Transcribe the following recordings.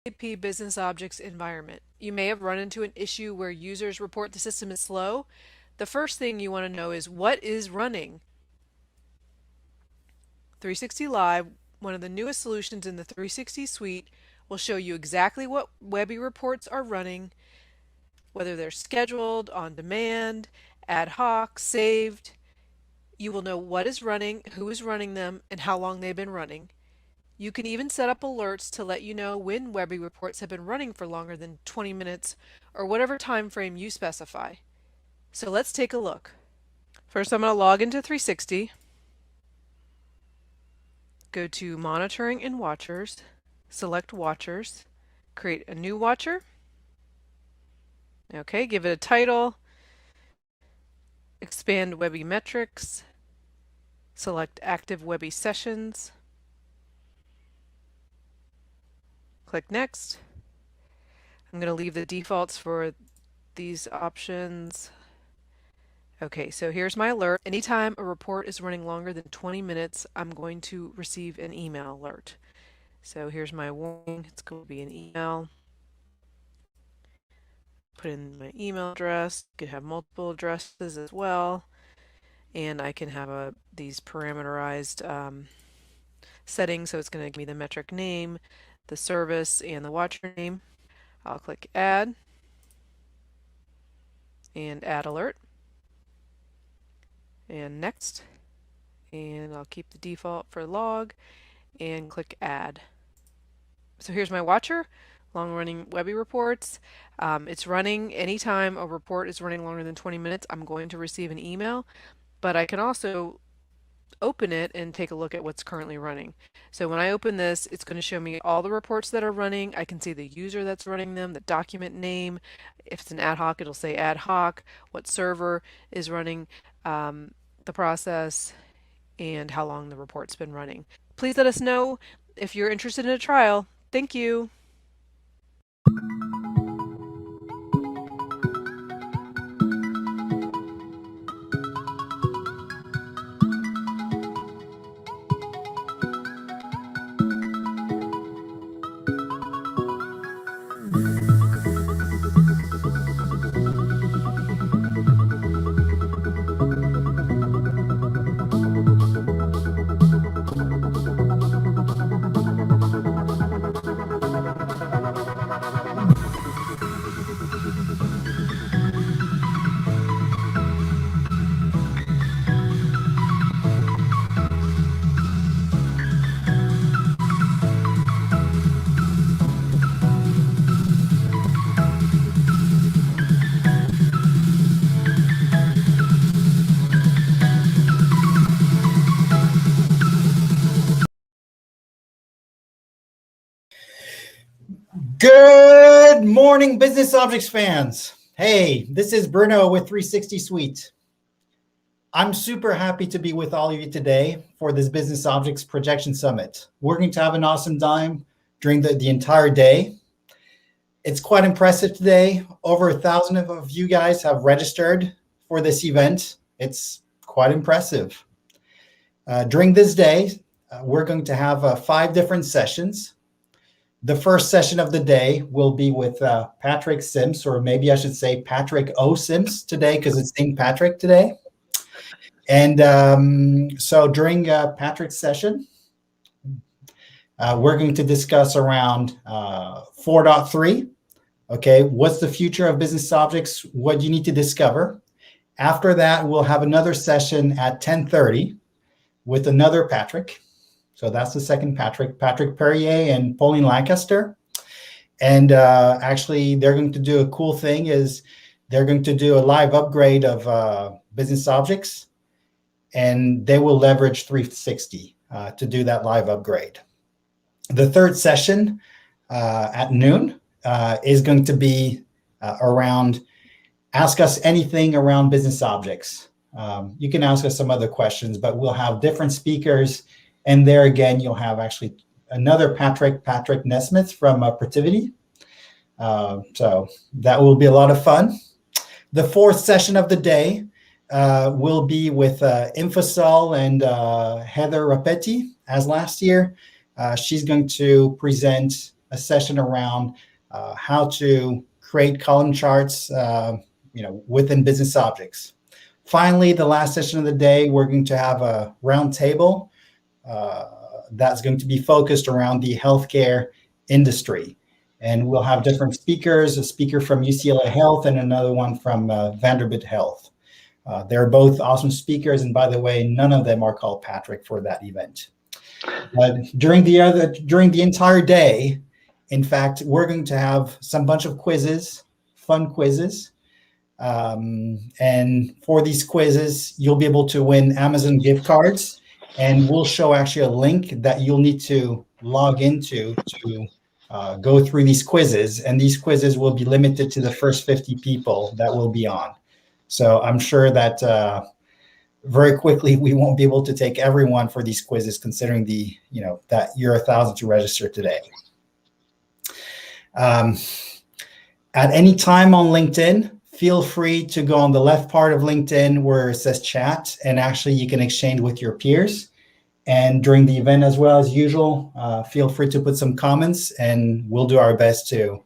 SAP BusinessObjects environment. You may have run into an issue where users report the system is slow. The first thing you want to know is what is running. 360 Live, one of the newest solutions in the 360 suite, will show you exactly what Webby reports are running, whether they're scheduled, on demand, ad hoc, saved. You will know what is running, who is running them, and how long they've been running. You can even set up alerts to let you know when Webby reports have been running for longer than 20 minutes or whatever time frame you specify. So let's take a look. First, I'm going to log into 360, go to Monitoring and Watchers, select Watchers, create a new watcher. Okay, give it a title, expand Webby metrics, select Active Webby Sessions, click Next. I'm going to leave the defaults for these options. Okay, so here's my alert. Anytime a report is running longer than 20 minutes, I'm going to receive an email alert. So here's my warning. It's going to be an email. Put in my email address. You can have multiple addresses as well. And I can have these parameterized settings. So it's going to give me the metric name, the service, and the watcher name. I'll click Add and Add Alert. And Next. And I'll keep the default for log and click Add. So here's my watcher, long-running Webby reports. It's running anytime a report is running longer than 20 minutes, I'm going to receive an email, but I can also open it and take a look at what's currently running. So when I open this, it's going to show me all the reports that are running. I can see the user that's running them, the document name. If it's an ad hoc, it'll say ad hoc, what server is running the process, and how long the report's been running. Please let us know if you're interested in a trial. Thank you. Good morning, Business Objects fans. Hey, this is Bruno with 360 Suite. I'm super happy to be with all of you today for this Business Objects Projection Summit. We're going to have an awesome time during the entire day. It's quite impressive today. Over 1,000 of you guys have registered for this event. It's quite impressive. During this day, we're going to have 5 different sessions. The first session of the day will be with Patrick Sims, or maybe I should say Patrick O. Sims today, because it's St. Patrick today. And so during Patrick's session, we're going to discuss around 4.3. Okay, what's the future of business objects? What do you need to discover? After that, we'll have another session at 10:30 with another Patrick. So that's the second Patrick Perrier and Pauline Lancaster. And actually, they're going to do a cool thing is they're going to do a live upgrade of business objects, and they will leverage 360 to do that live upgrade. The third session at noon is going to be around ask us anything around business objects. You can ask us some other questions, but we'll have different speakers. And there again, you'll have actually another Patrick Nesmith from Protiviti. So that will be a lot of fun. The fourth session of the day will be with Infosol and Heather Rapetti, as last year. She's going to present a session around how to create column charts within business objects. Finally, the last session of the day, we're going to have a round table that's going to be focused around the healthcare industry. And we'll have different speakers, a speaker from UCLA Health and another one from Vanderbilt Health. They're both awesome speakers. And by the way, none of them are called Patrick for that event. During the entire day, in fact, we're going to have some bunch of quizzes, fun quizzes. And for these quizzes, you'll be able to win Amazon gift cards. And we'll show actually a link that you'll need to log into to go through these quizzes. And these quizzes will be limited to the first 50 people that will be on. So I'm sure that very quickly we won't be able to take everyone for these quizzes, considering that you're 1,000 to register today. At any time on LinkedIn, feel free to go on the left part of LinkedIn where it says chat, and actually you can exchange with your peers. And during the event, as well as usual, feel free to put some comments, and we'll do our best to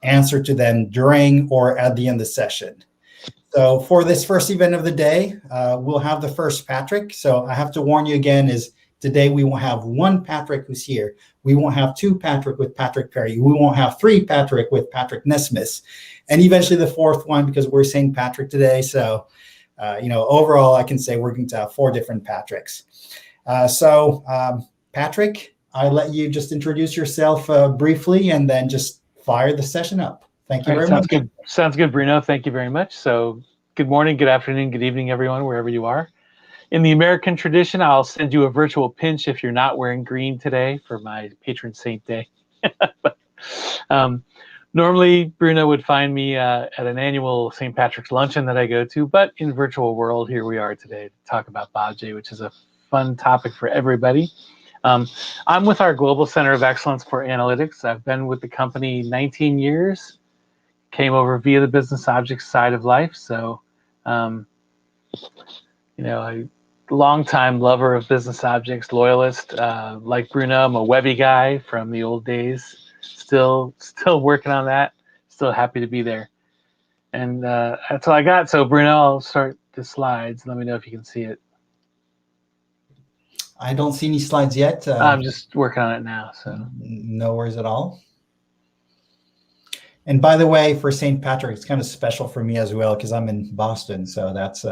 answer to them during or at the end of the session. So for this first event of the day, we'll have the first Patrick. So I have to warn you again, is today we won't have one Patrick who's here. We won't have two Patrick with Patrick Perry. We won't have three Patrick with Patrick Nesmith. And eventually the fourth one, because we're St. Patrick today. So, overall, I can say we're going to have 4 different Patricks. Patrick, I let you just introduce yourself briefly and then just fire the session up. Thank you very much. Good. Sounds good, Bruno. Thank you very much. So good morning, good afternoon, good evening, everyone, wherever you are. In the American tradition, I'll send you a virtual pinch if you're not wearing green today for my patron saint day. But, normally, Bruno would find me at an annual St. Patrick's luncheon that I go to, but in virtual world, here we are today to talk about BOBJ, which is a fun topic for everybody. I'm with our Global Center of Excellence for Analytics. I've been with the company 19 years, came over via the business objects side of life. So, a longtime lover of business objects, loyalist. Like Bruno, I'm a Webby guy from the old days. Still working on that. Still happy to be there. And that's all I got. So Bruno, I'll start the slides. Let me know if you can see it. I don't see any slides yet. I'm just working on it now. So no worries at all. And by the way, for St. Patrick, it's kind of special for me as well because I'm in Boston. So that's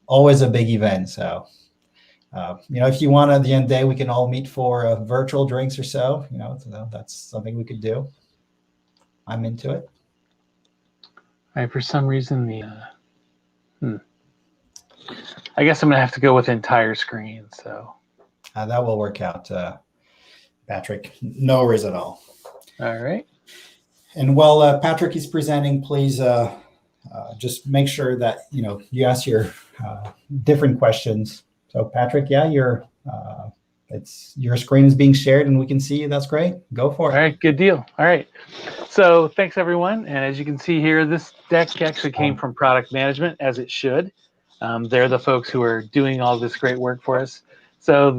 always a big event. So, if you want at the end of the day, we can all meet for virtual drinks or so. So that's something we could do. I'm into it. All right. For some reason, I guess I'm going to have to go with entire screen. So that will work out, Patrick. No worries at all. All right. And while Patrick is presenting, please just make sure that you ask your different questions. So Patrick, yeah, your screen is being shared and we can see you. That's great. Go for it. All right, good deal. All right. So thanks everyone. And as you can see here, this deck actually came from product management, as it should. They're the folks who are doing all this great work for us. So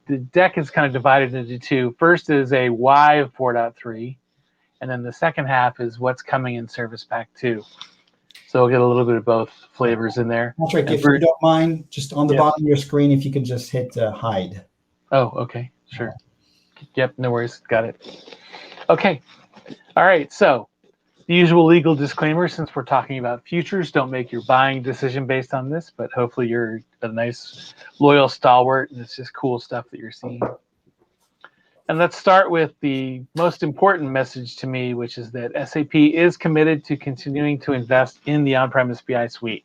the deck is kind of divided into 2. First is a why of 4.3. And then the second half is what's coming in Service Pack 2. So we'll get a little bit of both flavors in there. Patrick, if you don't mind, just on the bottom of your screen, if you could just hit hide. Oh, okay, sure. Yep, no worries, got it. Okay, all right, so the usual legal disclaimer, since we're talking about futures, don't make your buying decision based on this, but hopefully you're a nice, loyal stalwart, and it's just cool stuff that you're seeing. And let's start with the most important message to me, which is that SAP is committed to continuing to invest in the on-premise BI suite.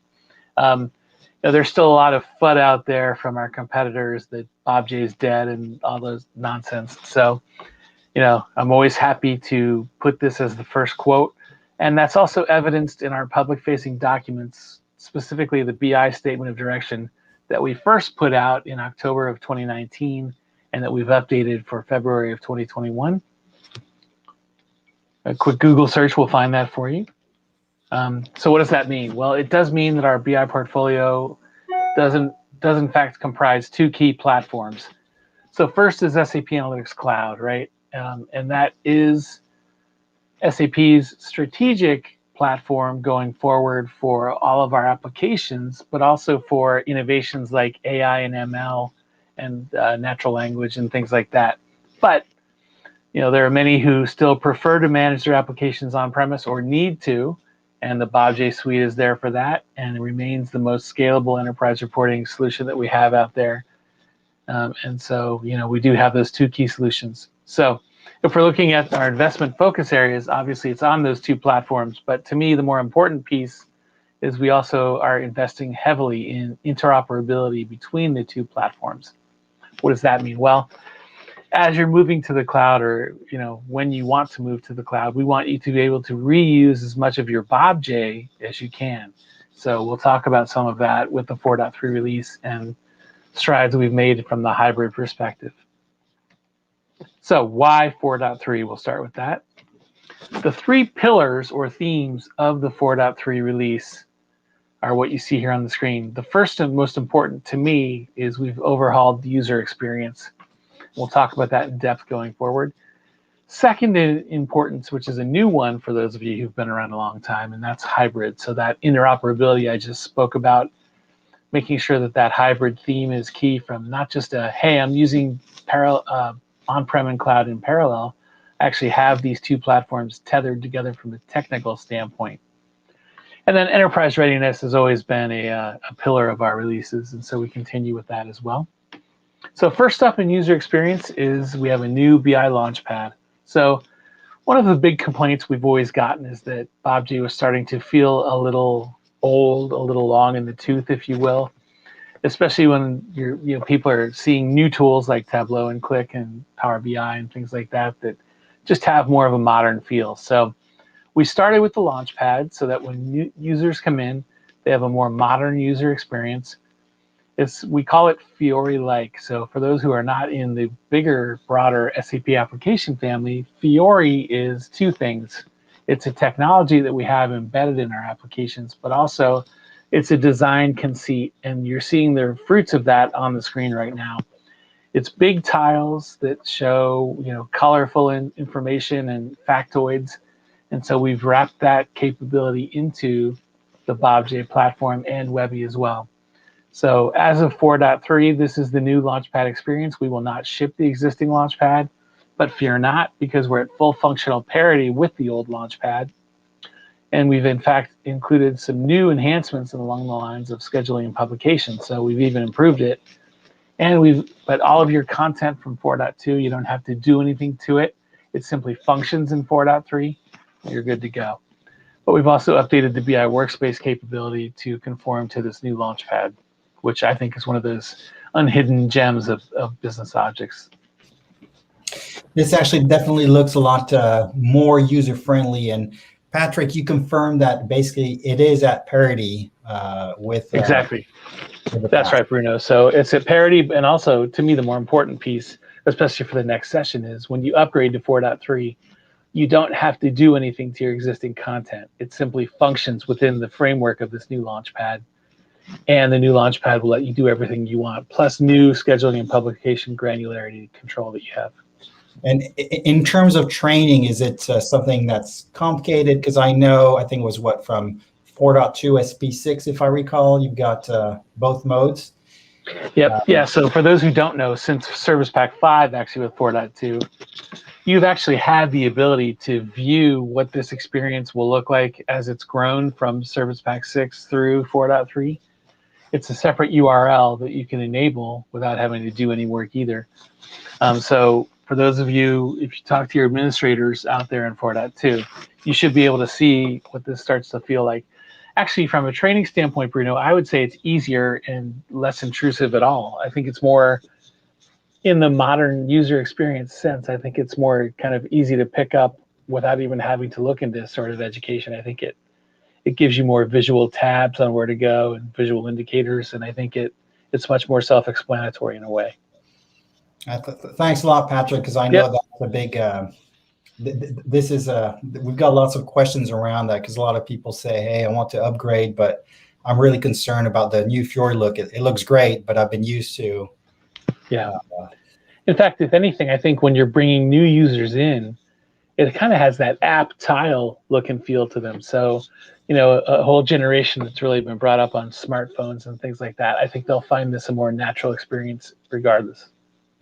There's still a lot of FUD out there from our competitors that BOBJ is dead and all those nonsense. So, I'm always happy to put this as the first quote. And that's also evidenced in our public-facing documents, specifically the BI Statement of Direction that we first put out in October of 2019 and that we've updated for February of 2021. A quick Google search will find that for you. So what does that mean? Well, it does mean that our BI portfolio does in fact comprise 2 key platforms. So first is SAP Analytics Cloud, right? And that is SAP's strategic platform going forward for all of our applications, but also for innovations like AI and ML and natural language and things like that. But there are many who still prefer to manage their applications on-premise or need to, and the BOBJ suite is there for that, and it remains the most scalable enterprise reporting solution that we have out there. And so, we do have those two key solutions. So if we're looking at our investment focus areas, obviously it's on those two platforms. But to me, the more important piece is we also are investing heavily in interoperability between the two platforms. What does that mean? Well, as you're moving to the cloud, or when you want to move to the cloud, we want you to be able to reuse as much of your BOBJ as you can. So we'll talk about some of that with the 4.3 release and strides we've made from the hybrid perspective. So why 4.3? We'll start with that. The three pillars or themes of the 4.3 release are what you see here on the screen. The first and most important to me is we've overhauled the user experience. We'll talk about that in depth going forward. Second in importance, which is a new one for those of you who've been around a long time, and that's hybrid. So that interoperability I just spoke about, making sure that that hybrid theme is key, from not just hey, I'm using on-prem and cloud in parallel, I actually have these two platforms tethered together from a technical standpoint. And then enterprise readiness has always been a pillar of our releases, and so we continue with that as well. So first up in user experience is we have a new BI Launchpad. So one of the big complaints we've always gotten is that BOBJ was starting to feel a little old, a little long in the tooth, if you will, especially when people are seeing new tools like Tableau and Click and Power BI and things like that that just have more of a modern feel. So we started with the Launchpad so that when new users come in, they have a more modern user experience. We call it Fiori-like. So for those who are not in the bigger, broader SAP application family, Fiori is two things. It's a technology that we have embedded in our applications, but also it's a design conceit, and you're seeing the fruits of that on the screen right now. It's big tiles that show, colorful information and factoids, and so we've wrapped that capability into the BOBJ platform and Webby as well. So as of 4.3, this is the new Launchpad experience. We will not ship the existing Launchpad, but fear not, because we're at full functional parity with the old Launchpad. And we've in fact included some new enhancements along the lines of scheduling and publication. So we've even improved it. But all of your content from 4.2, you don't have to do anything to it. It simply functions in 4.3. You're good to go. But we've also updated the BI workspace capability to conform to this new Launchpad, which I think is one of those unhidden gems of business objects. This actually definitely looks a lot more user-friendly. And Patrick, you confirmed that basically it is at parity with... Exactly. That's right, Bruno. So it's at parity, and also, to me, the more important piece, especially for the next session, is when you upgrade to 4.3, you don't have to do anything to your existing content. It simply functions within the framework of this new Launchpad. And the new Launchpad will let you do everything you want, plus new scheduling and publication granularity control that you have. And in terms of training, is it something that's complicated? Because I think it was from 4.2 SP6, if I recall, you've got both modes. Yep. Yeah. So for those who don't know, since Service Pack 5, actually with 4.2, you've actually had the ability to view what this experience will look like as it's grown from Service Pack 6 through 4.3. It's a separate URL that you can enable without having to do any work either. So for those of you, if you talk to your administrators out there in 4.2, you should be able to see what this starts to feel like. Actually, from a training standpoint, Bruno, I would say it's easier and less intrusive at all. I think it's more in the modern user experience sense. I think it's more kind of easy to pick up without even having to look into sort of education. I think it gives you more visual tabs on where to go and visual indicators, and I think it's much more self-explanatory in a way. Thanks a lot, Patrick, because I know that's a big... we've got lots of questions around that, because a lot of people say, hey, I want to upgrade, but I'm really concerned about the new Fiori look. It looks great, but I've been used to... Yeah. In fact, if anything, I think when you're bringing new users in, it kind of has that app tile look and feel to them. So, a whole generation that's really been brought up on smartphones and things like that, I think they'll find this a more natural experience regardless.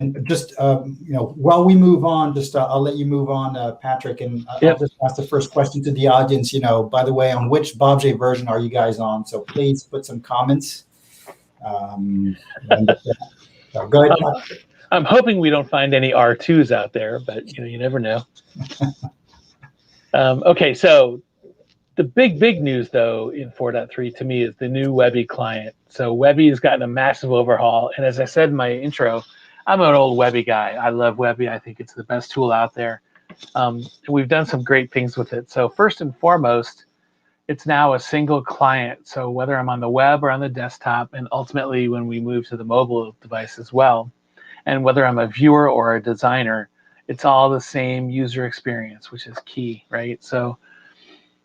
And just, while we move on, just I'll let you move on, Patrick, and I'll just ask the first question to the audience. By the way, on which BOBJ version are you guys on? So please put some comments. Go ahead, Patrick. I'm hoping we don't find any R2s out there, but you never know. Okay, so the big news though in 4.3 to me is the new Webby client. So Webby has gotten a massive overhaul, and as I said in my intro, I'm an old Webby guy. I love Webby. I think it's the best tool out there. We've done some great things with it. So first and foremost, it's now a single client. So whether I'm on the web or on the desktop, and ultimately when we move to the mobile device as well, and whether I'm a viewer or a designer, it's all the same user experience, which is key, right? So,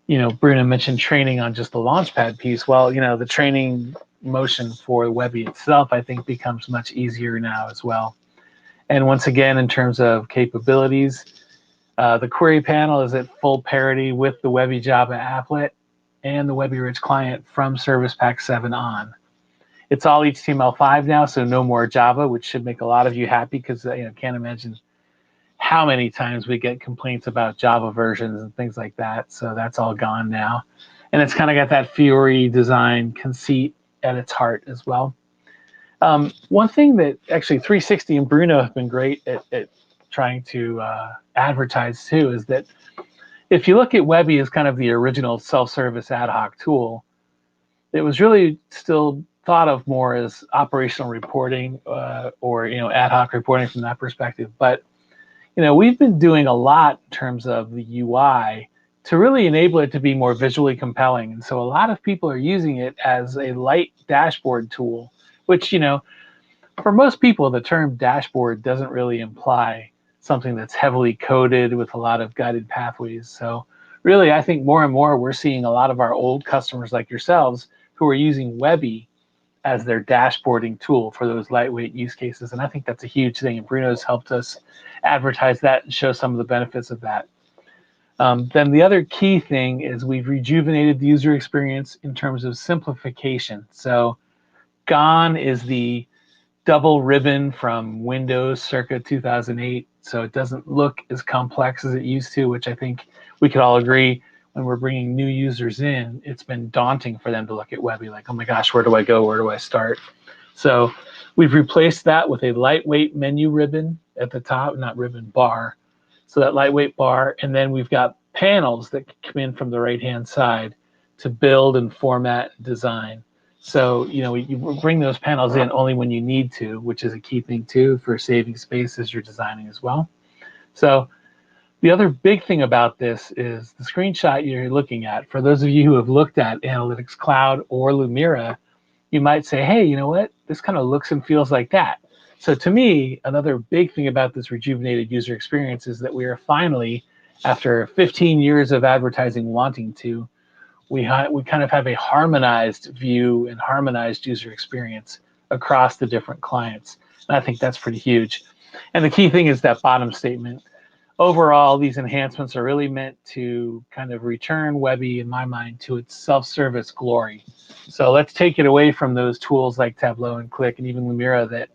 Bruno mentioned training on just the Launchpad piece. Well, the training motion for Webby itself, I think, becomes much easier now as well. And once again, in terms of capabilities, the query panel is at full parity with the Webby Java applet and the Webby Rich client from Service Pack 7 on. It's all HTML5 now, so no more Java, which should make a lot of you happy because can't imagine how many times we get complaints about Java versions and things like that. So that's all gone now. And it's kind of got that Fiori design conceit at its heart as well. One thing that actually 360 and Bruno have been great at trying to advertise too is that if you look at Webby as kind of the original self-service ad hoc tool, it was really still thought of more as operational reporting or ad hoc reporting from that perspective. But we've been doing a lot in terms of the UI to really enable it to be more visually compelling. And so a lot of people are using it as a light dashboard tool, which, for most people, the term dashboard doesn't really imply something that's heavily coded with a lot of guided pathways. So really, I think more and more we're seeing a lot of our old customers like yourselves who are using Webby as their dashboarding tool for those lightweight use cases. And I think that's a huge thing. And Bruno's helped us advertise that and show some of the benefits of that. Then the other key thing is we've rejuvenated the user experience in terms of simplification. So gone is the double ribbon from Windows circa 2008. So it doesn't look as complex as it used to, which I think we could all agree when we're bringing new users in, it's been daunting for them to look at Webby like, oh my gosh, where do I go? Where do I start? So we've replaced that with a lightweight menu ribbon at the top, not ribbon, bar. So that lightweight bar, and then we've got panels that come in from the right-hand side to build and format and design. So, you bring those panels in only when you need to, which is a key thing too for saving space as you're designing as well. So the other big thing about this is the screenshot you're looking at. For those of you who have looked at Analytics Cloud or Lumira, you might say, hey, you know what? This kind of looks and feels like that. So to me, another big thing about this rejuvenated user experience is that we are finally, after 15 years of advertising wanting to, we kind of have a harmonized view and harmonized user experience across the different clients. And I think that's pretty huge. And the key thing is that bottom statement. Overall, these enhancements are really meant to kind of return Webby, in my mind, to its self-service glory. So let's take it away from those tools like Tableau and Click and even Lumira that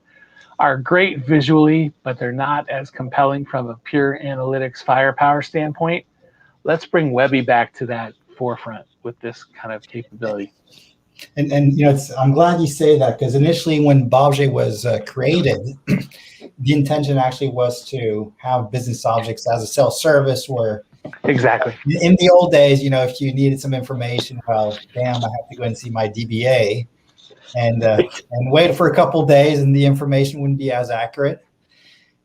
are great visually, but they're not as compelling from a pure analytics firepower standpoint. Let's bring Webby back to that forefront with this kind of capability. And I'm glad you say that, because initially when BOBJ was created, the intention actually was to have business objects as a self-service where exactly in the old days, if you needed some information, well, damn, I have to go and see my DBA and wait for a couple of days and the information wouldn't be as accurate.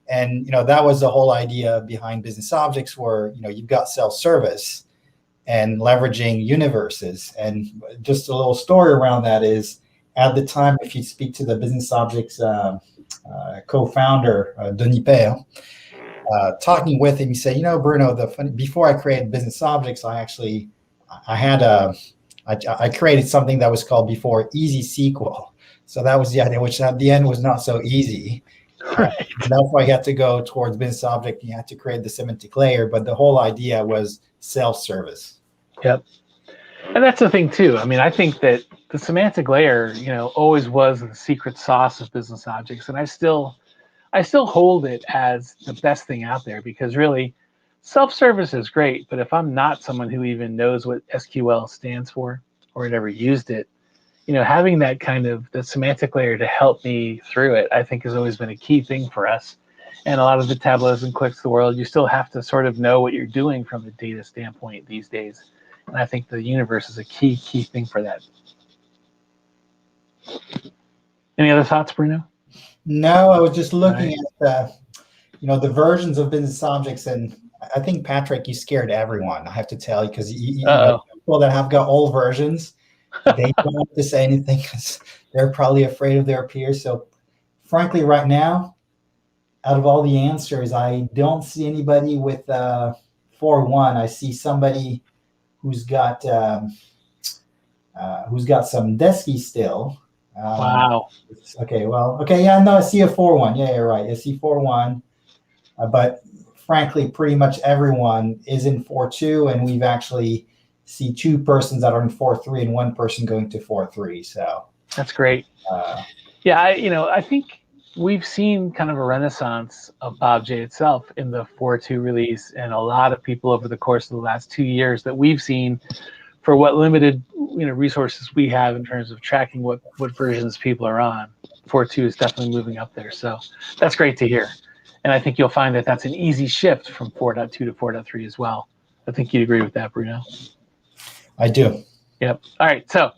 And, that was the whole idea behind business objects where, you've got self-service and leveraging universes. And just a little story around that is, at the time, if you speak to the business objects co-founder, Denis Père, talking with him, he said, Bruno, before I created business objects, I created something that was called before Easy SQL. So that was the idea, which at the end was not so easy. Right. That's why you have to go towards business object. You have to create the semantic layer, but the whole idea was self-service. Yep. And that's the thing too. I mean, I think that the semantic layer, always was the secret sauce of business objects, and I still hold it as the best thing out there, because really, self-service is great, but if I'm not someone who even knows what SQL stands for or had ever used it, having that kind of the semantic layer to help me through it, I think has always been a key thing for us. And a lot of the Tableaus and Clicks of the world, you still have to sort of know what you're doing from a data standpoint these days. And I think the universe is a key thing for that. Any other thoughts, Bruno? No, I was just looking Right. at the versions of business objects, and I think, Patrick, you scared everyone. I have to tell you, because Uh-oh. people that have got old versions, they don't want to say anything because they're probably afraid of their peers. So, frankly, right now, out of all the answers, I don't see anybody with 4.1. I see somebody who's got some Desky still. Wow. Okay, yeah, no, I see a 4.1. Yeah, you're right. I see 4.1, but frankly, pretty much everyone is in 4.2, and we've actually see 2 persons that are in 4.3 and 1 person going to 4.3. So That's great. uh, Yeah, I think we've seen kind of a renaissance of BOBJ itself in the 4.2 release, and a lot of people over the course of the last 2 years that we've seen, for what limited resources we have in terms of tracking what versions people are on. 4.2 is definitely moving up there, so that's great to hear. And I think you'll find that that's an easy shift from 4.2 to 4.3 as well. I think you'd agree with that, Bruno. I do. Yep. All right, so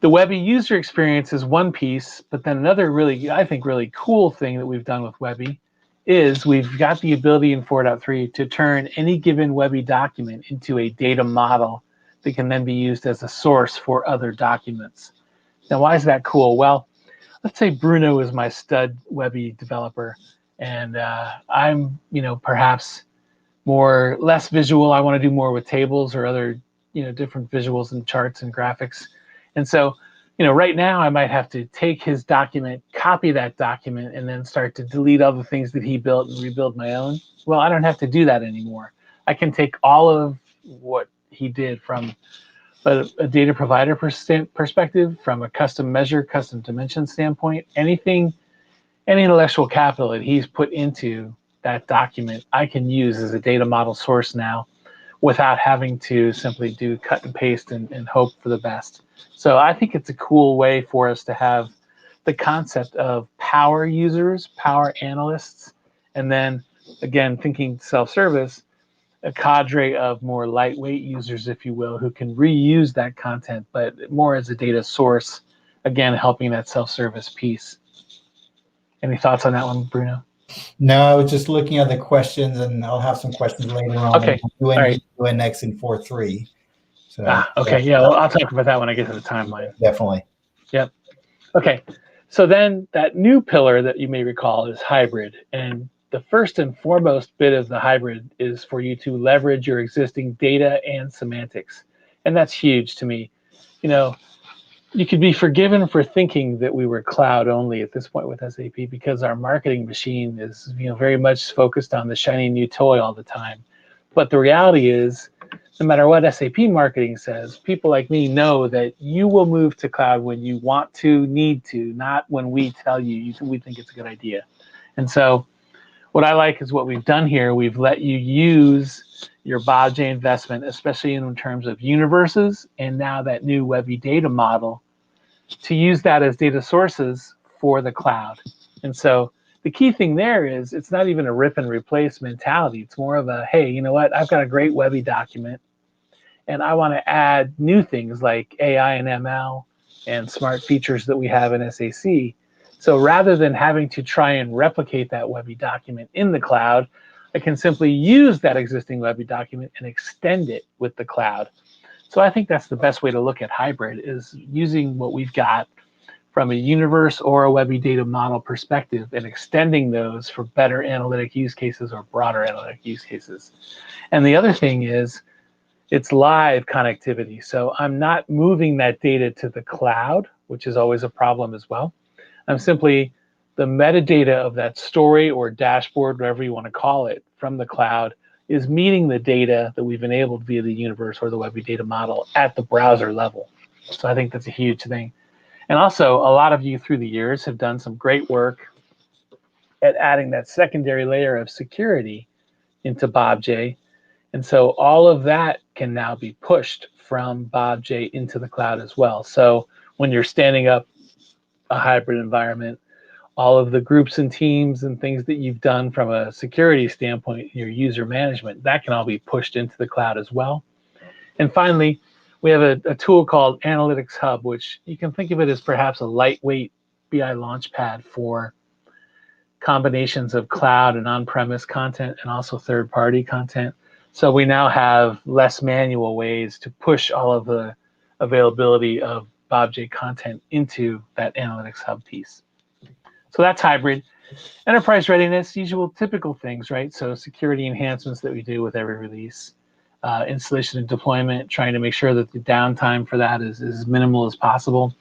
the Webby user experience is one piece, but then another I think, really cool thing that we've done with Webby is we've got the ability in 4.3 to turn any given Webby document into a data model that can then be used as a source for other documents. Now, why is that cool? Well, let's say Bruno is my stud Webby developer, and I'm, perhaps less visual. I want to do more with tables or other, different visuals and charts and graphics. And so, right now I might have to take his document, copy that document, and then start to delete all the things that he built and rebuild my own. Well, I don't have to do that anymore. I can take all of what he did from a data provider perspective, from a custom measure, custom dimension standpoint, any intellectual capital that he's put into that document, I can use as a data model source now, without having to simply do cut and paste and hope for the best. So I think it's a cool way for us to have the concept of power users, power analysts, and then, again, thinking self-service, a cadre of more lightweight users, if you will, who can reuse that content, but more as a data source, again, helping that self-service piece. Any thoughts on that one, Bruno? No, I was just looking at the questions, and I'll have some questions later on. Okay. All right. UNX in 4.3. So Okay. Yeah. Well, I'll talk about that when I get to the timeline. definitely. Yep. Okay. So then that new pillar that you may recall is hybrid. And the first and foremost bit of the hybrid is for you to leverage your existing data and semantics. And that's huge to me. You could be forgiven for thinking that we were cloud only at this point with SAP, because our marketing machine is, very much focused on the shiny new toy all the time. But the reality is, no matter what SAP marketing says, people like me know that you will move to cloud when you want to, need to, not when we tell you we think it's a good idea. And so what I like is what we've done here. We've let you use your BOBJ investment, especially in terms of universes, and now that new Webby data model, to use that as data sources for the cloud. And so the key thing there is, it's not even a rip and replace mentality. It's more of a, hey, you know what? I've got a great Webby document, and I want to add new things like AI and ML and smart features that we have in SAC. So rather than having to try and replicate that Webby document in the cloud, I can simply use that existing Webby document and extend it with the cloud. So I think that's the best way to look at hybrid, is using what we've got from a universe or a Webby data model perspective and extending those for better analytic use cases or broader analytic use cases. And the other thing is, it's live connectivity. So I'm not moving that data to the cloud, which is always a problem as well. I'm simply, the metadata of that story or dashboard, whatever you want to call it, from the cloud is meeting the data that we've enabled via the universe or the Webby data model at the browser level. So I think that's a huge thing. And also, a lot of you through the years have done some great work at adding that secondary layer of security into BOBJ. And so all of that can now be pushed from BOBJ into the cloud as well. So when you're standing up a hybrid environment, all of the groups and teams and things that you've done from a security standpoint, your user management, that can all be pushed into the cloud as well. And finally, we have a tool called Analytics Hub, which you can think of it as perhaps a lightweight BI launchpad for combinations of cloud and on-premise content and also third-party content. So we now have less manual ways to push all of the availability of BOBJ content into that Analytics Hub piece. So that's hybrid. Enterprise readiness, usual typical things, right? So security enhancements that we do with every release, installation and deployment, trying to make sure that the downtime for that is as minimal as possible.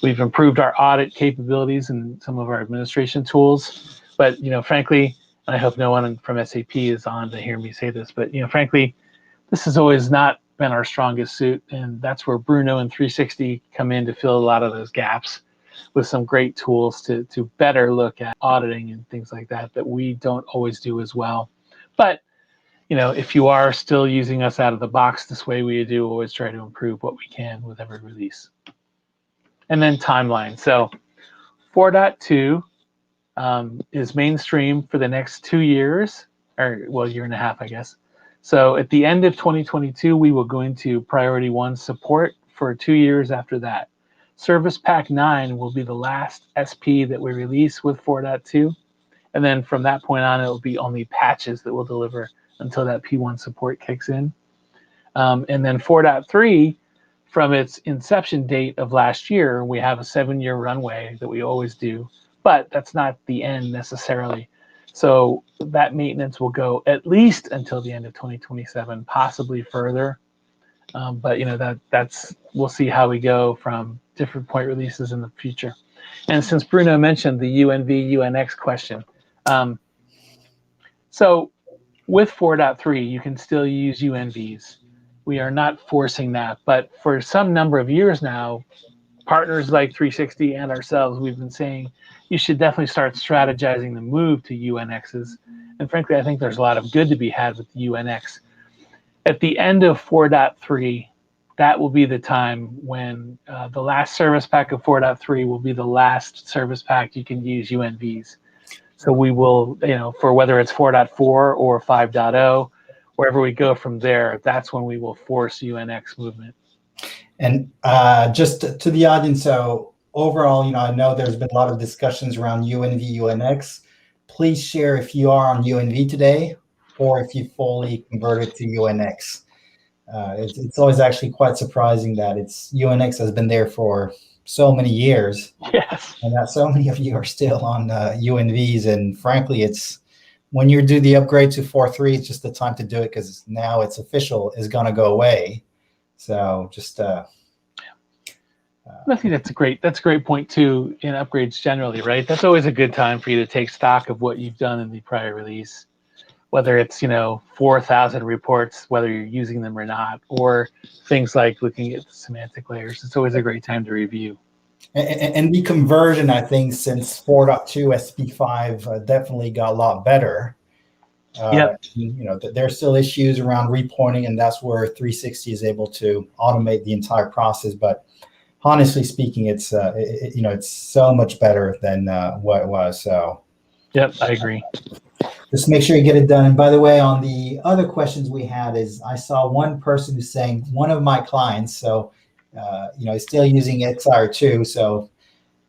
We've improved our audit capabilities and some of our administration tools. But, frankly, I hope no one from SAP is on to hear me say this, but, frankly, this has always not been our strongest suit. And that's where Bruno and 360 come in to fill a lot of those gaps with some great tools to better look at auditing and things like that we don't always do as well. But, if you are still using us out of the box this way, we do always try to improve what we can with every release. And then timeline. So 4.2 is mainstream for the next 2 years, or well, year and a half, I guess. So at the end of 2022, we will go into priority 1 support for 2 years after that. Service Pack 9 will be the last SP that we release with 4.2. And then from that point on, it will be only patches that we'll deliver until that P1 support kicks in. And then 4.3, from its inception date of last year, we have a 7-year runway that we always do, but that's not the end necessarily. So that maintenance will go at least until the end of 2027, possibly further. But that's we'll see how we go from different point releases in the future. And since Bruno mentioned the UNV UNX question, so with 4.3, you can still use UNVs. We are not forcing that, but for some number of years now, partners like 360 and ourselves, we've been saying you should definitely start strategizing the move to UNXs. And frankly, I think there's a lot of good to be had with the UNX. At the end of 4.3, that will be the time when the last service pack of 4.3 will be the last service pack you can use UNVs. So we will, for whether it's 4.4 or 5.0, wherever we go from there, that's when we will force UNX movement. And just to the audience, so overall, I know there's been a lot of discussions around UNV, UNX. Please share if you are on UNV today or if you fully converted to UNX. It's always actually quite surprising that UNX has been there for so many years. Yes. And that so many of you are still on UNVs. And frankly, it's when you do the upgrade to 4.3, it's just the time to do it because now it's official, is going to go away. So just I think that's a great point too in upgrades generally, right? That's always a good time for you to take stock of what you've done in the prior release, whether it's 4,000 reports, whether you're using them or not, or things like looking at the semantic layers. It's always a great time to review. And the conversion, I think, since 4.2 SP5 definitely got a lot better. Yep. There's still issues around reporting, and that's where 360 is able to automate the entire process. But honestly speaking, it's so much better than what it was. So. Yep, I agree. Just make sure you get it done. And by the way, on the other questions we had is I saw one person who's saying one of my clients, so is still using XR2. So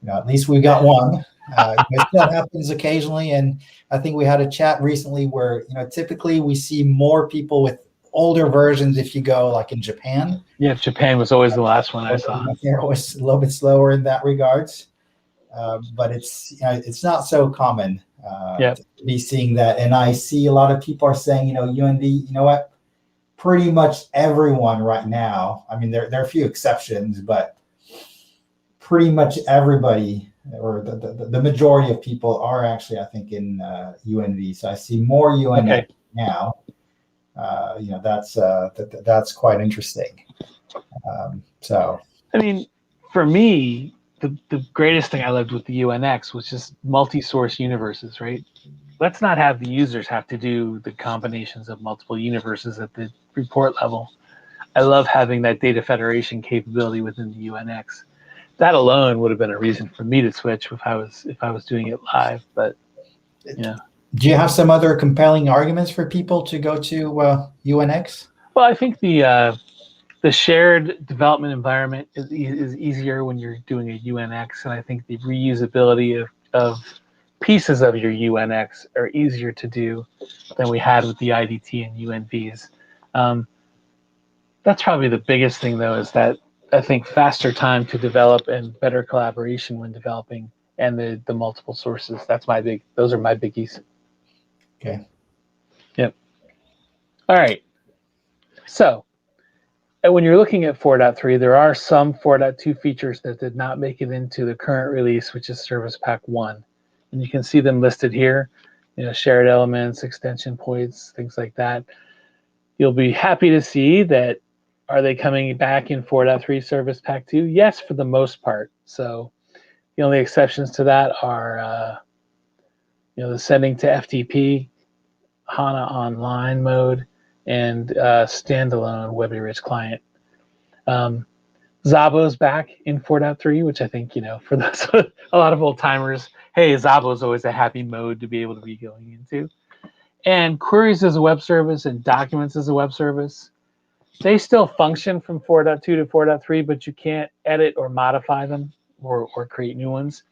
at least we got one. It still happens occasionally, and I think we had a chat recently where typically we see more people with older versions if you go like in Japan. Yeah, Japan was always the last one I saw. They're always a little bit slower in that regards, but it's not so common. To be seeing that, and I see a lot of people are saying, UNV, what? Pretty much everyone right now. I mean, there are a few exceptions, but pretty much everybody or the majority of people are actually, I think, in UNV. So I see more UNX Okay. now. That's quite interesting. So I mean, for me, the greatest thing I loved with the UNX was just multi-source universes, right? Let's not have the users have to do the combinations of multiple universes at the report level. I love having that data federation capability within the UNX. That alone would have been a reason for me to switch if I was doing it live. But yeah. do you have some other compelling arguments for people to go to UNX? Well, I think the shared development environment is easier when you're doing a UNX, and I think the reusability of pieces of your UNX are easier to do than we had with the IDT and UNVs. That's probably the biggest thing, though, is that I think faster time to develop and better collaboration when developing, and the multiple sources. Those are my biggies. Okay. Yep. All right. So, and when you're looking at 4.3, there are some 4.2 features that did not make it into the current release, which is Service Pack 1. And you can see them listed here, shared elements, extension points, things like that. You'll be happy to see that, are they coming back in 4.3 Service Pack 2? Yes, for the most part. So the only exceptions to that are the sending to FTP, HANA Online mode, and standalone Webby Rich client. Zabo's back in 4.3, which I think, for those, a lot of old timers, hey, Zabo's always a happy mode to be able to be going into. And queries as a web service and documents as a web service, they still function from 4.2 to 4.3, but you can't edit or modify them or create new ones.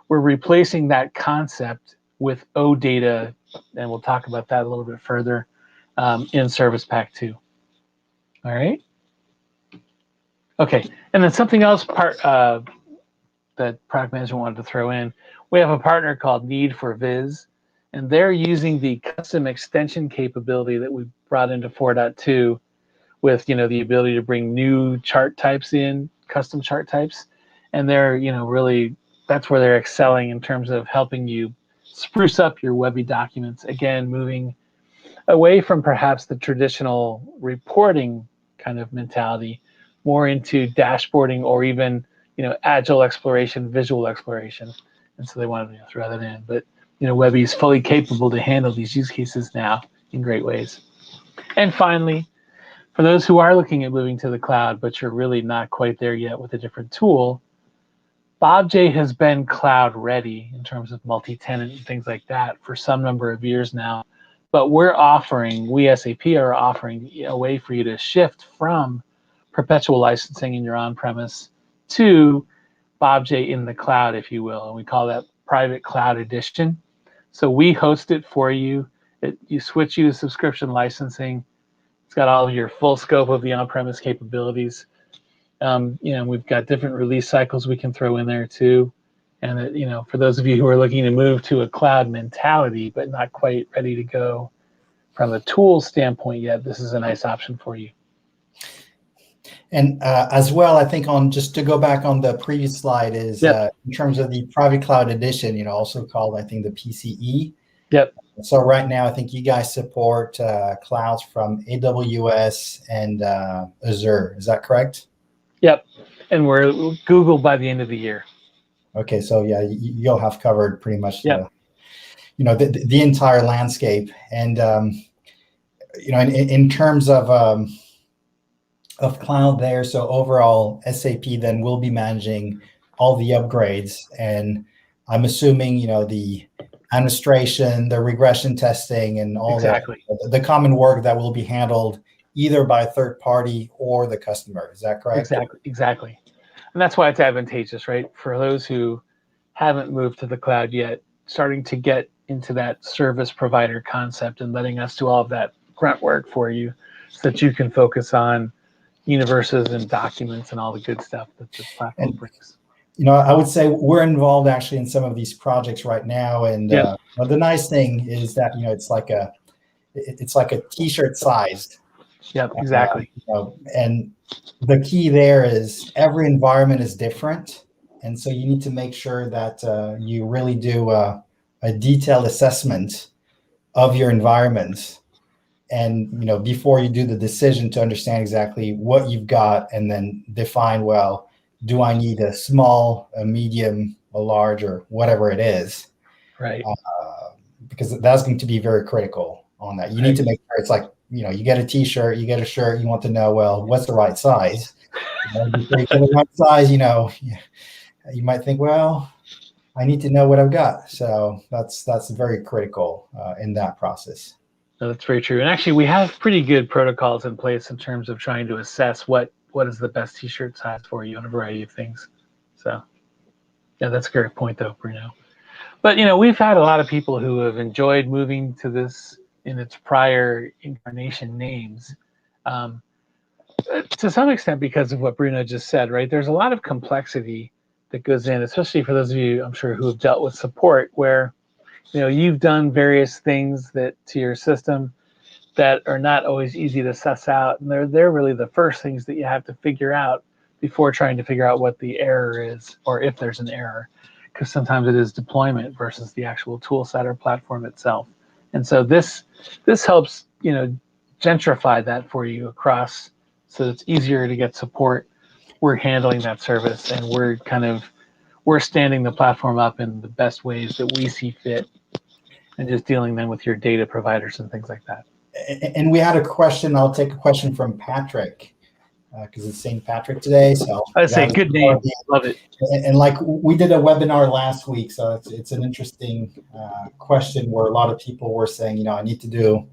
We're replacing that concept with OData, and we'll talk about that a little bit further in Service Pack 2. All right. Okay, and then something else that product management wanted to throw in, we have a partner called Need4Viz, and they're using the custom extension capability that we brought into 4.2 with the ability to bring new chart types in, custom chart types, and they're really, that's where they're excelling in terms of helping you spruce up your Webby documents, again moving away from perhaps the traditional reporting kind of mentality, more into dashboarding or even agile exploration, visual exploration. And so they wanted to throw that in. But Webby is fully capable to handle these use cases now in great ways. And finally, for those who are looking at moving to the cloud, but you're really not quite there yet with a different tool, BOBJ has been cloud ready in terms of multi-tenant and things like that for some number of years now. But we SAP are offering a way for you to shift from perpetual licensing in your on-premise to BOBJ in the cloud, if you will. And we call that Private Cloud Edition. So we host it for you. You switch you to subscription licensing. It's got all of your full scope of the on-premise capabilities. We've got different release cycles we can throw in there too. And for those of you who are looking to move to a cloud mentality, but not quite ready to go from a tool standpoint yet, this is a nice option for you. And as well, I think just to go back on the previous slide is Yep. In terms of the Private Cloud Edition, also called, I think, the PCE. Yep. So right now, I think you guys support clouds from AWS and Azure. Is that correct? Yep. And we're Google by the end of the year. Okay, so yeah, you'll have covered pretty much Yep. the entire landscape. And in terms of cloud there, so overall SAP then will be managing all the upgrades, and I'm assuming the administration, the regression testing, and all Exactly. the common work that will be handled either by a third party or the customer. Is that correct? Exactly. And that's why it's advantageous, right? For those who haven't moved to the cloud yet, starting to get into that service provider concept and letting us do all of that grunt work for you so that you can focus on universes and documents and all the good stuff that this platform brings. I would say we're involved actually in some of these projects right now, and Yep. the nice thing is that it's like a T-shirt sized. Yep, exactly. And the key there is every environment is different, And so you need to make sure that you really do a detailed assessment of your environment, and before you do the decision, to understand exactly what you've got, and then define, well, do I need a small, a medium, a large, or whatever it is? Right. Because that's going to be very critical on that. You need to make sure it's like, you get a t-shirt, you get a shirt, you want to know, well, what's the right size? Before you get the right size, you might think, well, I need to know what I've got. So that's very critical in that process. No, that's very true. And actually, we have pretty good protocols in place in terms of trying to assess what is the best t-shirt size for you on a variety of things. So, yeah, that's a great point, though, Bruno. But, we've had a lot of people who have enjoyed moving to this in its prior incarnation names, to some extent because of what Bruno just said, right? There's a lot of complexity that goes in, especially for those of you, I'm sure, who have dealt with support, where you've done various things that to your system that are not always easy to suss out, and they're really the first things that you have to figure out before trying to figure out what the error is, or if there's an error, because sometimes it is deployment versus the actual tool set or platform itself. And so this helps gentrify that for you across, so it's easier to get support. We're handling that service, and we're standing the platform up in the best ways that we see fit, and just dealing then with your data providers and things like that. And we had a question. I'll take a question from Patrick, because it's St. Patrick today. So I say good name. Love it. And like we did a webinar last week, so it's an interesting question where a lot of people were saying, I need to do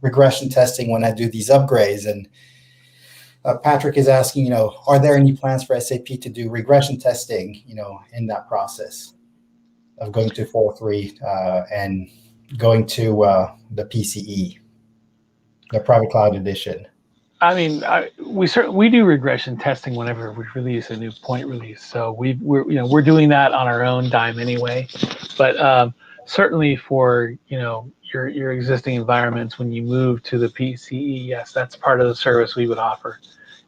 regression testing when I do these upgrades. And Patrick is asking, are there any plans for SAP to do regression testing, in that process of going to 4.3 and going to the PCE, the private cloud edition? I mean, we do regression testing whenever we release a new point release. So we're doing that on our own dime anyway. But certainly for your existing environments, when you move to the PCE, yes, that's part of the service we would offer,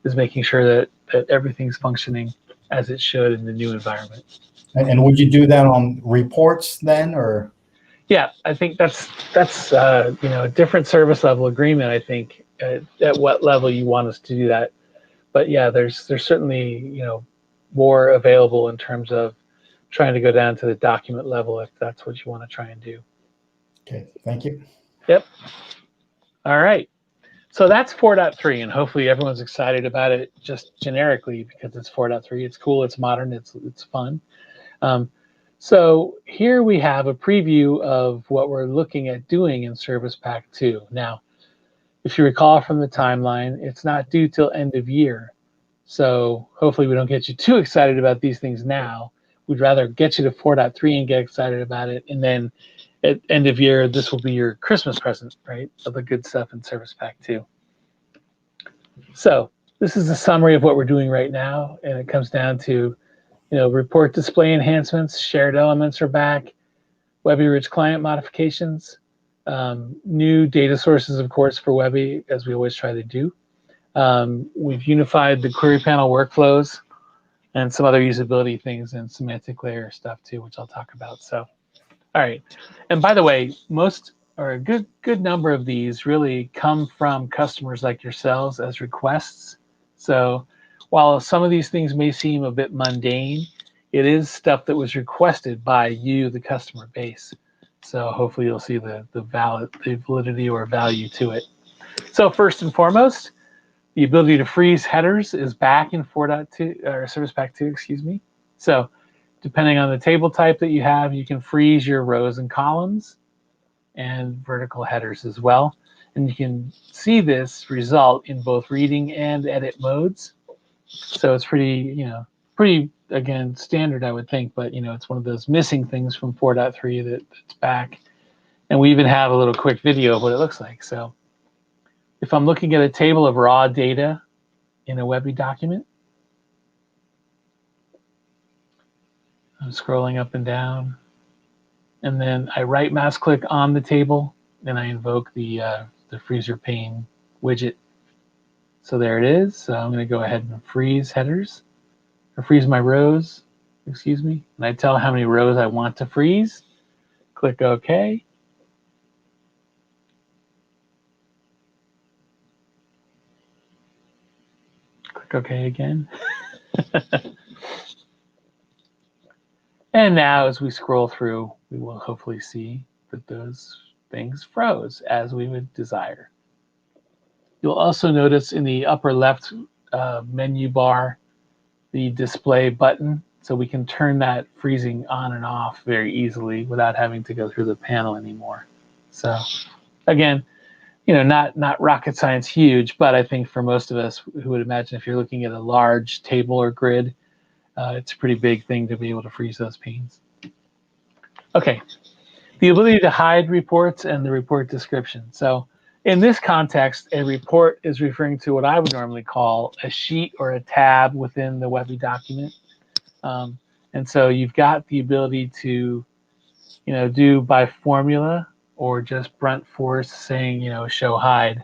is making sure that everything's functioning as it should in the new environment. And would you do that on reports then, or? Yeah, I think that's a different service level agreement. I think at what level you want us to do that, but yeah, there's certainly more available in terms of trying to go down to the document level if that's what you want to try and do. Okay, thank you. Yep. All right. So that's 4.3, and hopefully everyone's excited about it just generically because it's 4.3. It's cool. It's modern. It's fun. So here we have a preview of what we're looking at doing in Service Pack 2. Now, if you recall from the timeline, it's not due till end of year. So hopefully we don't get you too excited about these things now. We'd rather get you to 4.3 and get excited about it. And then at end of year, this will be your Christmas present, right, of the good stuff in Service Pack 2. So this is a summary of what we're doing right now. And it comes down to report display enhancements, shared elements are back, Webby rich client modifications, new data sources, of course, for Webby, as we always try to do. We've unified the query panel workflows and some other usability things and semantic layer stuff too, which I'll talk about. So, all right. And by the way, most or a good number of these really come from customers like yourselves as requests. So while some of these things may seem a bit mundane, it is stuff that was requested by you, the customer base. So hopefully you'll see the validity or value to it. So first and foremost, the ability to freeze headers is back in 4.2 or Service Pack 2, excuse me. So depending on the table type that you have, you can freeze your rows and columns and vertical headers as well. And you can see this result in both reading and edit modes. So it's pretty, again, standard, I would think, but it's one of those missing things from 4.3 that's back. And we even have a little quick video of what it looks like. So if I'm looking at a table of raw data in a Webby document, I'm scrolling up and down, and then I right mouse click on the table, and I invoke the freezer pane widget. So there it is. So I'm going to go ahead and freeze headers, or freeze my rows, excuse me, and I tell how many rows I want to freeze. Click OK. Click OK again. And now as we scroll through, we will hopefully see that those things froze as we would desire. You'll also notice in the upper left menu bar the display button, so we can turn that freezing on and off very easily without having to go through the panel anymore. So again, not rocket science huge, but I think for most of us who would imagine if you're looking at a large table or grid, it's a pretty big thing to be able to freeze those panes. Okay, the ability to hide reports and the report description. So in this context, a report is referring to what I would normally call a sheet or a tab within the Webby document. And so you've got the ability to, do by formula or just brunt force saying, show hide,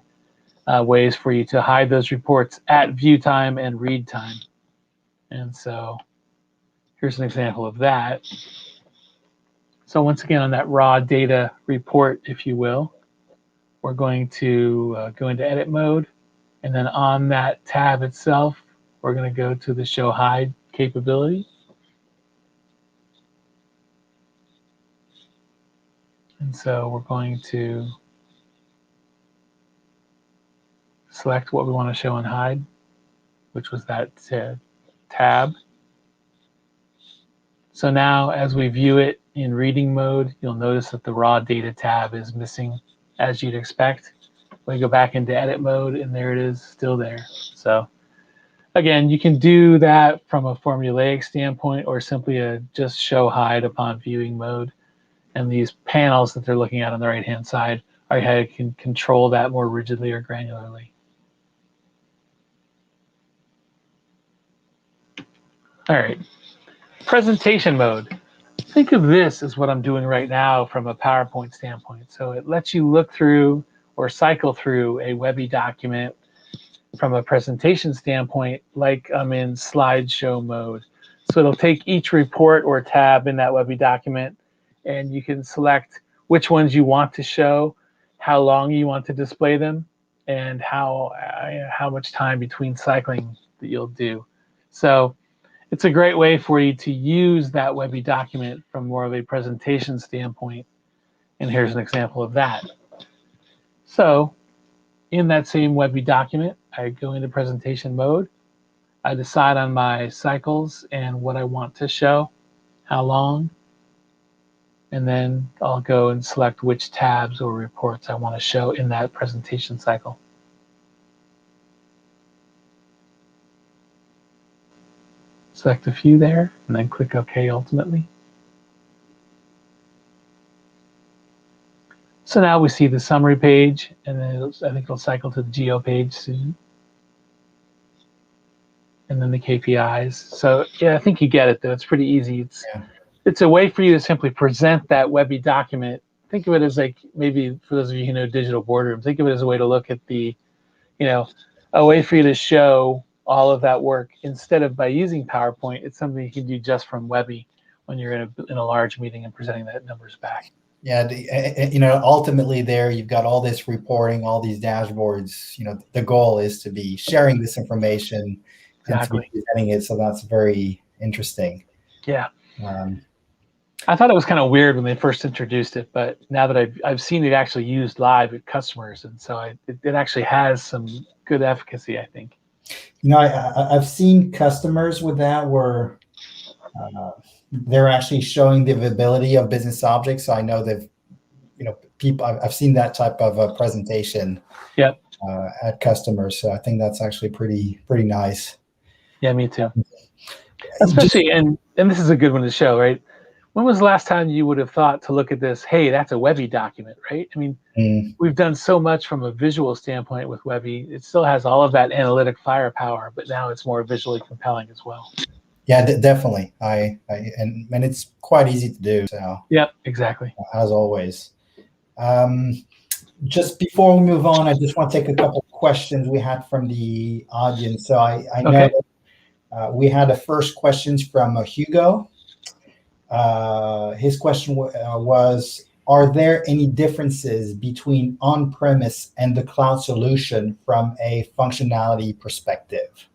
ways for you to hide those reports at view time and read time. And so here's an example of that. So once again, on that raw data report, if you will, we're going to go into edit mode. And then on that tab itself, we're going to go to the show hide capability. And so we're going to select what we want to show and hide, which was that tab. So now as we view it in reading mode, you'll notice that the raw data tab is missing as you'd expect. We go back into edit mode and there it is, still there. So again, you can do that from a formulaic standpoint or simply just show hide upon viewing mode. And these panels that they're looking at on the right-hand side are how you can control that more rigidly or granularly. All right, presentation mode. Think of this as what I'm doing right now from a PowerPoint standpoint. So it lets you look through or cycle through a Webby document from a presentation standpoint like I'm in slideshow mode. So it'll take each report or tab in that Webby document and you can select which ones you want to show, how long you want to display them, and how much time between cycling that you'll do. So it's a great way for you to use that Webby document from more of a presentation standpoint. And here's an example of that. So in that same Webby document, I go into presentation mode. I decide on my cycles and what I want to show, how long, and then I'll go and select which tabs or reports I want to show in that presentation cycle. Select a few there, and then click OK ultimately. So now we see the summary page, and then I think it'll cycle to the Geo page soon. And then the KPIs. So yeah, I think you get it though. It's pretty easy. It's a way for you to simply present that Webby document. Think of it as like, maybe for those of you who know digital boardroom, think of it as a way to look at the, a way for you to show all of that work instead of by using PowerPoint. It's something you can do just from Webby when you're in a large meeting and presenting that numbers back. Yeah, ultimately there you've got all this reporting, all these dashboards. The goal is to be sharing this information and to be presenting it. So that's very interesting. Yeah. I thought it was kind of weird when they first introduced it, but now that I've seen it actually used live at customers, and so it actually has some good efficacy, I think. I've seen customers with that where they're actually showing the availability of business objects. So I know they've, people. I've seen that type of a presentation. Yep. At customers. So I think that's actually pretty nice. Yeah, me too. Especially, and this is a good one to show, right? When was the last time you would have thought to look at this? Hey, that's a Webby document, right? I mean, we've done so much from a visual standpoint with Webby. It still has all of that analytic firepower, but now it's more visually compelling as well. Yeah, definitely. And it's quite easy to do. So. Yep, exactly. As always. Just before we move on, I just want to take a couple questions we had from the audience. So I know We had the first questions from Hugo. His question was, are there any differences between on-premise and the cloud solution from a functionality perspective?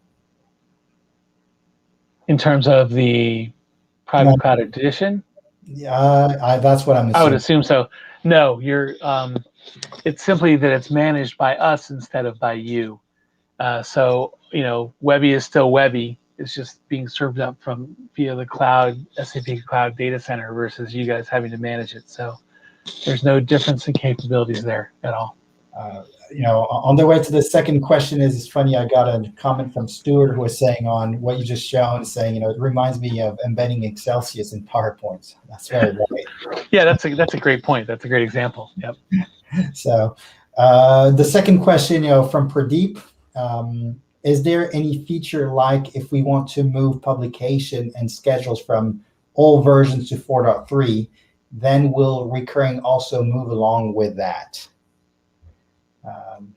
In terms of the private cloud edition? That's what I'm I would assuming. assume so. No, it's simply that it's managed by us instead of by you. So, Webby is still Webby. It's just being served up via the cloud, SAP Cloud Data Center versus you guys having to manage it. So there's no difference in capabilities there at all. On the way to the second question it's funny. I got a comment from Stuart who was saying on what you just shown, saying, it reminds me of embedding Excelsius in PowerPoint. That's very right. Yeah, that's a great point. That's a great example. Yep. So the second question, from Pradeep, is there any feature like if we want to move publication and schedules from old versions to 4.3, then will recurring also move along with that?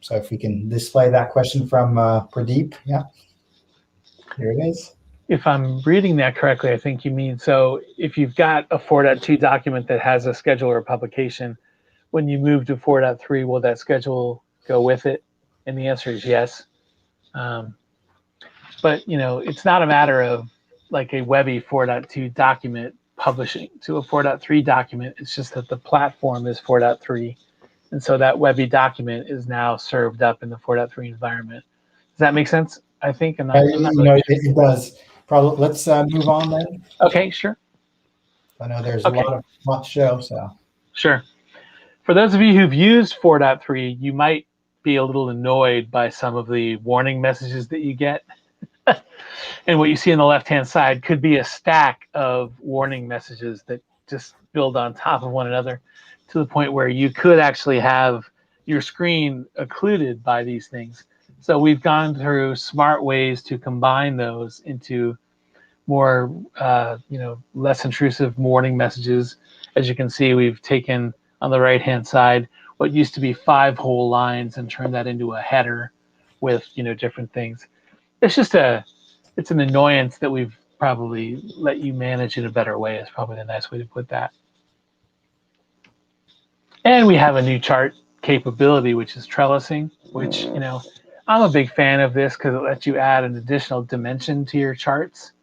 So if we can display that question from Pradeep. Yeah, here it is. If I'm reading that correctly, I think you mean, so if you've got a 4.2 document that has a schedule or a publication, when you move to 4.3, will that schedule go with it? And the answer is yes. But it's not a matter of like a Webby 4.2 document publishing to a 4.3 document. It's just that the platform is 4.3. And so that Webby document is now served up in the 4.3 environment. Does that make sense? I think I'm not really sure. It does. Probably. Let's move on then. Okay, sure. I know there's a lot to show. So sure. For those of you who've used 4.3, you might be a little annoyed by some of the warning messages that you get. And what you see on the left-hand side could be a stack of warning messages that just build on top of one another to the point where you could actually have your screen occluded by these things. So we've gone through smart ways to combine those into more, less intrusive warning messages. As you can see, we've taken on the right-hand side what used to be 5 whole lines and turned that into a header with, different things. It's an annoyance that we've probably let you manage in a better way is probably the nice way to put that. And we have a new chart capability, which is trellising, which, I'm a big fan of this because it lets you add an additional dimension to your charts.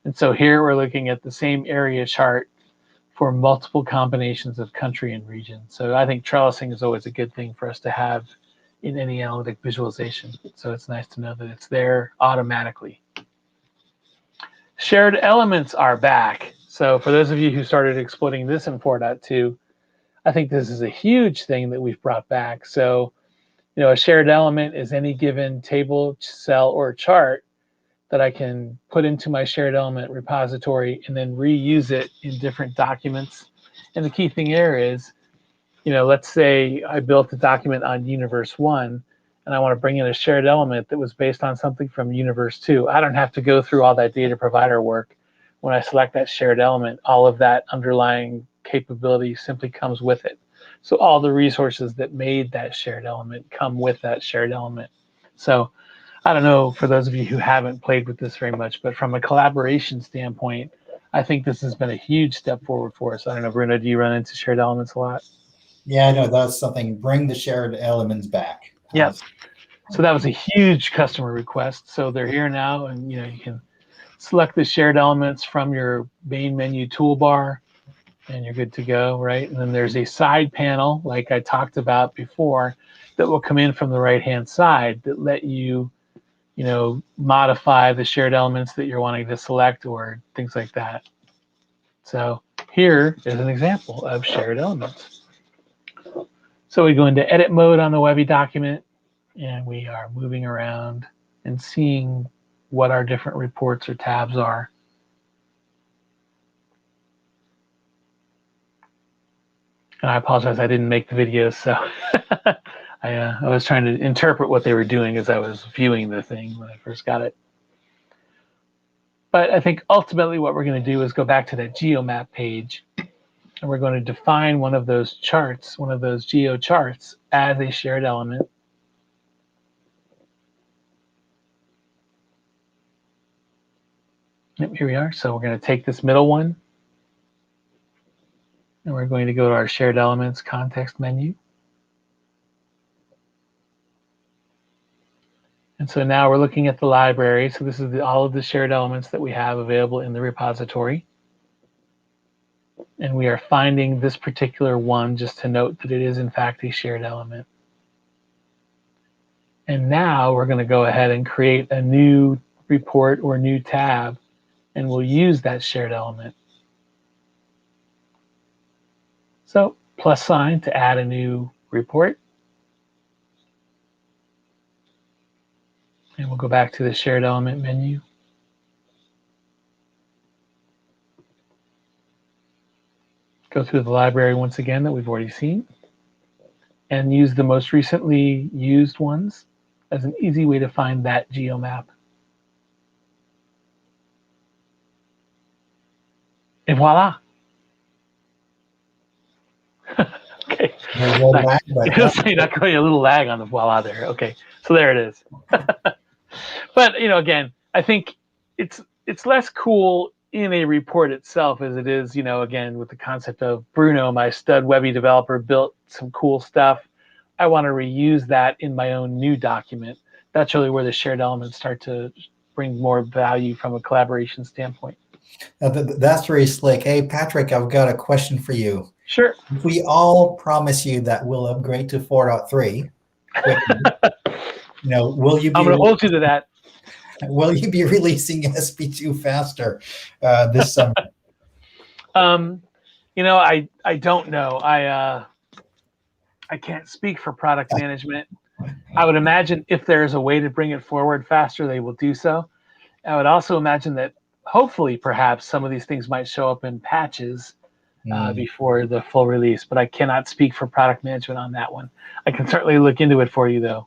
And so here we're looking at the same area chart for multiple combinations of country and region. So I think trellising is always a good thing for us to have in any analytic visualization. So it's nice to know that it's there automatically. Shared elements are back. So for those of you who started exploiting this in 4.2, I think this is a huge thing that we've brought back. So, a shared element is any given table, cell, or chart that I can put into my shared element repository and then reuse it in different documents. And the key thing here is, let's say I built a document on Universe 1, and I want to bring in a shared element that was based on something from Universe 2. I don't have to go through all that data provider work. When I select that shared element, all of that underlying capability simply comes with it. So all the resources that made that shared element come with that shared element. So I don't know, for those of you who haven't played with this very much, but from a collaboration standpoint, I think this has been a huge step forward for us. I don't know, Bruno, do you run into shared elements a lot? Yeah, I know that's something. Bring the shared elements back. Yeah. So that was a huge customer request. So they're here now, and you can select the shared elements from your main menu toolbar, and you're good to go, right? And then there's a side panel, like I talked about before, that will come in from the right-hand side that let you, modify the shared elements that you're wanting to select or things like that. So here is an example of shared elements. So we go into edit mode on the Webby document, and we are moving around and seeing what our different reports or tabs are. And I apologize, I didn't make the videos, so I was trying to interpret what they were doing as I was viewing the thing when I first got it. But I think ultimately what we're going to do is go back to that geomap page, and we're going to define one of those charts, one of those geo charts, as a shared element. Yep, here we are. So we're going to take this middle one, and we're going to go to our Shared Elements context menu. And so now we're looking at the library. So this is all of the shared elements that we have available in the repository. And we are finding this particular one just to note that it is in fact a shared element. And now we're going to go ahead and create a new report or new tab, and we'll use that shared element. So + to add a new report. And we'll go back to the shared element menu. Go through the library once again that we've already seen, and use the most recently used ones as an easy way to find that geomap. And voila. Okay. There's no lag, but You're not going a little lag on the voila there. Okay, so there it is. But again, I think it's less cool in a report itself as it is, again, with the concept of Bruno, my stud Webby developer, built some cool stuff. I want to reuse that in my own new document. That's really where the shared elements start to bring more value from a collaboration standpoint. that's very slick. Hey, Patrick, I've got a question for you. Sure. If we all promise you that we'll upgrade to 4.3 quickly, will you be? I'm going to hold you to that. Will you be releasing SP2 faster this summer? I don't know. I can't speak for product management. I would imagine if there's a way to bring it forward faster, they will do so. I would also imagine that hopefully perhaps some of these things might show up in patches before the full release, but I cannot speak for product management on that one. I can certainly look into it for you, though.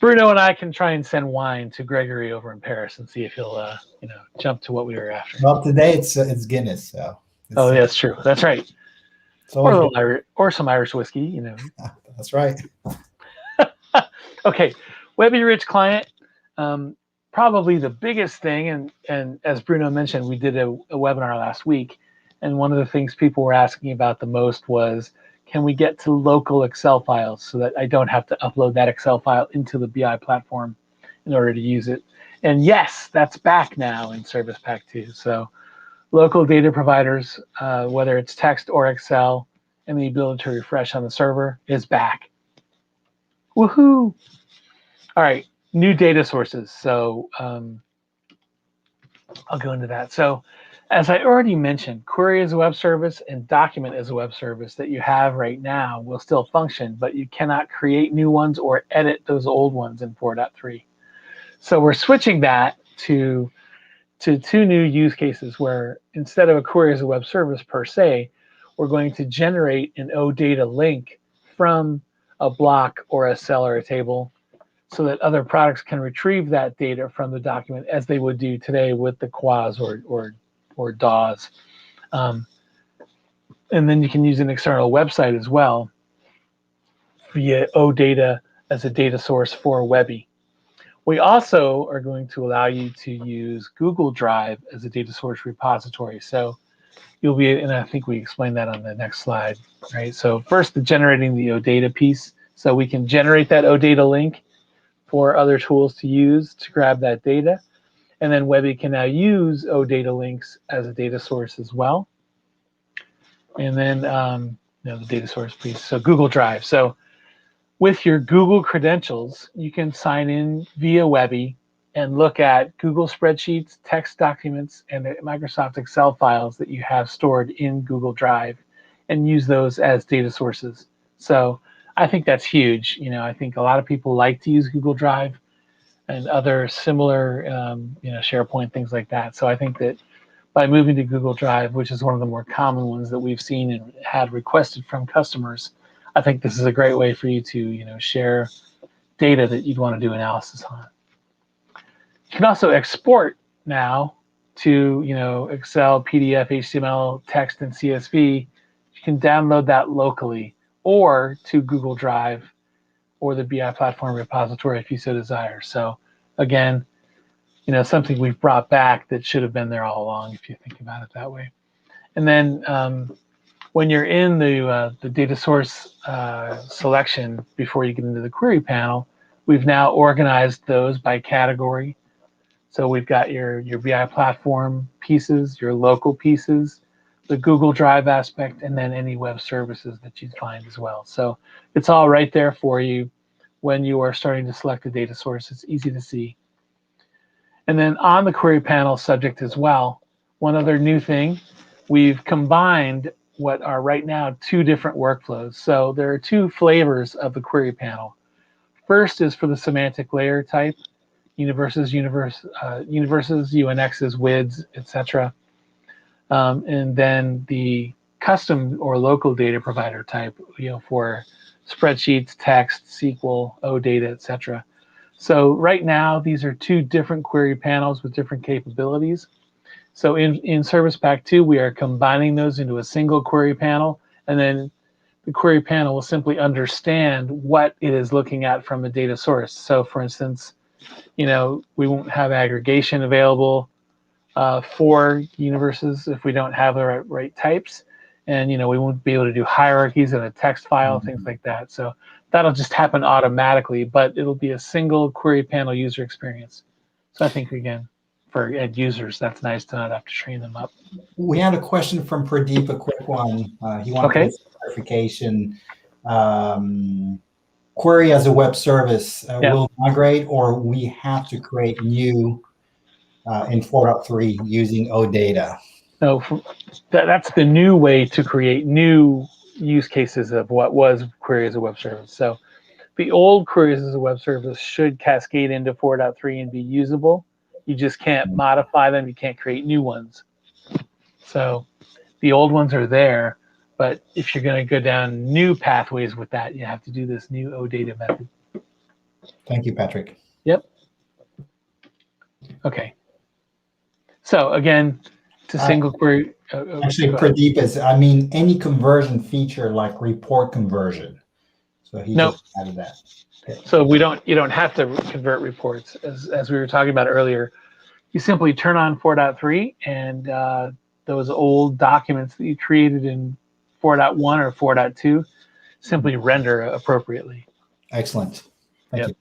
Bruno and I can try and send wine to Gregory over in Paris and see if he'll, jump to what we were after. Well, today it's Guinness. So yeah, that's true. That's right. Or some Irish whiskey, That's right. Okay, Webby Rich Client. Probably the biggest thing, and as Bruno mentioned, we did a webinar last week, and one of the things people were asking about the most was, can we get to local Excel files so that I don't have to upload that Excel file into the BI platform in order to use it? And yes, that's back now in Service Pack 2. So local data providers, whether it's text or Excel, and the ability to refresh on the server is back. Woohoo! All right, new data sources. So I'll go into that. So as I already mentioned, query as a web service and document as a web service that you have right now will still function, but you cannot create new ones or edit those old ones in 4.3. So we're switching that to two new use cases where instead of a query as a web service per se, we're going to generate an OData link from a block or a cell or a table so that other products can retrieve that data from the document as they would do today with the QAs or DAWs. And then you can use an external website as well via OData as a data source for Webby. We also are going to allow you to use Google Drive as a data source repository. So you'll be, and I think we explained that on the next slide, right? So first, generating the OData piece. So we can generate that OData link for other tools to use to grab that data. And then Webby can now use OData links as a data source as well. And then the data source piece, so Google Drive. So with your Google credentials, you can sign in via Webby and look at Google spreadsheets, text documents, and the Microsoft Excel files that you have stored in Google Drive and use those as data sources. So I think that's huge. I think a lot of people like to use Google Drive and other similar, SharePoint, things like that. So I think that by moving to Google Drive, which is one of the more common ones that we've seen and had requested from customers, I think this is a great way for you to, share data that you'd want to do analysis on. You can also export now to, Excel, PDF, HTML, text, and CSV. You can download that locally or to Google Drive or the BI platform repository if you so desire. So again, something we've brought back that should have been there all along, if you think about it that way. And then when you're in the data source selection before you get into the query panel, we've now organized those by category. So we've got your BI platform pieces, your local pieces, the Google Drive aspect, and then any web services that you'd find as well. So it's all right there for you when you are starting to select a data source. It's easy to see. And then on the query panel subject as well, one other new thing, we've combined what are right now 2 different workflows. So there are 2 flavors of the query panel. First is for the semantic layer type, universes, UNXs, WIDs, etc. And then the custom or local data provider type, for spreadsheets, text, SQL, OData, etc. So right now, these are 2 different query panels with different capabilities. So in Service Pack 2, we are combining those into a single query panel, and then the query panel will simply understand what it is looking at from a data source. So for instance, we won't have aggregation available for universes if we don't have the right types. And, we won't be able to do hierarchies in a text file, things like that. So that'll just happen automatically, but it'll be a single query panel user experience. So I think, again, for end users, that's nice to not have to train them up. We had a question from Pradeep, a quick one. He wanted to get some clarification. Query as a web service will migrate, or we have to create new in 4.3 using OData? No, that's the new way to create new use cases of what was query as a web service. So the old queries as a web service should cascade into 4.3 and be usable. You just can't modify them. You can't create new ones. So the old ones are there, but if you're going to go down new pathways with that, you have to do this new OData method. Thank you, Patrick. Yep. Okay. So again, to single query. Actually, Pradeep is, any conversion feature like report conversion. So he just added that. Okay. So you don't have to convert reports. As we were talking about earlier, you simply turn on 4.3 and those old documents that you created in 4.1 or 4.2 simply render appropriately. Excellent. Thank you.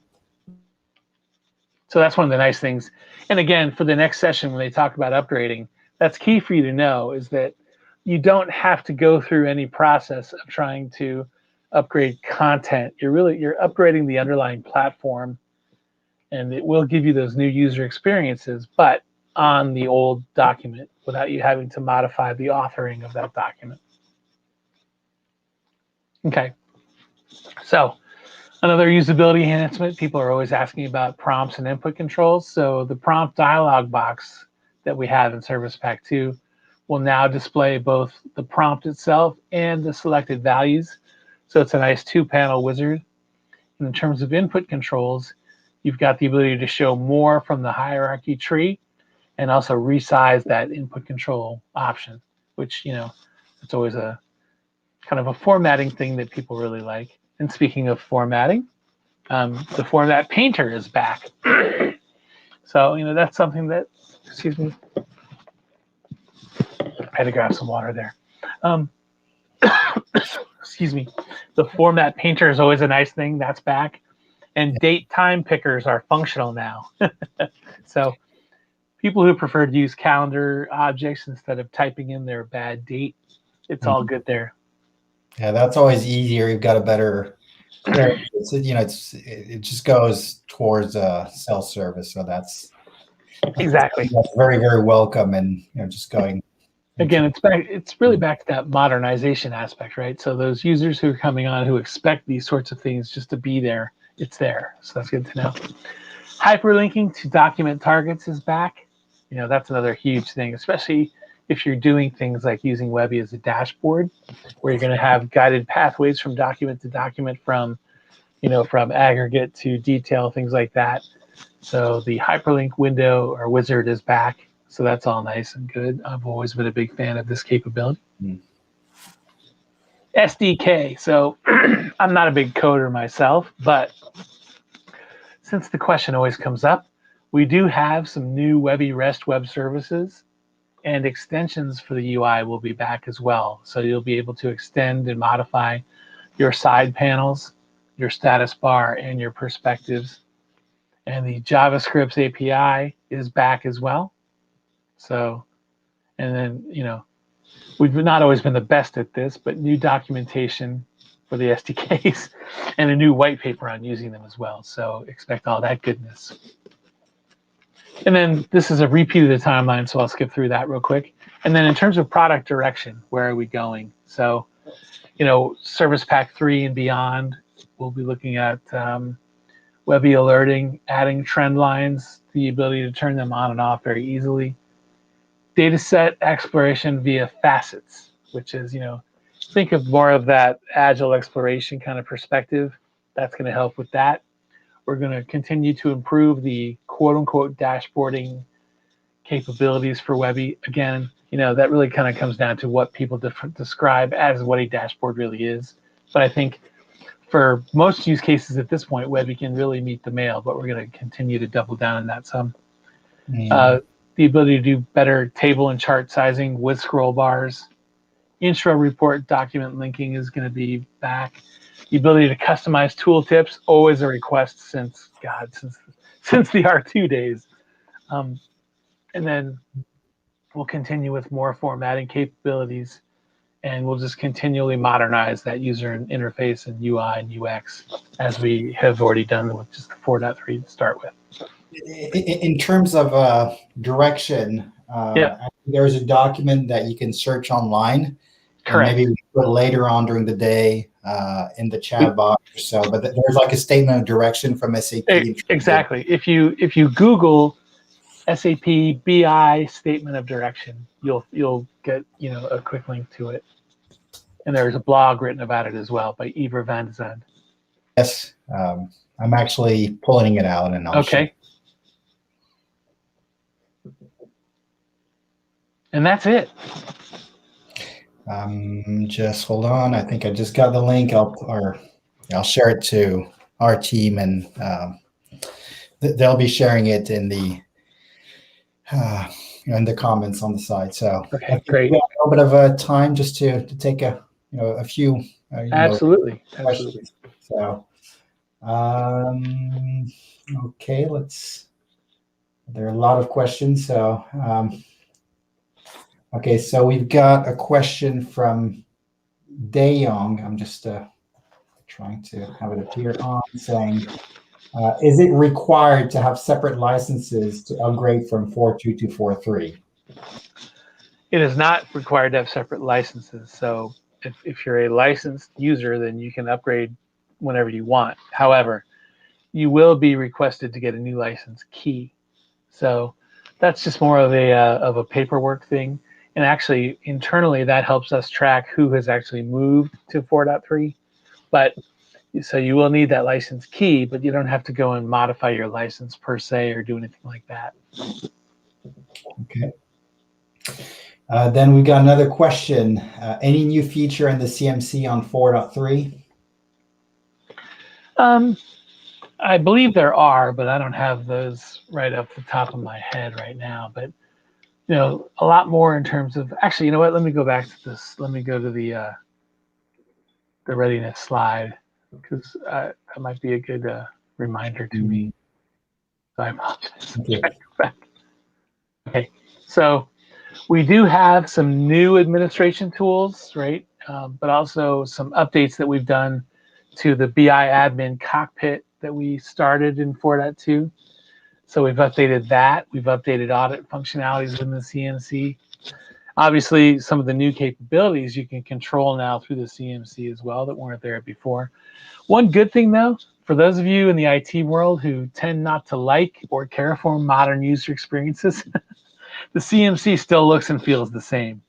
So that's one of the nice things. And again, for the next session, when they talk about upgrading, that's key for you to know, is that you don't have to go through any process of trying to upgrade content. You're upgrading the underlying platform, and it will give you those new user experiences, but on the old document without you having to modify the authoring of that document. Okay. So another usability enhancement, people are always asking about prompts and input controls. So the prompt dialog box that we have in Service Pack 2 will now display both the prompt itself and the selected values. So it's a nice 2-panel wizard. And in terms of input controls, you've got the ability to show more from the hierarchy tree and also resize that input control option, which, it's always a kind of a formatting thing that people really like. And speaking of formatting, the format painter is back. So, that's something that, excuse me, I had to grab some water there. Excuse me. The format painter is always a nice thing. That's back. And date time pickers are functional now. So people who prefer to use calendar objects instead of typing in their bad date, it's all good there. Yeah, that's always easier. You've got a better, it just goes towards self-service. So that's exactly. That's very, very welcome, and just going. Again, it's really back to that modernization aspect, right? So those users who are coming on who expect these sorts of things just to be there, it's there. So that's good to know. Hyperlinking to document targets is back. That's another huge thing, especially if you're doing things like using Webby as a dashboard, where you're going to have guided pathways from document to document, from aggregate to detail, things like that. So the hyperlink window or wizard is back. So that's all nice and good. I've always been a big fan of this capability. SDK. So I'm not a big coder myself, but since the question always comes up, We do have some new Webby REST web services, and extensions for the UI will be back as well. So you'll be able to extend and modify your side panels, your status bar, and your perspectives. And the JavaScript API is back as well. So, and then, we've not always been the best at this, but new documentation for the SDKs and a new white paper on using them as well. So expect all that goodness. And then this is a repeat of the timeline, so I'll skip through that real quick. And then in terms of product direction, where are we going? So, Service Pack 3 and beyond, we'll be looking at Webby alerting, adding trend lines, the ability to turn them on and off very easily. Data set exploration via facets, which is, think of more of that agile exploration kind of perspective. That's going to help with that. We're going to continue to improve the quote-unquote dashboarding capabilities for Webby. Again, that really kind of comes down to what people describe as what a dashboard really is. But I think for most use cases at this point, Webby can really meet the mail, but we're going to continue to double down on that some. The ability to do better table and chart sizing with scroll bars. Intro report document linking is going to be back. The ability to customize tooltips, always a request since the R2 days. And then we'll continue with more formatting capabilities, and we'll just continually modernize that user interface and UI and UX as we have already done with just the 4.3 to start with. In terms of direction, there's a document that you can search online. Correct. Maybe put later on during the day in the chat box or so. But there's like a statement of direction from SAP. Exactly. If you Google SAP BI statement of direction, you'll get a quick link to it. And there's a blog written about it as well by Iver van de Zand. Yes, I'm actually pulling it out and I'll okay. And that's it. Just hold on. I think I just got the link. I'll share it to our team, and they'll be sharing it in the in the comments on the side. So okay, great. We have a little bit of time just to take a few. Absolutely. Questions. So okay, there are a lot of questions. So okay, so we've got a question from De Jong. I'm just trying to have it appear on, saying, is it required to have separate licenses to upgrade from 4.2 to 4.3? It is not required to have separate licenses. So if you're a licensed user, then you can upgrade whenever you want. However, you will be requested to get a new license key. So that's just more of a paperwork thing. And actually, internally, that helps us track who has actually moved to 4.3. But so you will need that license key, but you don't have to go and modify your license per se or do anything like that. Okay. Then we got another question. Any new feature in the CMC on 4.3? I believe there are, but I don't have those right off the top of my head right now. But a lot more in terms of, actually, you know what? Let me go back to this. Let me go to the readiness slide, because that might be a good reminder to me. So I apologize. Okay, so we do have some new administration tools, right? But also some updates that we've done to the BI admin cockpit that we started in 4.2. So we've updated that. We've updated audit functionalities in the CMC. Obviously, some of the new capabilities you can control now through the CMC as well that weren't there before. One good thing, though, for those of you in the IT world who tend not to like or care for modern user experiences, the CMC still looks and feels the same.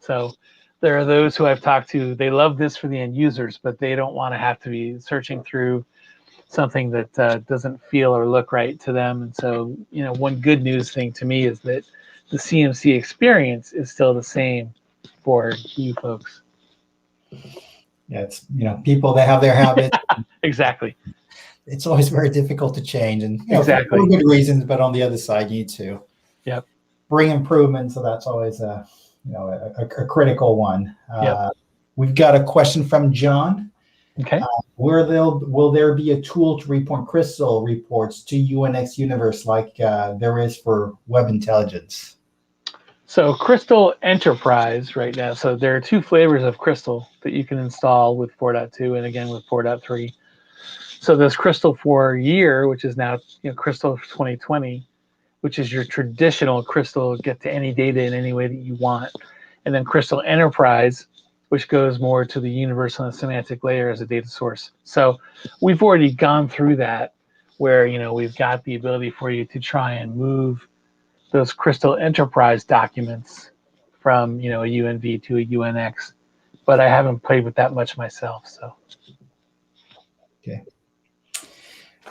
So there are those who I've talked to, they love this for the end users, but they don't want to have to be searching through something that doesn't feel or look right to them. And so, one good news thing to me is that the CMC experience is still the same for you folks. Yeah, it's people, they have their habits. Exactly. it's always very difficult to change, and Exactly. for good reasons. But on the other side, you need to Yep. bring improvement. So that's always a critical one. Yep. We've got a question from John. Okay. Will there be a tool to report Crystal reports to UNX Universe like there is for Web Intelligence? So Crystal Enterprise right now. So there are two flavors of Crystal that you can install with 4.2 and again with 4.3. So there's Crystal for Year, which is now Crystal 2020, which is your traditional Crystal, get to any data in any way that you want. And then Crystal Enterprise, which goes more to the universal and semantic layer as a data source. So we've already gone through that where we've got the ability for you to try and move those Crystal Enterprise documents from a UNV to a UNX, but I haven't played with that much myself. So. Okay.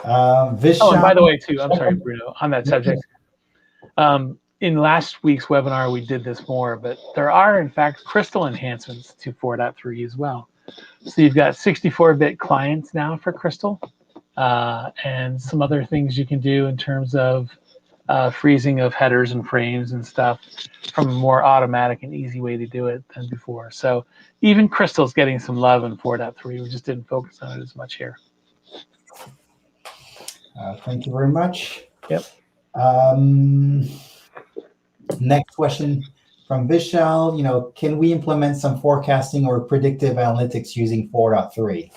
Oh, and by the way, too, I'm sorry, Bruno, on that subject. In last week's webinar, we did this more, but there are, in fact, Crystal enhancements to 4.3 as well. So you've got 64-bit clients now for Crystal, and some other things you can do in terms of freezing of headers and frames and stuff from a more automatic and easy way to do it than before. So even Crystal's getting some love in 4.3. We just didn't focus on it as much here. Thank you very much. Yep. Next question from Vishal. Can we implement some forecasting or predictive analytics using 4.3?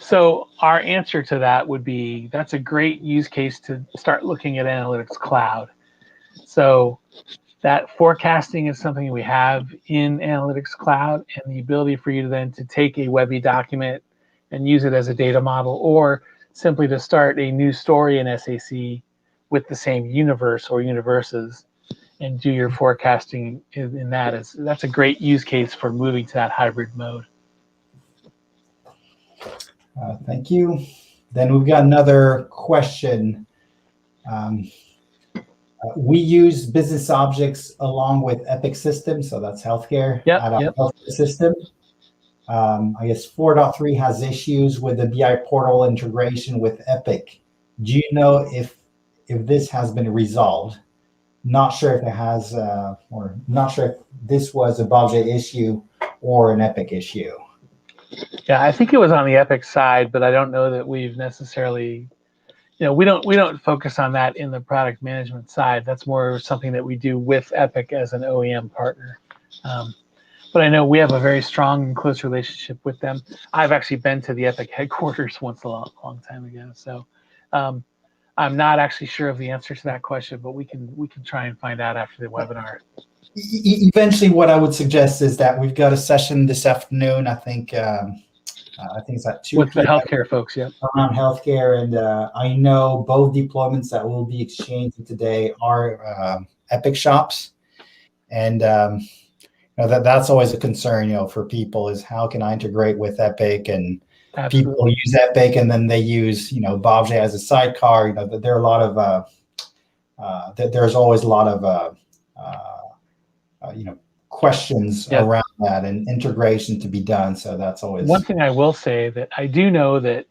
So our answer to that would be that's a great use case to start looking at Analytics Cloud. So that forecasting is something we have in Analytics Cloud, and the ability for you then to take a Webby document and use it as a data model, or simply to start a new story in SAC with the same universe or universes and do your forecasting in that. That's a great use case for moving to that hybrid mode. Thank you. Then we've got another question. We use business objects along with Epic Systems, so that's healthcare. Yep. Healthcare system. I guess 4.3 has issues with the BI portal integration with Epic. Do you know if this has been resolved? Not sure if it has, or not sure if this was a BOBJ issue or an Epic issue. Yeah, I think it was on the Epic side, but I don't know that we've necessarily, we don't focus on that in the product management side. That's more something that we do with Epic as an OEM partner. But I know we have a very strong and close relationship with them. I've actually been to the Epic headquarters once a long time ago. So I'm not actually sure of the answer to that question, but we can try and find out after the webinar. Eventually, what I would suggest is that we've got a session this afternoon. I think it's at 2 with p.m. the healthcare folks, yeah. Around healthcare, and I know both deployments that will be exchanging today are Epic shops, and that's always a concern, for people is how can I integrate with Epic, and Absolutely. People use Epic and then they use BOBJ as a sidecar. There are a lot of there's always a lot of questions around that and integration to be done. So that's always one thing I will say, that I do know that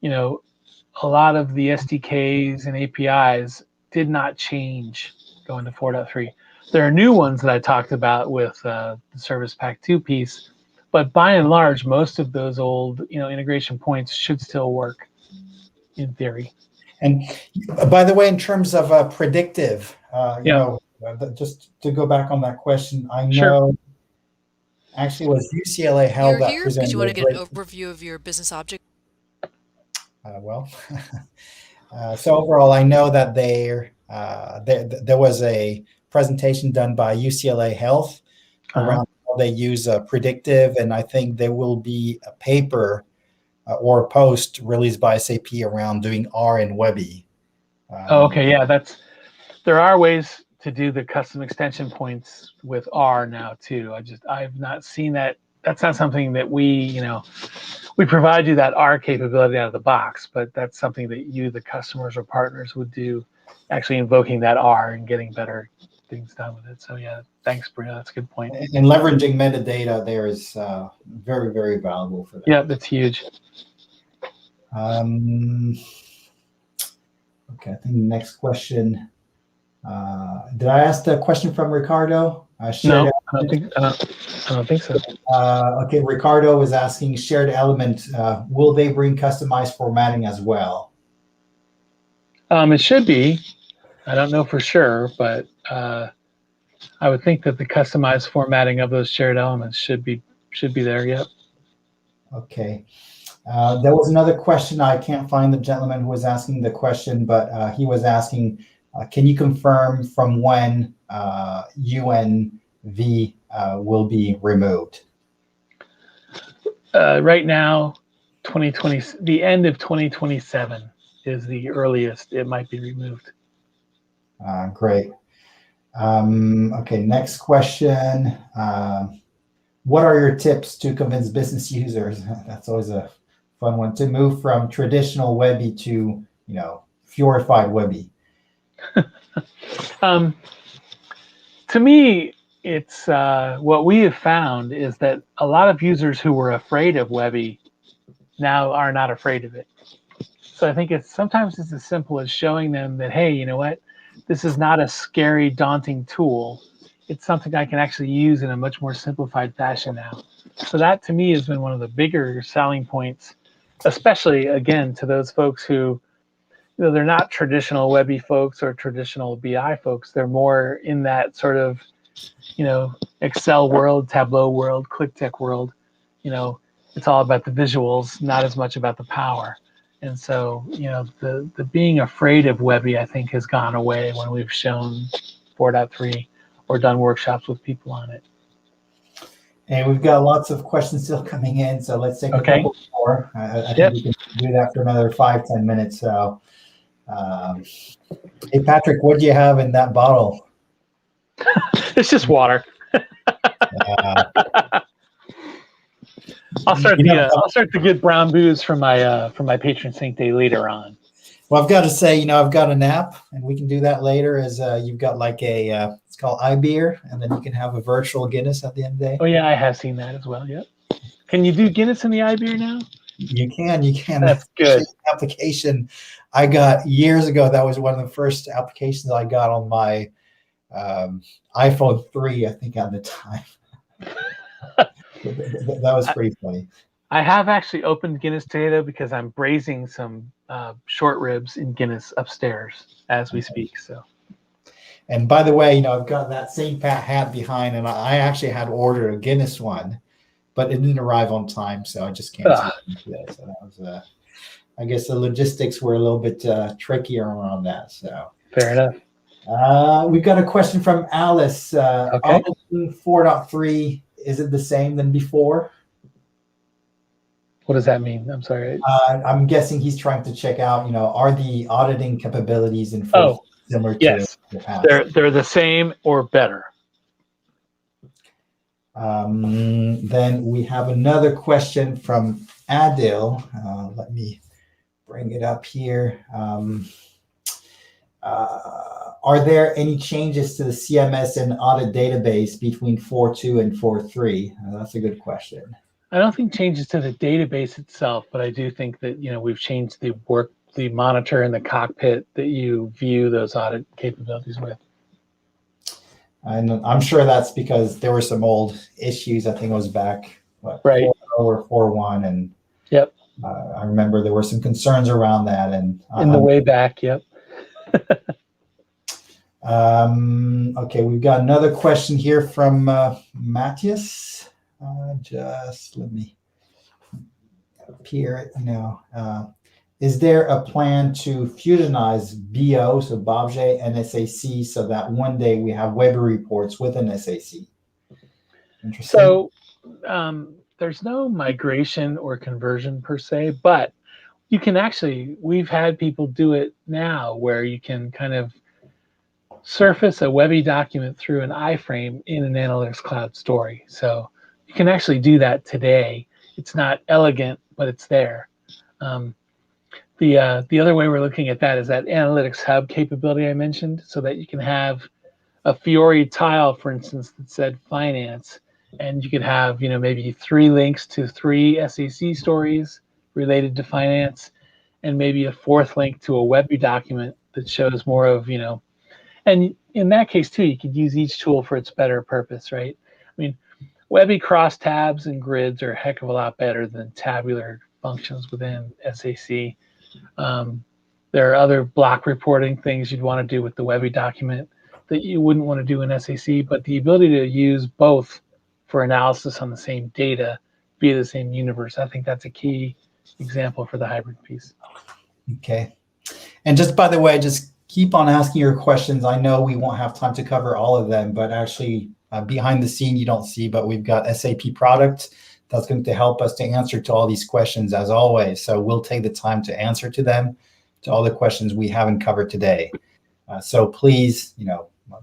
a lot of the SDKs and APIs did not change going to 4.3. There are new ones that I talked about with the Service Pack 2 piece, but by and large, most of those old integration points should still work in theory. And by the way, in terms of predictive, just to go back on that question, I know actually it was UCLA Health that presented. Because you want to get an overview of your business object. So overall, I know that there was a presentation done by UCLA Health around how they use predictive, and I think there will be a paper or a post released by SAP around doing R in Webby. Okay, yeah, there are ways to do the custom extension points with R now too. I've not seen that. That's not something that we provide you that R capability out of the box, but that's something that you, the customers or partners, would do, actually invoking that R and getting better things done with it. So yeah, thanks, Bruno. That's a good point. And leveraging metadata there is very, very valuable for that. Yeah, that's huge. Um, okay, I think the next question. Did I ask the question from Ricardo? Shared No, I don't element. think. I don't think so. Okay, Ricardo was asking shared element. Will they bring customized formatting as well? It should be. I don't know for sure, but I would think that the customized formatting of those shared elements should be there. Yep. Okay. There was another question. I can't find the gentleman who was asking the question, but he was asking, can you confirm from when UNV will be removed? Right now, 2020, the end of 2027 is the earliest it might be removed. Great. Okay, next question. What are your tips to convince business users? That's always a fun one, to move from traditional Webby to, purified Webby. To me, it's what we have found is that a lot of users who were afraid of Webby now are not afraid of it. So I think sometimes it's as simple as showing them that, hey, you know what? This is not a scary, daunting tool. It's something I can actually use in a much more simplified fashion now. So that to me has been one of the bigger selling points, especially again to those folks who, they're not traditional Webby folks or traditional BI folks. They're more in that sort of, Excel world, Tableau world, ClickTech world. It's all about the visuals, not as much about the power. And so, the being afraid of Webby, I think, has gone away when we've shown 4.3 or done workshops with people on it. And we've got lots of questions still coming in, so let's take a couple more. I think we can do that for another 5-10 minutes. So, hey, Patrick, what do you have in that bottle? It's just water. I'll start the good brown booze from my patron saint day later on. Well, I've got to say, I've got an app, and we can do that later. As you've got like it's called iBeer, and then you can have a virtual Guinness at the end of the day. Oh yeah, I have seen that as well. Yep. Can you do Guinness in the iBeer now? You can. That's good. Application I got years ago. That was one of the first applications I got on my iPhone 3, I think, at the time. That was pretty funny. I have actually opened Guinness today, though, because I'm braising some short ribs in Guinness upstairs as we speak. So. And by the way, I've got that same hat behind, and I actually had ordered a Guinness one, but it didn't arrive on time, so I just canceled it today. So that was, I guess, the logistics were a little bit trickier around that. So fair enough. We've got a question from Alice. Okay. Auditing 4.3, is it the same than before? What does that mean? I'm sorry. I'm guessing he's trying to check out, are the auditing capabilities in 4 similar to the past? They're the same or better. Then we have another question from Adil. Let me bring it up here. Are there any changes to the CMS and audit database between 4.2 and 4.3? That's a good question. I don't think changes to the database itself, but I do think that we've changed the monitor in the cockpit that you view those audit capabilities with. And I'm sure that's because there were some old issues. I think it was back 4.0 or 4.1, and yep. I remember there were some concerns around that. And in the way back, yep. Okay, we've got another question here from Matthias. Just let me appear it now. Is there a plan to fusionize BO, so BOBJ, and SAC, so that one day we have Webby reports with an SAC? Interesting. So there's no migration or conversion per se, but you can actually, we've had people do it now where you can kind of surface a Webby document through an iframe in an Analytics Cloud story. So you can actually do that today. It's not elegant, but it's there. The other way we're looking at that is that Analytics Hub capability I mentioned, so that you can have a Fiori tile, for instance, that said finance, and you could have maybe 3 links to 3 SAC stories related to finance, and maybe a fourth link to a Webby document that shows more of, and in that case too, you could use each tool for its better purpose, right? I mean, Webby crosstabs and grids are a heck of a lot better than tabular functions within SAC. There are other block reporting things you'd want to do with the Webby document that you wouldn't want to do in SAC, but the ability to use both for analysis on the same data via the same universe, I think that's a key example for the hybrid piece. Okay. And just by the way, just keep on asking your questions. I know we won't have time to cover all of them, but actually behind the scene you don't see, but we've got SAP product that's going to help us to answer to all these questions as always. So we'll take the time to answer to them, to all the questions we haven't covered today. So please,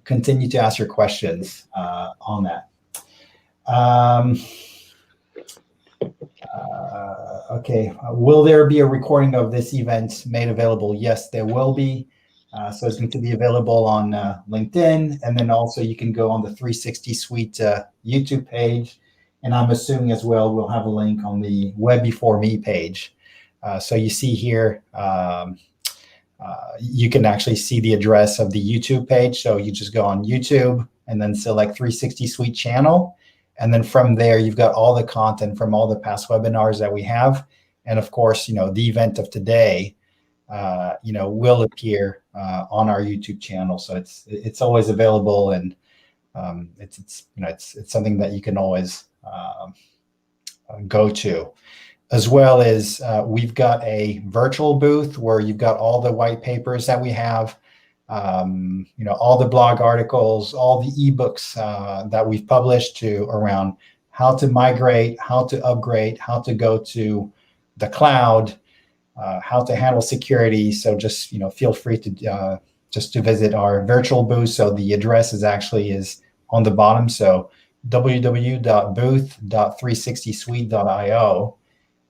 continue to ask your questions on that. Okay, will there be a recording of this event made available? Yes, there will be. So it's going to be available on LinkedIn, and then also you can go on the 360 Suite YouTube page. And I'm assuming as well we'll have a link on the Webby for Me page. So you see here, you can actually see the address of the YouTube page. So you just go on YouTube and then select 360 Suite channel. And then from there, you've got all the content from all the past webinars that we have. And of course, the event of today, will appear on our YouTube channel. So it's always available, and it's something that you can always go to. As well as we've got a virtual booth where you've got all the white papers that we have, all the blog articles, all the ebooks that we've published around how to migrate, how to upgrade, how to go to the cloud, how to handle security. So just feel free to to visit our virtual booth. So the address is on the bottom. So www.booth.360suite.io,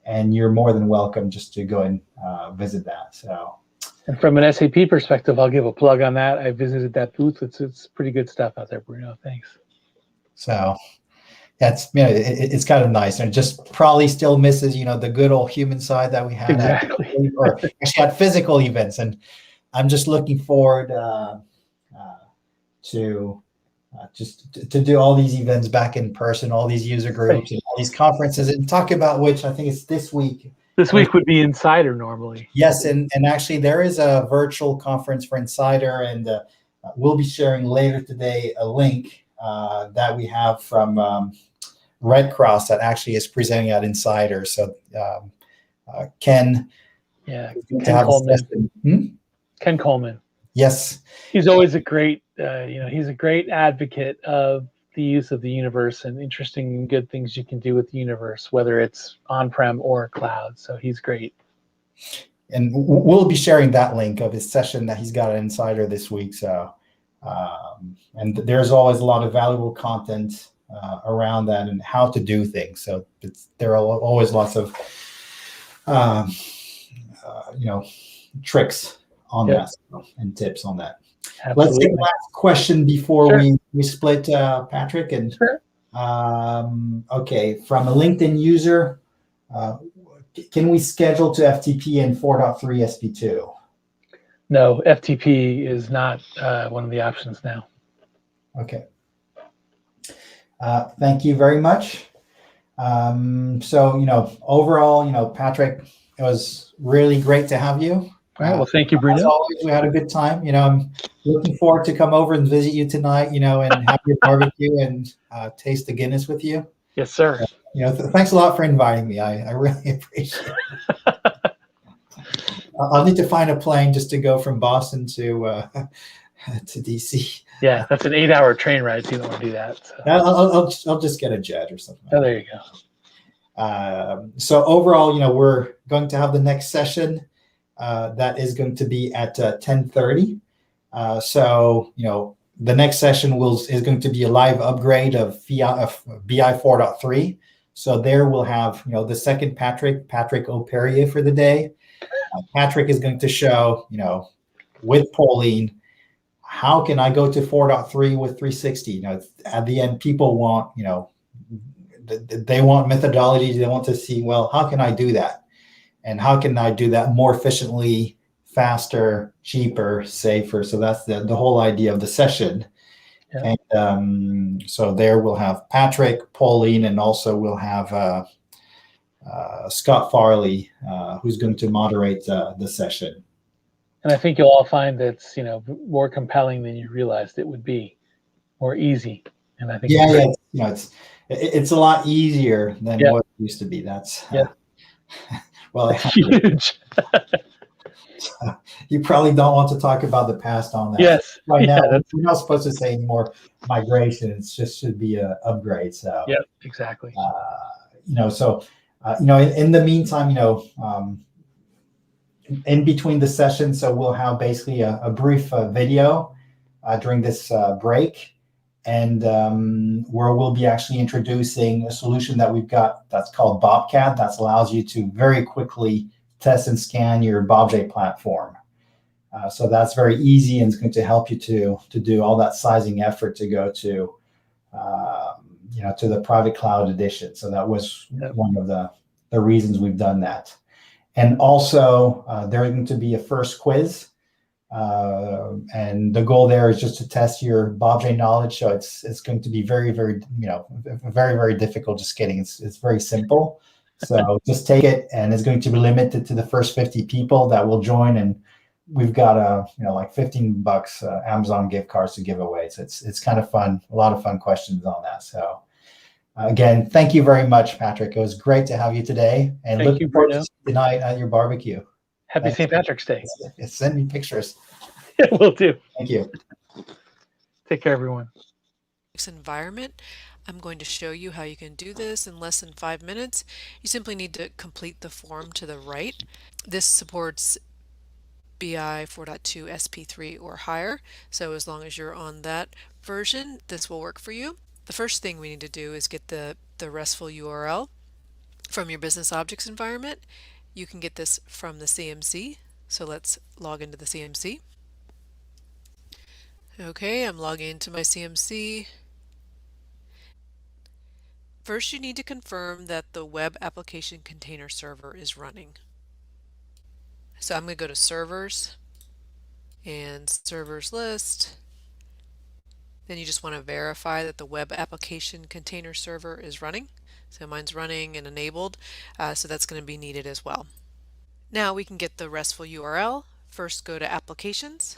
and you're more than welcome just to go and visit that. So. And from an SAP perspective, I'll give a plug on that. I visited that booth. It's pretty good stuff out there, Bruno. Thanks. So that's it's kind of nice, and it just probably still misses the good old human side that we had exactly. or actually at physical events. And I'm just looking forward to do all these events back in person, all these user groups, and all these conferences, and talk about which I think it's this week. This week would be Insider normally. Yes, and actually there is a virtual conference for Insider, and we'll be sharing later today a link that we have from Red Cross that actually is presenting at Insider. So Ken. Yeah, Ken Coleman. Ken Coleman. Yes. He's always a great, he's a great advocate of the use of the universe and interesting and good things you can do with the universe, whether it's on-prem or cloud. So he's great. And we'll be sharing that link of his session that he's got at Insider this week. So, and there's always a lot of valuable content around that and how to do things. So there are always lots of, tricks on that and tips on that. Absolutely. Let's take the last question before we split, Patrick. And sure. Okay, from a LinkedIn user, can we schedule to FTP in 4.3 SP2? No, FTP is not one of the options now. Okay. Thank you very much. So, overall, Patrick, it was really great to have you. All right. Well, thank you, Bruno. As always, we had a good time. I'm looking forward to come over and visit you tonight, and have your barbecue and taste the Guinness with you. Yes, sir. Thanks a lot for inviting me. I really appreciate it. I'll need to find a plane just to go from Boston to DC. Yeah, that's an 8-hour train ride, so you don't want to do that. So. I'll just get a jet or something. Oh, there you go. So overall, we're going to have the next session that is going to be at 10:30. So the next session is going to be a live upgrade of BI 4.3. So there we'll have the second Patrick O'Perrier for the day. Patrick is going to show with Pauline, how can I go to 4.3 with 360? At the end, people want they want methodology. They want to see, well, how can I do that? and how can I do that more efficiently, faster, cheaper, safer. So that's the whole idea of the session. Yeah. And so there we'll have Patrick, Pauline, and also we'll have Scott Farley, who's going to moderate the session. And I think you'll all find that's, more compelling than you realized it would be, more easy. And I think it's a lot easier than what it used to be. That's well, it's huge. You probably don't want to talk about the past on that. Yes. Right now, we're not supposed to say any more migration. It just should be an upgrade. So yeah, exactly. So in the meantime, in between the sessions, so we'll have basically a brief video during this break, and where we'll be actually introducing a solution that we've got that's called Bobcat that allows you to very quickly test and scan your BOBJ platform. So that's very easy, and it's going to help you to do all that sizing effort to go to to the private cloud edition. So that was one of the reasons we've done that. And also, there's going to be a first quiz. And the goal there is just to test your BOBJ knowledge. So it's going to be very, very, very, very difficult just getting. It's very simple. So just take it, and it's going to be limited to the first 50 people that will join. And we've got like $15 Amazon gift cards to give away. So it's kind of fun. A lot of fun questions on that. So again, thank you very much, Patrick. It was great to have you today. And thank you, Bruno. Tonight at your barbecue. Happy St. Patrick's Day. Send me pictures. Will do. Thank you. Take care, everyone. Environment. I'm going to show you how you can do this in less than 5 minutes. You simply need to complete the form to the right. This supports BI 4.2 SP3 or higher, so as long as you're on that version, this will work for you. The first thing we need to do is get the RESTful URL from your business objects environment. You can get this from the CMC, so let's log into the CMC. Okay, I'm logging into my CMC. First, you need to confirm that the web application container server is running. So I'm going to go to servers and servers list. Then you just want to verify that the web application container server is running. So mine's running and enabled, so that's going to be needed as well. Now we can get the RESTful URL. First go to applications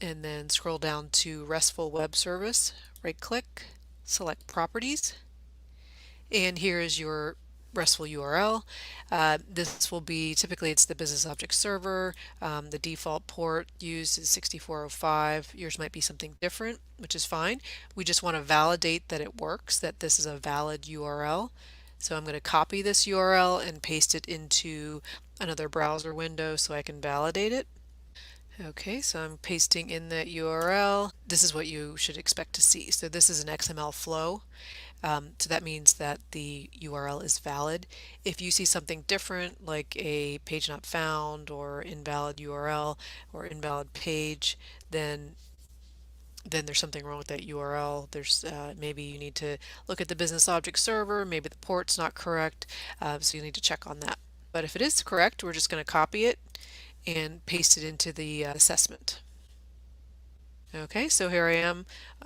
and then scroll down to RESTful web service, right click, select properties, and here is your RESTful URL. This will be, typically it's the business object server. The default port used is 6405. Yours might be something different, which is fine. We just want to validate that it works, that this is a valid URL. So I'm going to copy this URL and paste it into another browser window so I can validate it. Okay, so I'm pasting in that URL. This is what you should expect to see. So this is an XML flow. So that means that the URL is valid. If you see something different, like a page not found or invalid URL or invalid page, then there's something wrong with that URL. There's maybe you need to look at the business object server, maybe the port's not correct, so you need to check on that. But if it is correct, we're just going to copy it and paste it into the assessment. Okay, so here I am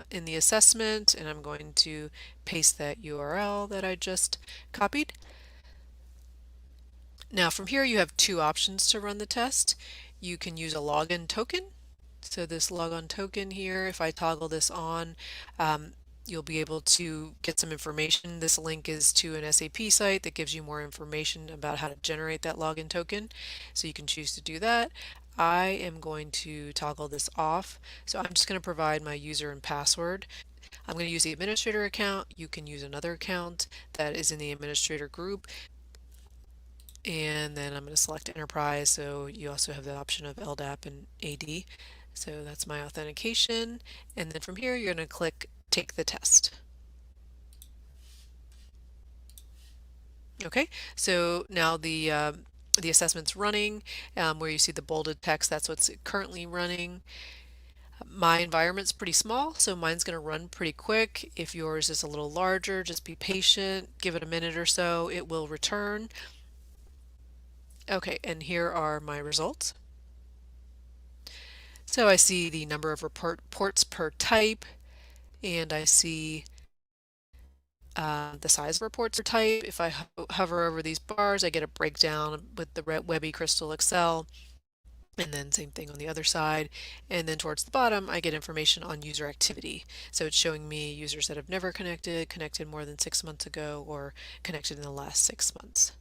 in the assessment, and I'm going to paste that URL that I just copied. Now from here you have two options to run the test. You can use a login token. So this login token here, if I toggle this on, you'll be able to get some information. This link is to an SAP site that gives you more information about how to generate that login token. So you can choose to do that. I am going to toggle this off. So I'm just going to provide my user and password. I'm going to use the administrator account. You can use another account that is in the administrator group. And then I'm going to select enterprise. So you also have the option of LDAP and AD. So that's my authentication. And then from here, you're going to click take the test. Okay, so now the assessment's running, where you see the bolded text, that's what's currently running. My environment's pretty small, so mine's going to run pretty quick. If yours is a little larger, just be patient, give it a minute or so, it will return. Okay, and here are my results. So I see the number of reports per type, and I see the size of reports per type. If I hover over these bars, I get a breakdown with the Webby Crystal Excel, and then same thing on the other side. And then towards the bottom, I get information on user activity. So it's showing me users that have never connected more than 6 months ago, or connected in the last 6 months.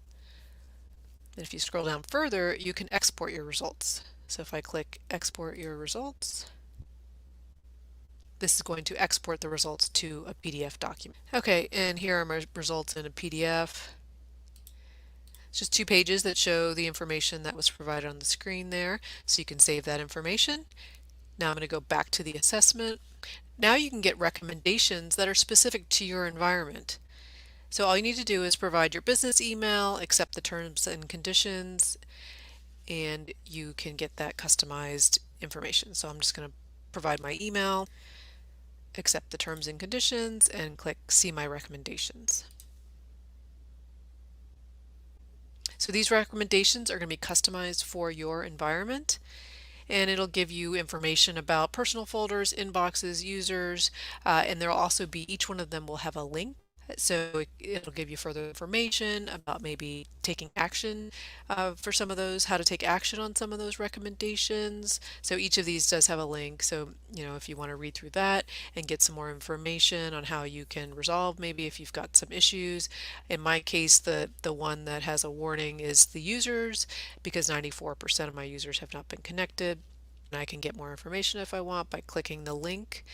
And if you scroll down further, you can export your results. So if I click export your results, this is going to export the results to a PDF document. Okay, and here are my results in a PDF. It's just 2 pages that show the information that was provided on the screen there, so you can save that information. Now I'm going to go back to the assessment. Now you can get recommendations that are specific to your environment. So all you need to do is provide your business email, accept the terms and conditions, and you can get that customized information. So I'm just going to provide my email, accept the terms and conditions, and click see my recommendations. So these recommendations are going to be customized for your environment, and it'll give you information about personal folders, inboxes, users, and there'll also be, each one of them will have a link. So it'll give you further information about maybe taking action for some of those, how to take action on some of those recommendations. So each of these does have a link. So, if you want to read through that and get some more information on how you can resolve, maybe if you've got some issues. In my case, the one that has a warning is the users, because 94% of my users have not been connected. And I can get more information if I want by clicking the link.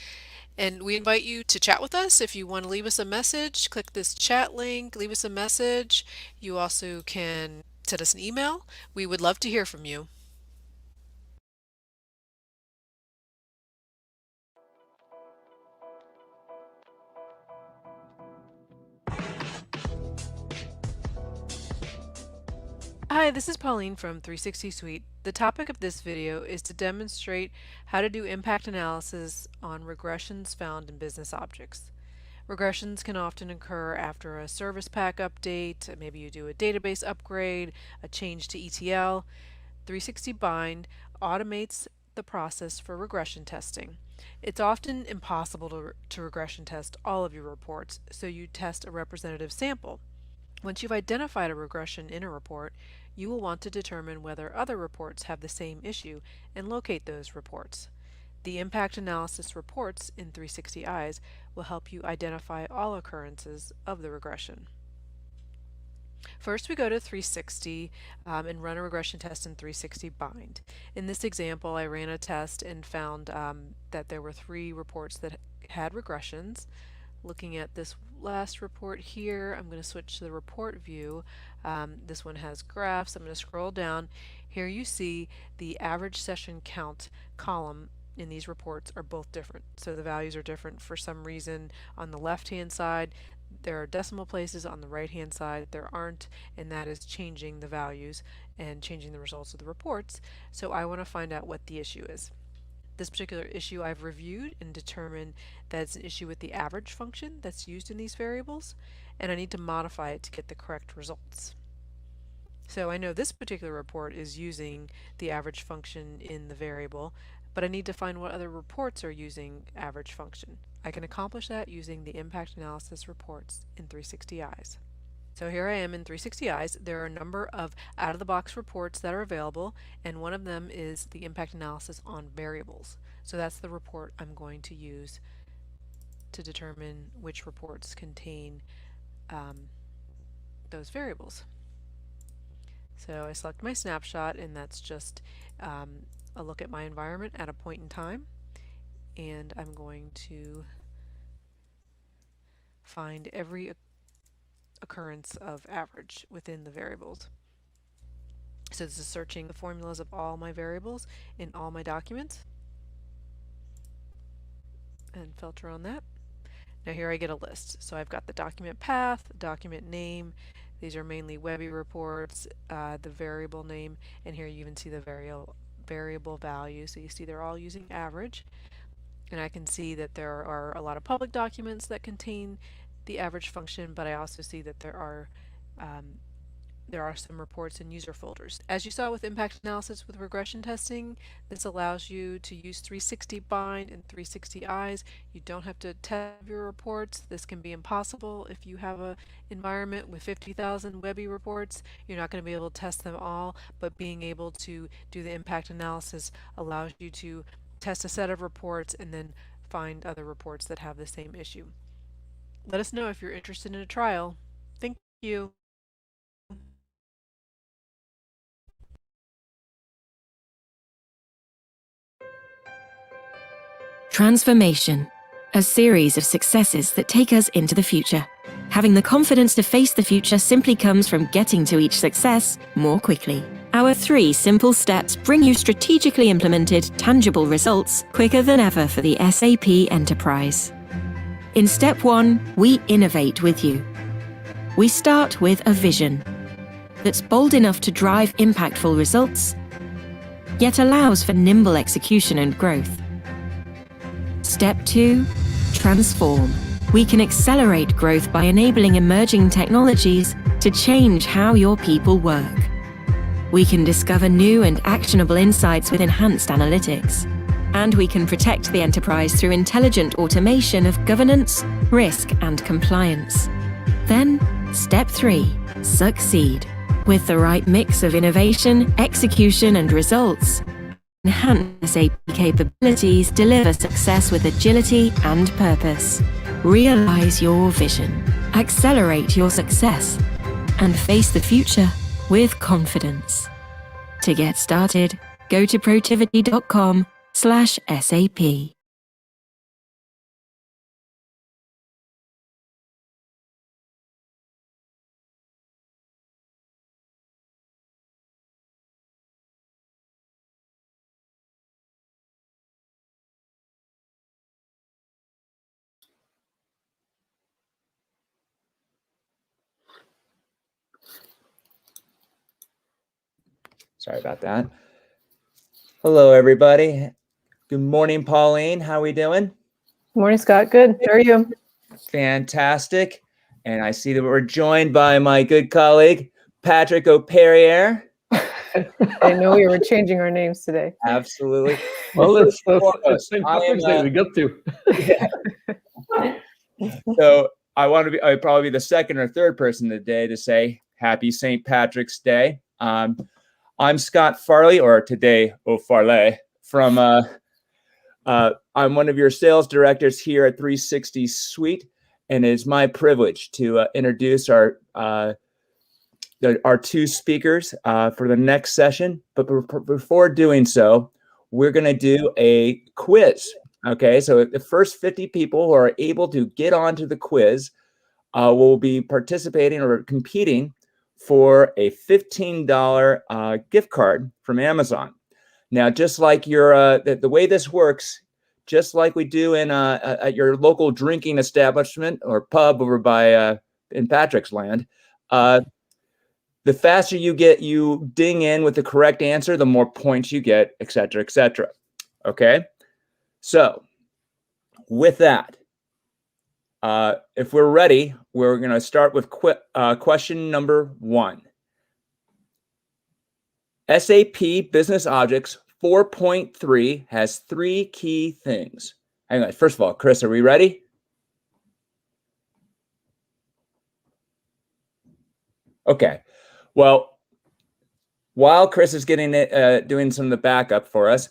And we invite you to chat with us. If you want to leave us a message, click this chat link, leave us a message. You also can send us an email. We would love to hear from you. Hi, this is Pauline from 360 Suite. The topic of this video is to demonstrate how to do impact analysis on regressions found in business objects. Regressions can often occur after a service pack update, maybe you do a database upgrade, a change to ETL. 360 Bind automates the process for regression testing. It's often impossible to regression test all of your reports, so you test a representative sample. Once you've identified a regression in a report, you will want to determine whether other reports have the same issue and locate those reports. The impact analysis reports in 360 Eyes will help you identify all occurrences of the regression. First, we go to 360 and run a regression test in 360 Bind. In this example, I ran a test and found that there were 3 reports that had regressions. Looking at this last report here, I'm going to switch to the report view. This one has graphs. I'm going to scroll down. Here you see the average session count column in these reports are both different. So the values are different for some reason. On the left-hand side, there are decimal places. On the right-hand side, there aren't, and that is changing the values and changing the results of the reports. So I want to find out what the issue is. This particular issue I've reviewed and determined that it's an issue with the average function that's used in these variables, and I need to modify it to get the correct results. So I know this particular report is using the average function in the variable, but I need to find what other reports are using average function. I can accomplish that using the impact analysis reports in 360 Eyes. So here I am in 360 Eyes. There are a number of out-of-the-box reports that are available, and one of them is the impact analysis on variables. So that's the report I'm going to use to determine which reports contain those variables. So I select my snapshot, and that's just a look at my environment at a point in time, and I'm going to find every occurrence of average within the variables. So this is searching the formulas of all my variables in all my documents, and filter on that. Now here I get a list. So I've got the document path, document name. These are mainly Webby reports, the variable name, and here you even see the variable value. So you see they're all using average. And I can see that there are a lot of public documents that contain the average function, but I also see that there are there are some reports in user folders. As you saw with impact analysis with regression testing, this allows you to use 360 bind and 360 eyes. You don't have to test your reports. This can be impossible if you have a environment with 50,000 Webby reports. You're not going to be able to test them all, but being able to do the impact analysis allows you to test a set of reports and then find other reports that have the same issue. Let us know if you're interested in a trial. Thank you. Transformation, a series of successes that take us into the future. Having the confidence to face the future simply comes from getting to each success more quickly. Our 3 simple steps bring you strategically implemented, tangible results quicker than ever for the SAP enterprise. In step 1, we innovate with you. We start with a vision that's bold enough to drive impactful results, yet allows for nimble execution and growth. Step 2, transform. We can accelerate growth by enabling emerging technologies to change how your people work. We can discover new and actionable insights with enhanced analytics. And we can protect the enterprise through intelligent automation of governance, risk, and compliance. Then, step 3, succeed. With the right mix of innovation, execution, and results, enhance SAP capabilities deliver success with agility and purpose. Realize your vision, accelerate your success, and face the future with confidence. To get started, go to protiviti.com/SAP. Sorry about that. Hello, everybody. Good morning, Pauline. How are we doing? Morning, Scott. Good. How are you? Fantastic. And I see that we're joined by my good colleague, Patrick O'Perrier. I know we were changing our names today. Absolutely. Well, it's St. Patrick's Day. We got to. Yeah. So I'd probably be the second or third person today to say Happy St. Patrick's Day. I'm Scott Farley, or today O'Farley, from I'm one of your sales directors here at 360 Suite, and it is my privilege to introduce our 2 speakers for the next session. But before doing so, we're going to do a quiz. Okay, so the first 50 people who are able to get onto the quiz will be participating or competing for a $15 gift card from Amazon. Now, just like your the way this works, just like we do in at your local drinking establishment or pub over by in Patrick's land, the faster you ding in with the correct answer, the more points you get, et cetera, et cetera. Okay, so with that, if we're ready, we're going to start with question number 1. SAP Business Objects 4.3 has 3 key things. Hang on. First of all, Chris, are we ready? Okay. Well, while Chris is getting it, doing some of the backup for us,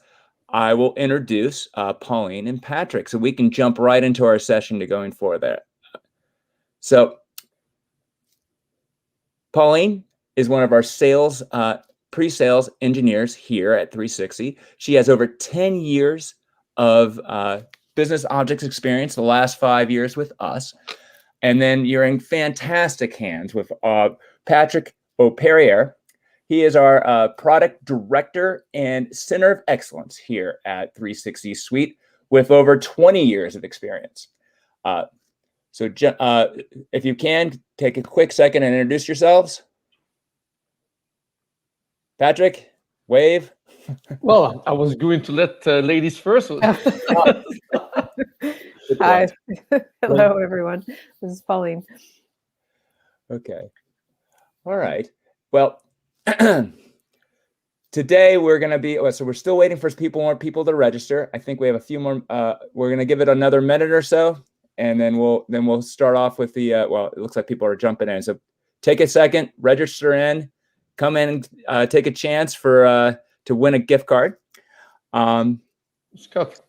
I will introduce Pauline and Patrick so we can jump right into our session to going forward there. So Pauline is one of our sales pre-sales engineers here at 360. She has over 10 years of business objects experience, the last 5 years with us. And then you're in fantastic hands with Patrick O'Perrier. He is our product director and center of excellence here at 360 Suite with over 20 years of experience. So if you can, take a quick second and introduce yourselves. Patrick, wave. Well, I was going to let ladies first. Hi. Hello, everyone. This is Pauline. Okay. All right. Well, today we're going to be, so we're still waiting for more people to register. I think we have a few more. We're going to give it another minute or so, and then we'll start off with the, well, it looks like people are jumping in. So take a second, register in, come in and take a chance to win a gift card. Scott,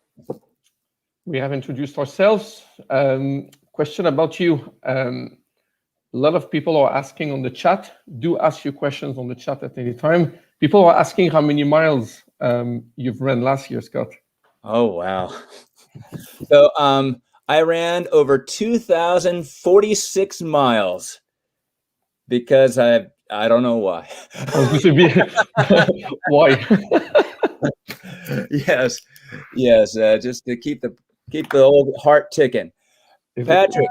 we have introduced ourselves. Question about you. A lot of people are asking on the chat. Do ask your questions on the chat at any time. People are asking how many miles you've ran last year, Scott. Oh, wow. So I ran over 2,046 miles because I don't know why. I was going to be why? Yes, just to keep the old heart ticking. Patrick,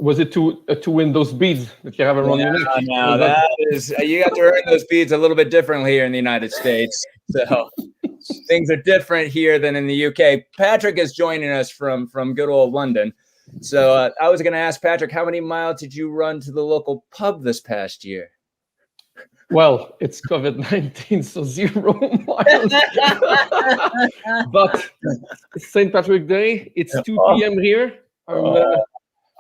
was it to win those beads that you have around your neck? No, that is, you have to earn those beads a little bit differently here in the United States. So things are different here than in the UK. Patrick is joining us from good old London. So I was going to ask Patrick, how many miles did you run to the local pub this past year? Well, it's COVID-19, so 0 miles. But St. Patrick's Day, it's 2 p.m. here.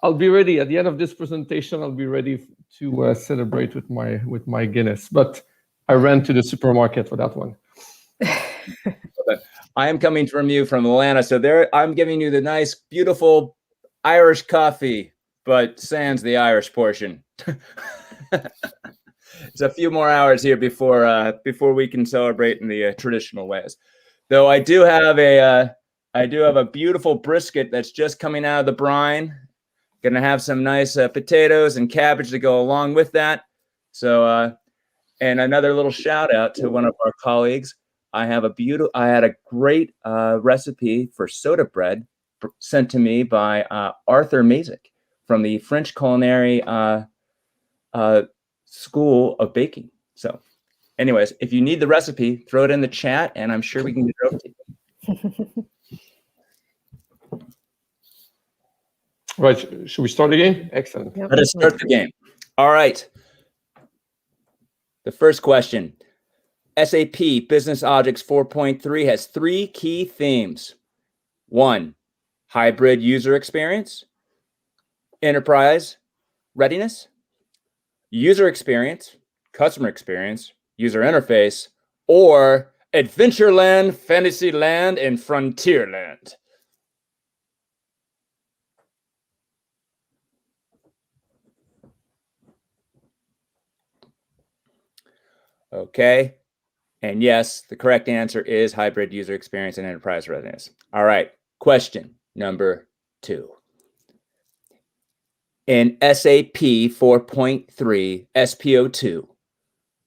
I'll be ready at the end of this presentation. I'll be ready to celebrate with my Guinness. But I ran to the supermarket for that one. I am coming from Atlanta, so there I'm giving you the nice, beautiful Irish coffee, but sans the Irish portion. It's a few more hours here before we can celebrate in the traditional ways. Though I do have a beautiful brisket that's just coming out of the brine. Gonna have some nice potatoes and cabbage to go along with that. So, and another little shout out to one of our colleagues. I had a great recipe for soda bread sent to me by Arthur Mazik from the French Culinary School of Baking. So anyways, if you need the recipe, throw it in the chat and I'm sure we can get it over to you. Right, should we start the game? Excellent. Yep. Let us start the game. All right. The first question. SAP Business Objects 4.3 has 3 key themes. 1, hybrid user experience, enterprise readiness, user experience, customer experience, user interface, or Adventureland, Fantasyland, and Frontierland. Okay. And yes, the correct answer is hybrid user experience and enterprise readiness. All right. Question number 2. In SAP 4.3 SPO2,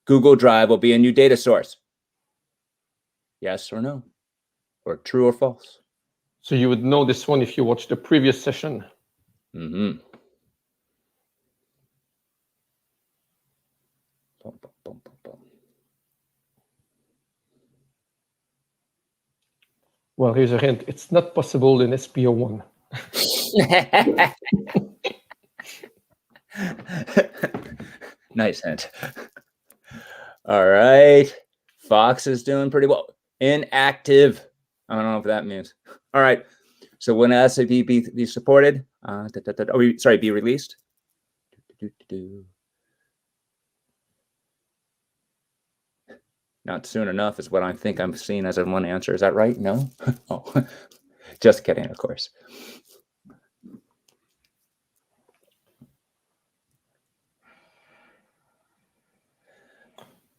Google Drive will be a new data source. Yes or no? Or true or false? So you would know this one if you watched the previous session. Mm-hmm. Well, here's a hint. It's not possible in SPO1. Nice hint. All right. Fox is doing pretty well. Inactive. I don't know what that means. All right. So when SAP be supported, be released. Not soon enough is what I think I'm seeing as one answer. Is that right? No? Oh, just kidding, of course.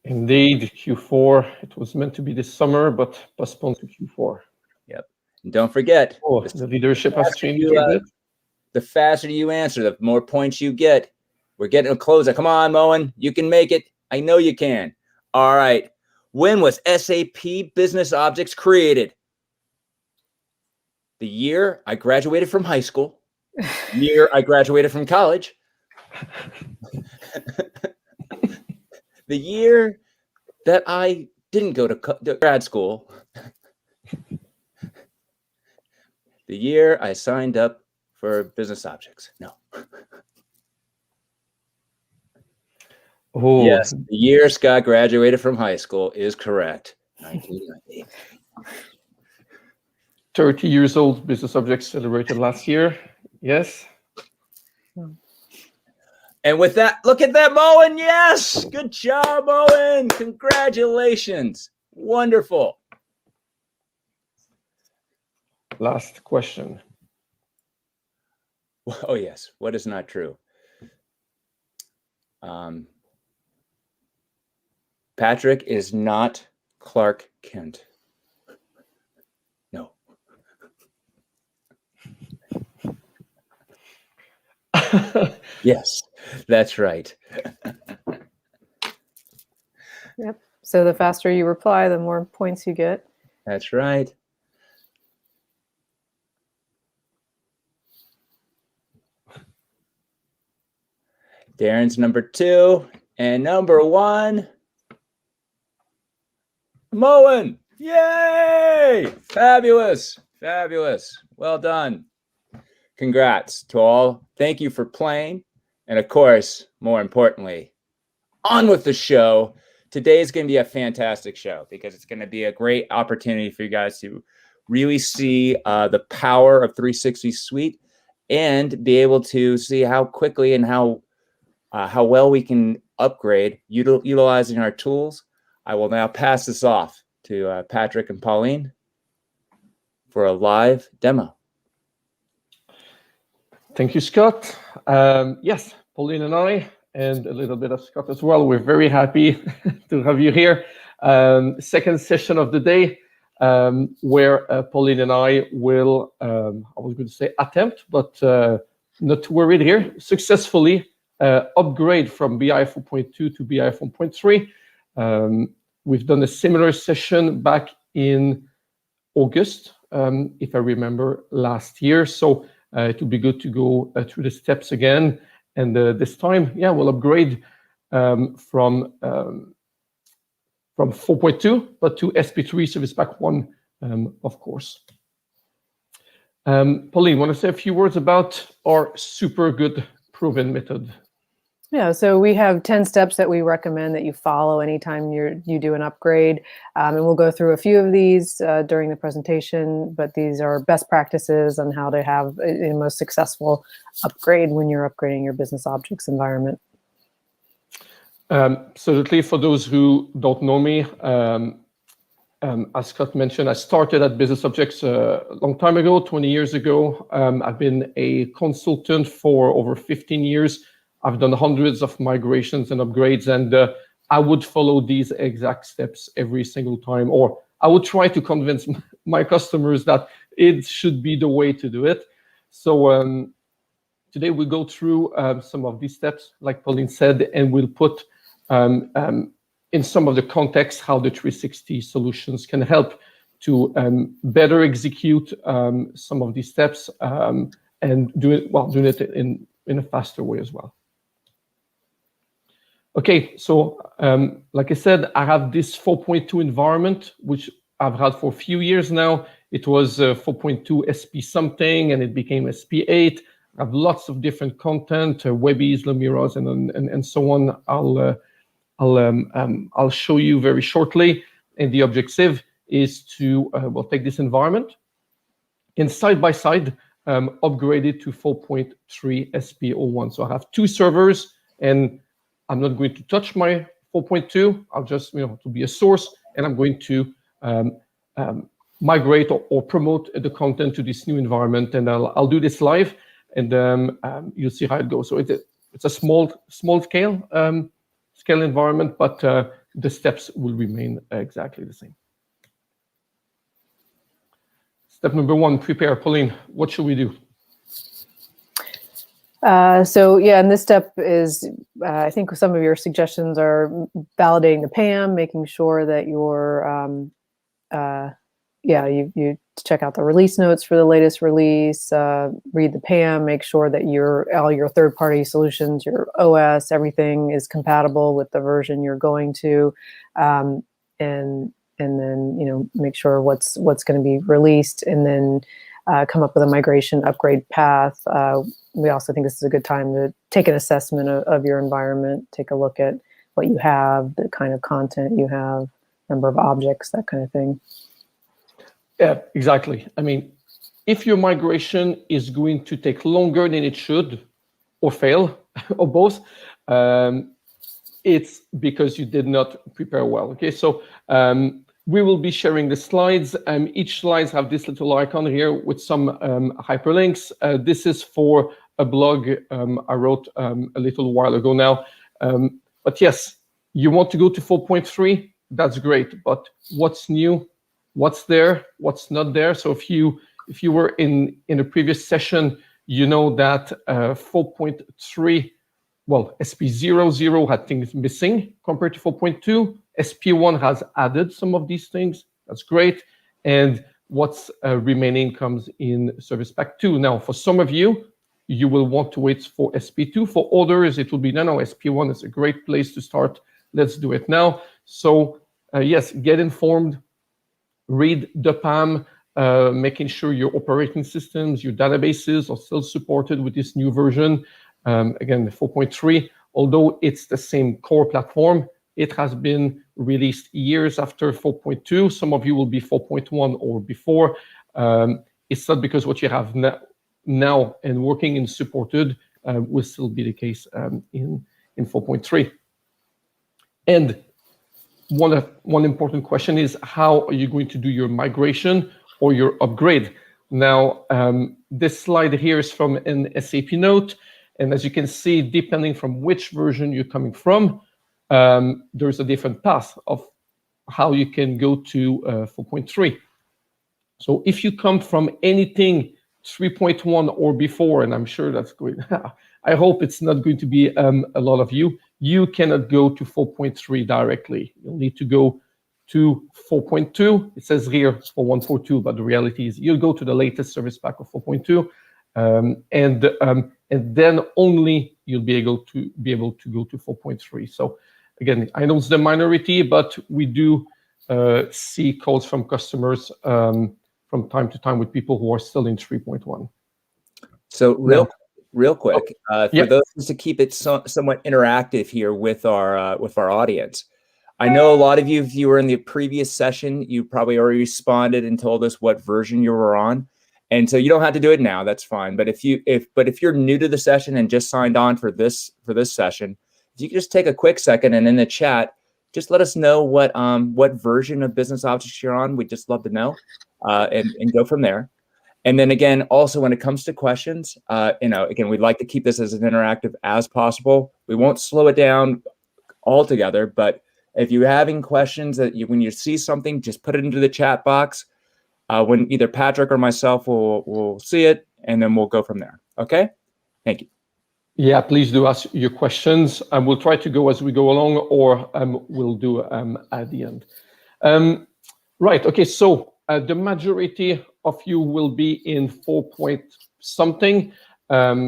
Indeed, Q4. It was meant to be this summer, but postponed to Q4. Yep. And don't forget. Oh, the leadership has changed a bit. The faster you answer, the more points you get. We're getting a closer. Come on, Moen. You can make it. I know you can. All right. When was SAP Business Objects created? The year I graduated from high school. Year I graduated from college. The year that I didn't go to grad school. The year I signed up for Business Objects. No. Oh, Yes, the year Scott graduated from high school is correct. 1990. 30 years old Business Objects celebrated last year. Yes. And with that, look at that, Moen. Yes, good job, Moen. Congratulations. Wonderful. Last question. Oh, yes. What is not true? Patrick is not Clark Kent. No. Yes, that's right. Yep. So the faster you reply, the more points you get. That's right. Darren's number 2 and number 1. Moen. Yay! Fabulous. Fabulous. Well done. Congrats to all. Thank you for playing. And of course, more importantly, on with the show. Today is going to be a fantastic show because it's going to be a great opportunity for you guys to really see the power of 360 Suite and be able to see how quickly and how well we can upgrade utilizing our tools. I will now pass this off to Patrick and Pauline for a live demo. Thank you, Scott. Yes, Pauline and I, and a little bit of Scott as well. We're very happy to have you here. Second session of the day, where Pauline and I will, I was going to say attempt, but not too worried here, successfully upgrade from BI 4.2 to BI 4.3. We've done a similar session back in August, if I remember, last year. So it would be good to go through the steps again. And this time, yeah, we'll upgrade from 4.2, but to SP3 Service Pack 1, of course. Pauline, want to say a few words about our super good proven method? Yeah, so we have 10 steps that we recommend that you follow anytime you do an upgrade. And we'll go through a few of these during the presentation, but these are best practices on how to have a most successful upgrade when you're upgrading your business objects environment. Absolutely. For those who don't know me, as Scott mentioned, I started at Business Objects a long time ago, 20 years ago. I've been a consultant for over 15 years. I've done hundreds of migrations and upgrades, and I would follow these exact steps every single time, or I would try to convince my customers that it should be the way to do it. So today we go through some of these steps, like Pauline said, and we'll put in some of the context how the 360 solutions can help to better execute some of these steps and doing it in a faster way as well. Okay, so like I said, I have this 4.2 environment, which I've had for a few years now. It was 4.2 SP something, and it became SP8. I have lots of different content, Webbies, Lamiras, and so on. I'll show you very shortly. And the objective is to we'll take this environment and side by side upgrade it to 4.3 SP01. So I have 2 servers, and I'm not going to touch my 4.2. I'll just, to be a source, and I'm going to migrate or promote the content to this new environment. And I'll do this live, and you'll see how it goes. So it's a small scale environment, but the steps will remain exactly the same. Step number 1, prepare. Pauline, what should we do? So yeah, and this step is, I think some of your suggestions are validating the PAM, making sure that you're, you check out the release notes for the latest release, read the PAM, make sure that all your third-party solutions, your OS, everything is compatible with the version you're going to, and then make sure what's going to be released, and then come up with a migration upgrade path. We also think this is a good time to take an assessment of your environment, take a look at what you have, the kind of content you have, number of objects, that kind of thing. Yeah, exactly. I mean, if your migration is going to take longer than it should, or fail, or both, it's because you did not prepare well. Okay, so we will be sharing the slides. Each slides have this little icon here with some hyperlinks. This is for a blog I wrote a little while ago now. But yes, you want to go to 4.3, that's great. But what's new? What's there? What's not there? So if you were in a previous session, you know that 4.3, well, SP00 had things missing compared to 4.2. SP1 has added some of these things. That's great. And what's remaining comes in Service Pack 2. Now, for some of you, you will want to wait for SP2. For others, it will be, no, SP1 is a great place to start. Let's do it now. So yes, get informed, read the PAM, making sure your operating systems, your databases are still supported with this new version. Again, the 4.3, although it's the same core platform, it has been released years after 4.2. Some of you will be 4.1 or before. It's not because what you have now and working in supported will still be the case in 4.3. And one important question is, how are you going to do your migration or your upgrade? Now, this slide here is from an SAP note. And as you can see, depending from which version you're coming from, there's a different path of how you can go to 4.3. So if you come from anything 3.1 or before, and I'm sure that's going, I hope it's not going to be a lot of you, you cannot go to 4.3 directly. You'll need to go to 4.2. It says here for 142, but the reality is you'll go to the latest service pack of 4.2. And then only you'll be able to go to 4.3. So again, I know it's the minority, but we do see calls from customers from time to time with people who are still in 3.1. So real quick, for yeah. those to keep it somewhat interactive here with our audience. I know a lot of you, if you were in the previous session, you probably already responded and told us what version you were on. And so you don't have to do it now, that's fine. But if you're new to the session and just signed on for this session, if you could just take a quick second and in the chat, just let us know what version of Business Objects you're on. We'd just love to know and go from there. And then again, also when it comes to questions, again, we'd like to keep this as interactive as possible. We won't slow it down altogether, but if you're having questions when you see something, just put it into the chat box. When either Patrick or myself will see it, and then we'll go from there. Okay? Thank you. Yeah, please do ask your questions, and we'll try to go as we go along, or we'll do at the end. Right. Okay. So the majority of you will be in 4-point-something.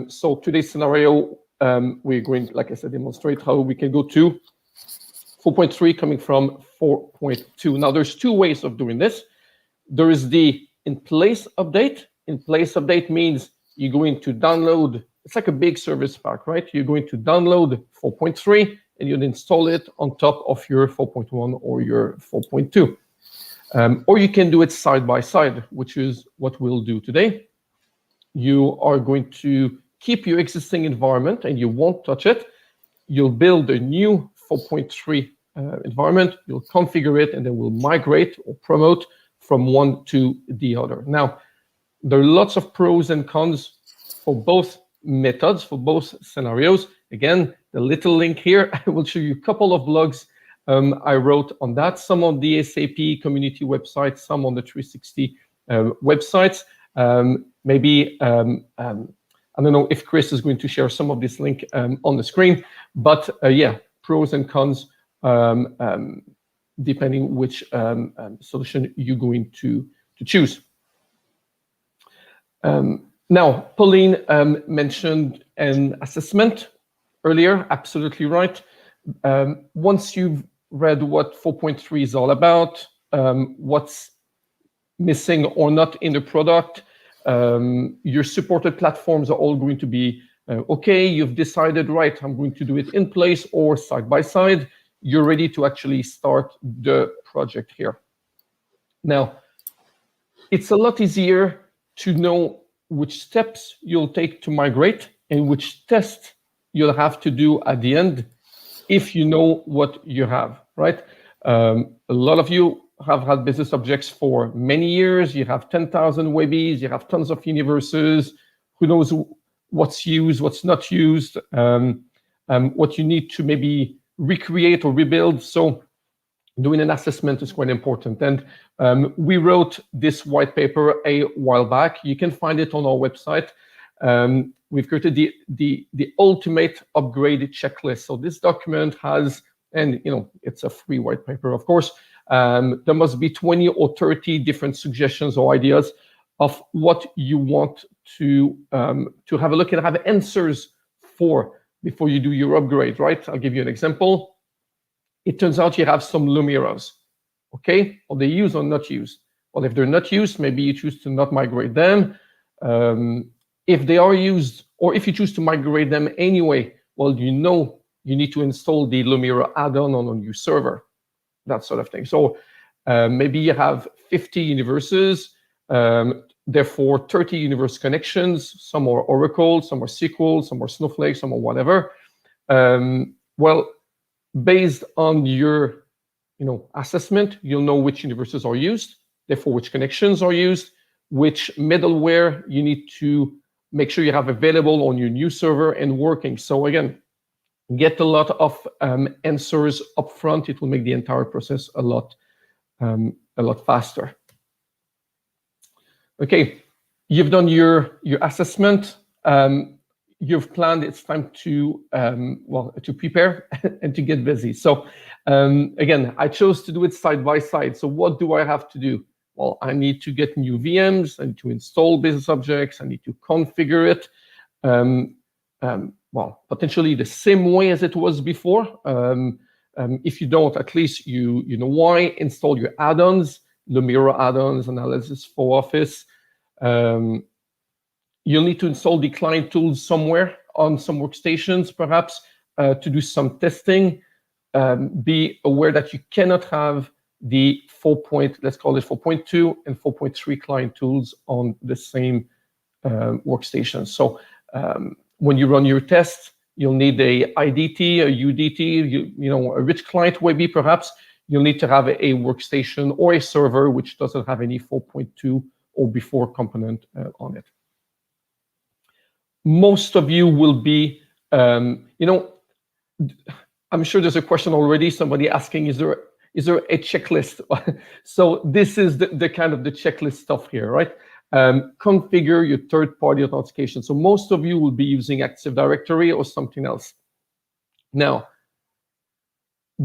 So today's scenario, we're going, like I said, demonstrate how we can go to 4.3 coming from 4.2. Now, there's two ways of doing this. There is the in-place update. In-place update means you're going to download, it's like a big service pack, right? You're going to download 4.3 and you'll install it on top of your 4.1 or your 4.2. Or you can do it side by side, which is what we'll do today. You are going to keep your existing environment and you won't touch it. You'll build a new 4.3 environment, you'll configure it, and then we'll migrate or promote from one to the other. Now, there are lots of pros and cons for both methods, for both scenarios. Again, the little link here, I will show you a couple of blogs I wrote on that, some on the SAP community website, some on the 360 websites. Maybe, I don't know if Chris is going to share some of this link on the screen, but yeah, pros and cons, depending which solution you're going to choose. Now, Pauline mentioned an assessment earlier, absolutely right. Once you've read what 4.3 is all about, what's missing or not in the product, your supported platforms are all going to be okay. You've decided, right, I'm going to do it in place or side by side. you're ready to actually start the project here. Now, it's a lot easier to know which steps you'll take to migrate and which tests you'll have to do at the end if you know what you have, right? A lot of you have had business objects for many years. You have 10,000 Webbies, you have tons of universes. Who knows what's used, what's not used, what you need to maybe recreate or rebuild. So doing an assessment is quite important. And we wrote this white paper a while back. You can find it on our website. We've created the ultimate upgrade checklist. So this document has, and it's a free white paper, of course. There must be 20 or 30 different suggestions or ideas of what you want to have a look and have answers for before you do your upgrade, right? I'll give you an example. It turns out you have some Lumiras, okay? Are they used or not used? Well, if they're not used, maybe you choose to not migrate them. If they are used, or if you choose to migrate them anyway, well, you need to install the Lumira add-on on a new server, that sort of thing. So maybe you have 50 universes, therefore 30 universe connections. Some are Oracle, some are SQL, some are Snowflake, some are whatever. Well, based on your assessment, you'll know which universes are used, therefore which connections are used, which middleware you need to make sure you have available on your new server and working. So again, get a lot of answers up front. It will make the entire process a lot faster. Okay, you've done your assessment. You've planned. It's time to to prepare and to get busy. So again, I chose to do it side by side. So what do I have to do? Well, I need to get new VMs. I need to install business objects. I need to configure it. Well, potentially the same way as it was before. If you don't, at least you know why. Install your add-ons, Lumira add-ons, analysis for Office. You'll need to install the client tools somewhere on some workstations, perhaps, to do some testing. Be aware that you cannot have the let's call it 4.2 and 4.3 client tools on the same workstation. So when you run your test, you'll need a IDT, a UDT, a rich client Webby perhaps. You'll need to have a workstation or a server which doesn't have any 4.2 or before component on it. Most of you will be, I'm sure there's a question already, somebody asking, is there a checklist? So this is the kind of the checklist stuff here, right? Configure your third-party authentication. So most of you will be using Active Directory or something else. Now,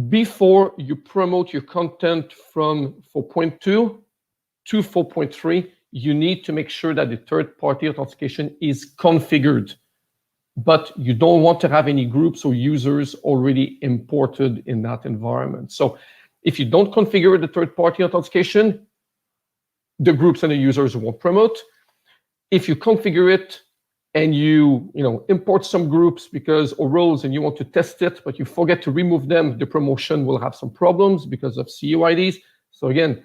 before you promote your content from 4.2 to 4.3, you need to make sure that the third-party authentication is configured. But you don't want to have any groups or users already imported in that environment. So if you don't configure the third-party authentication, the groups and the users won't promote. If you configure it and you import some groups or roles and you want to test it, but you forget to remove them, the promotion will have some problems because of CUIDs. So again,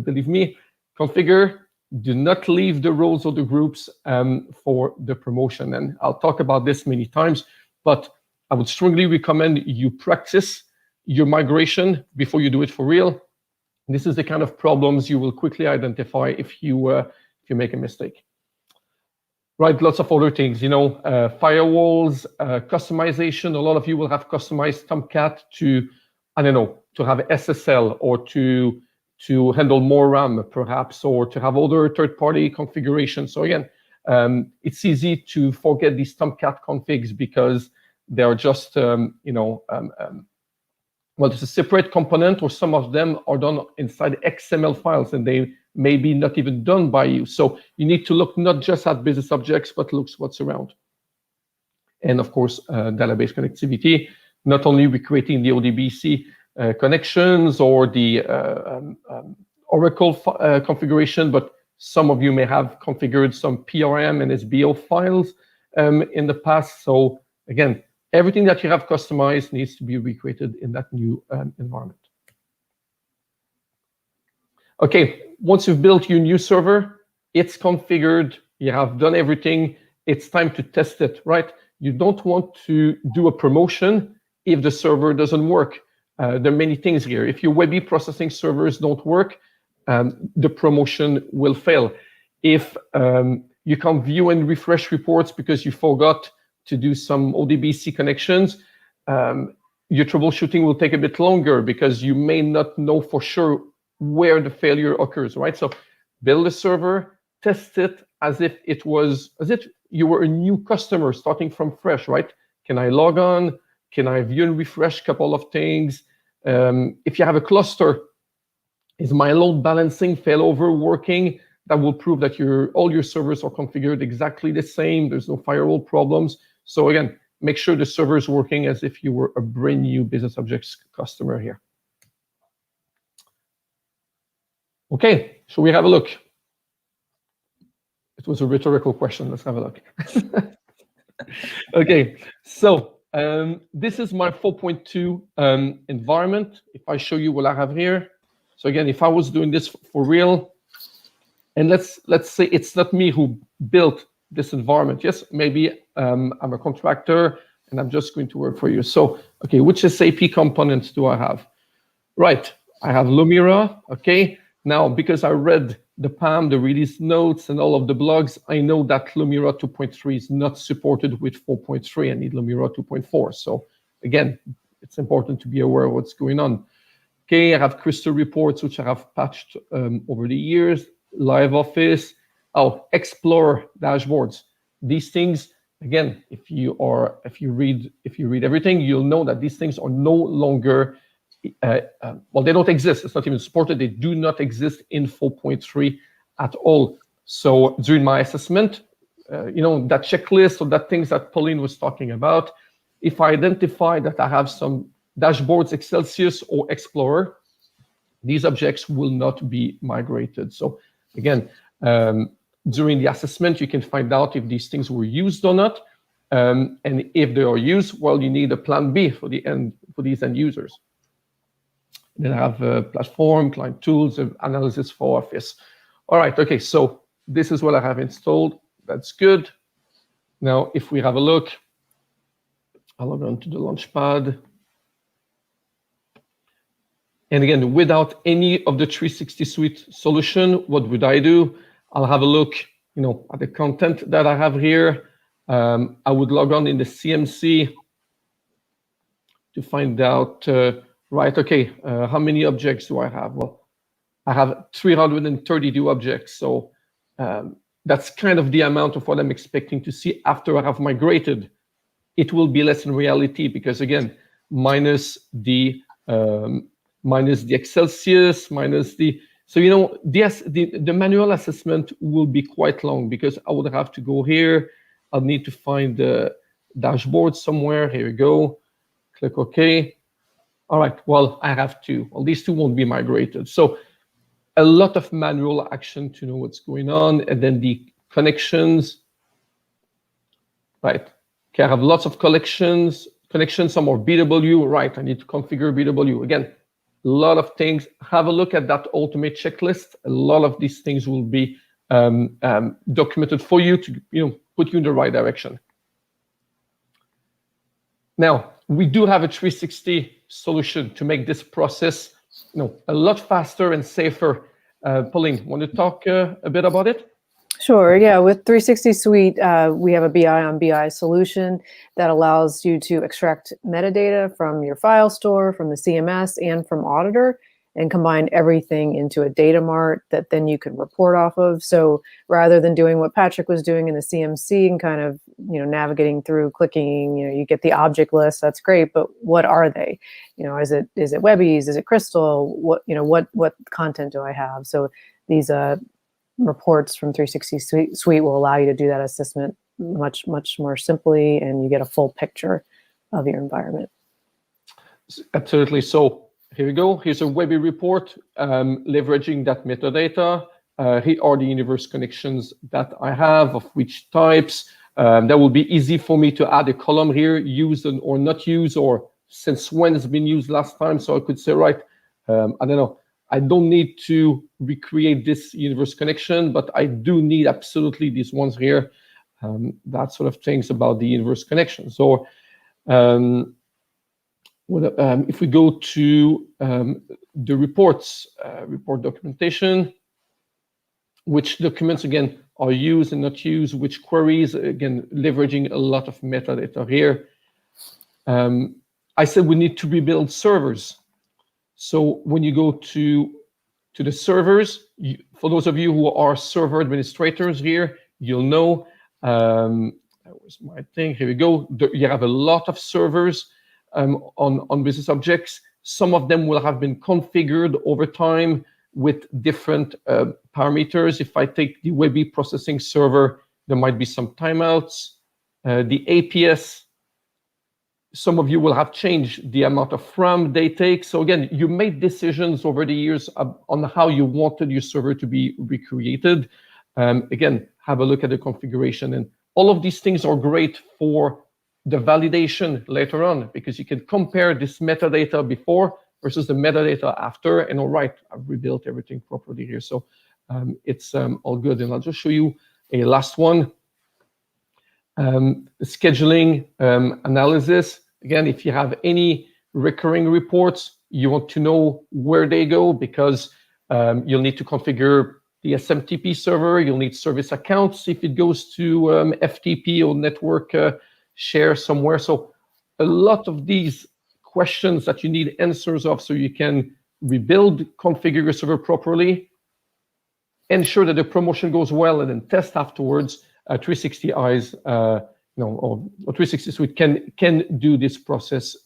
believe me, configure. Do not leave the roles or the groups for the promotion. And I'll talk about this many times, but I would strongly recommend you practice your migration before you do it for real. This is the kind of problems you will quickly identify if you make a mistake. Right, lots of other things, firewalls, customization. A lot of you will have customized Tomcat to have SSL or to handle more RAM, perhaps, or to have other third-party configurations. So again, it's easy to forget these Tomcat configs because they are just, well, it's a separate component, or some of them are done inside XML files, and they may be not even done by you. So you need to look not just at business objects, but look what's around. And of course, database connectivity, not only recreating the ODBC connections or the Oracle configuration, but some of you may have configured some PRM and SBO files in the past. So again, everything that you have customized needs to be recreated in that new environment. Okay, once you've built your new server, it's configured, you have done everything, it's time to test it, right? You don't want to do a promotion if the server doesn't work. There are many things here. If your Webby processing servers don't work, the promotion will fail. If you can't view and refresh reports because you forgot to do some ODBC connections, your troubleshooting will take a bit longer because you may not know for sure where the failure occurs, right? So build a server, test it as if you were a new customer starting from fresh, right? Can I log on? Can I view and refresh a couple of things? If you have a cluster, is my load balancing failover working? That will prove that all your servers are configured exactly the same. There's no firewall problems. So again, make sure the server is working as if you were a brand new BusinessObjects customer here. Okay, so we have a look. It was a rhetorical question. Let's have a look. Okay, so this is my 4.2 environment. If I show you what I have here. So again, if I was doing this for real, and let's say it's not me who built this environment. Yes, maybe I'm a contractor and I'm just going to work for you. So, okay, which SAP components do I have? Right, I have Lumira, okay. Now, because I read the PAM, the release notes, and all of the blogs, I know that Lumira 2.3 is not supported with 4.3. I need Lumira 2.4. So again, it's important to be aware of what's going on. Okay, I have Crystal reports, which I have patched over the years. Live Office, Explorer dashboards. These things, again, if you read everything, you'll know that these things are no longer well, they don't exist. It's not even supported. They do not exist in 4.3 at all. So during my assessment, that checklist or that things that Pauline was talking about, if I identify that I have some dashboards, Excelsius or Explorer, these objects will not be migrated. So again, during the assessment, you can find out if these things were used or not. And if they are used, well, you need a plan B for these end users. Then I have platform, client tools, analysis for Office. All right, okay, so this is what I have installed. That's good. Now, if we have a look, I'll log on to the Launchpad. And again, without any of the 360 Suite solution, what would I do? I'll have a look, at the content that I have here. I would log on in the CMC to find out, right, okay, how many objects do I have? Well, I have 332 objects. So that's kind of the amount of what I'm expecting to see after I have migrated. It will be less in reality because, again, minus the Excelsius, minus the... So, the manual assessment will be quite long because I would have to go here. I'll need to find the dashboard somewhere. Here we go. Click OK. All right, well, I have two. Well, these two won't be migrated. So a lot of manual action to know what's going on. And then the connections. Right. Okay, I have lots of connections, some are BW. Right, I need to configure BW. Again, a lot of things. Have a look at that ultimate checklist. A lot of these things will be documented for you to put you in the right direction. Now, we do have a 360 solution to make this process a lot faster and safer. Pauline, want to talk a bit about it? Sure, yeah. With 360 Suite, we have a BI on BI solution that allows you to extract metadata from your file store, from the CMS, and from Auditor, and combine everything into a data mart that then you can report off of. So rather than doing what Patrick was doing in the CMC and kind of navigating through, clicking, you get the object list. That's great, but what are they? Is it Webby's? Is it Crystal? What content do I have? So these reports from 360 Suite will allow you to do that assessment much more simply, and you get a full picture of your environment. Absolutely. So here we go. Here's a Webby report leveraging that metadata. Here are the universe connections that I have, of which types. That will be easy for me to add a column here, used or not used, or since when it's been used last time. So I could say, right, I don't know, I don't need to recreate this universe connection, but I do need absolutely these ones here. That sort of things about the universe connection. So if we go to the reports, report documentation, which documents, again, are used and not used, which queries, again, leveraging a lot of metadata here. I said we need to rebuild servers. So when you go to the servers, for those of you who are server administrators here, you'll know, that was my thing, here we go. You have a lot of servers on Business Objects. Some of them will have been configured over time with different parameters. If I take the Webby processing server, there might be some timeouts. The APS, some of you will have changed the amount of RAM they take. So again, you made decisions over the years on how you wanted your server to be recreated. Again, have a look at the configuration. And all of these things are great for the validation later on, because you can compare this metadata before versus the metadata after, and all right, I've rebuilt everything properly here. So it's all good. And I'll just show you a last one. Scheduling analysis. Again, if you have any recurring reports, you want to know where they go, because you'll need to configure the SMTP server. You'll need service accounts if it goes to FTP or network share somewhere. So a lot of these questions that you need answers of, so you can rebuild, configure your server properly, ensure that the promotion goes well, and then test afterwards. 360 Eyes, or 360 Suite can do this process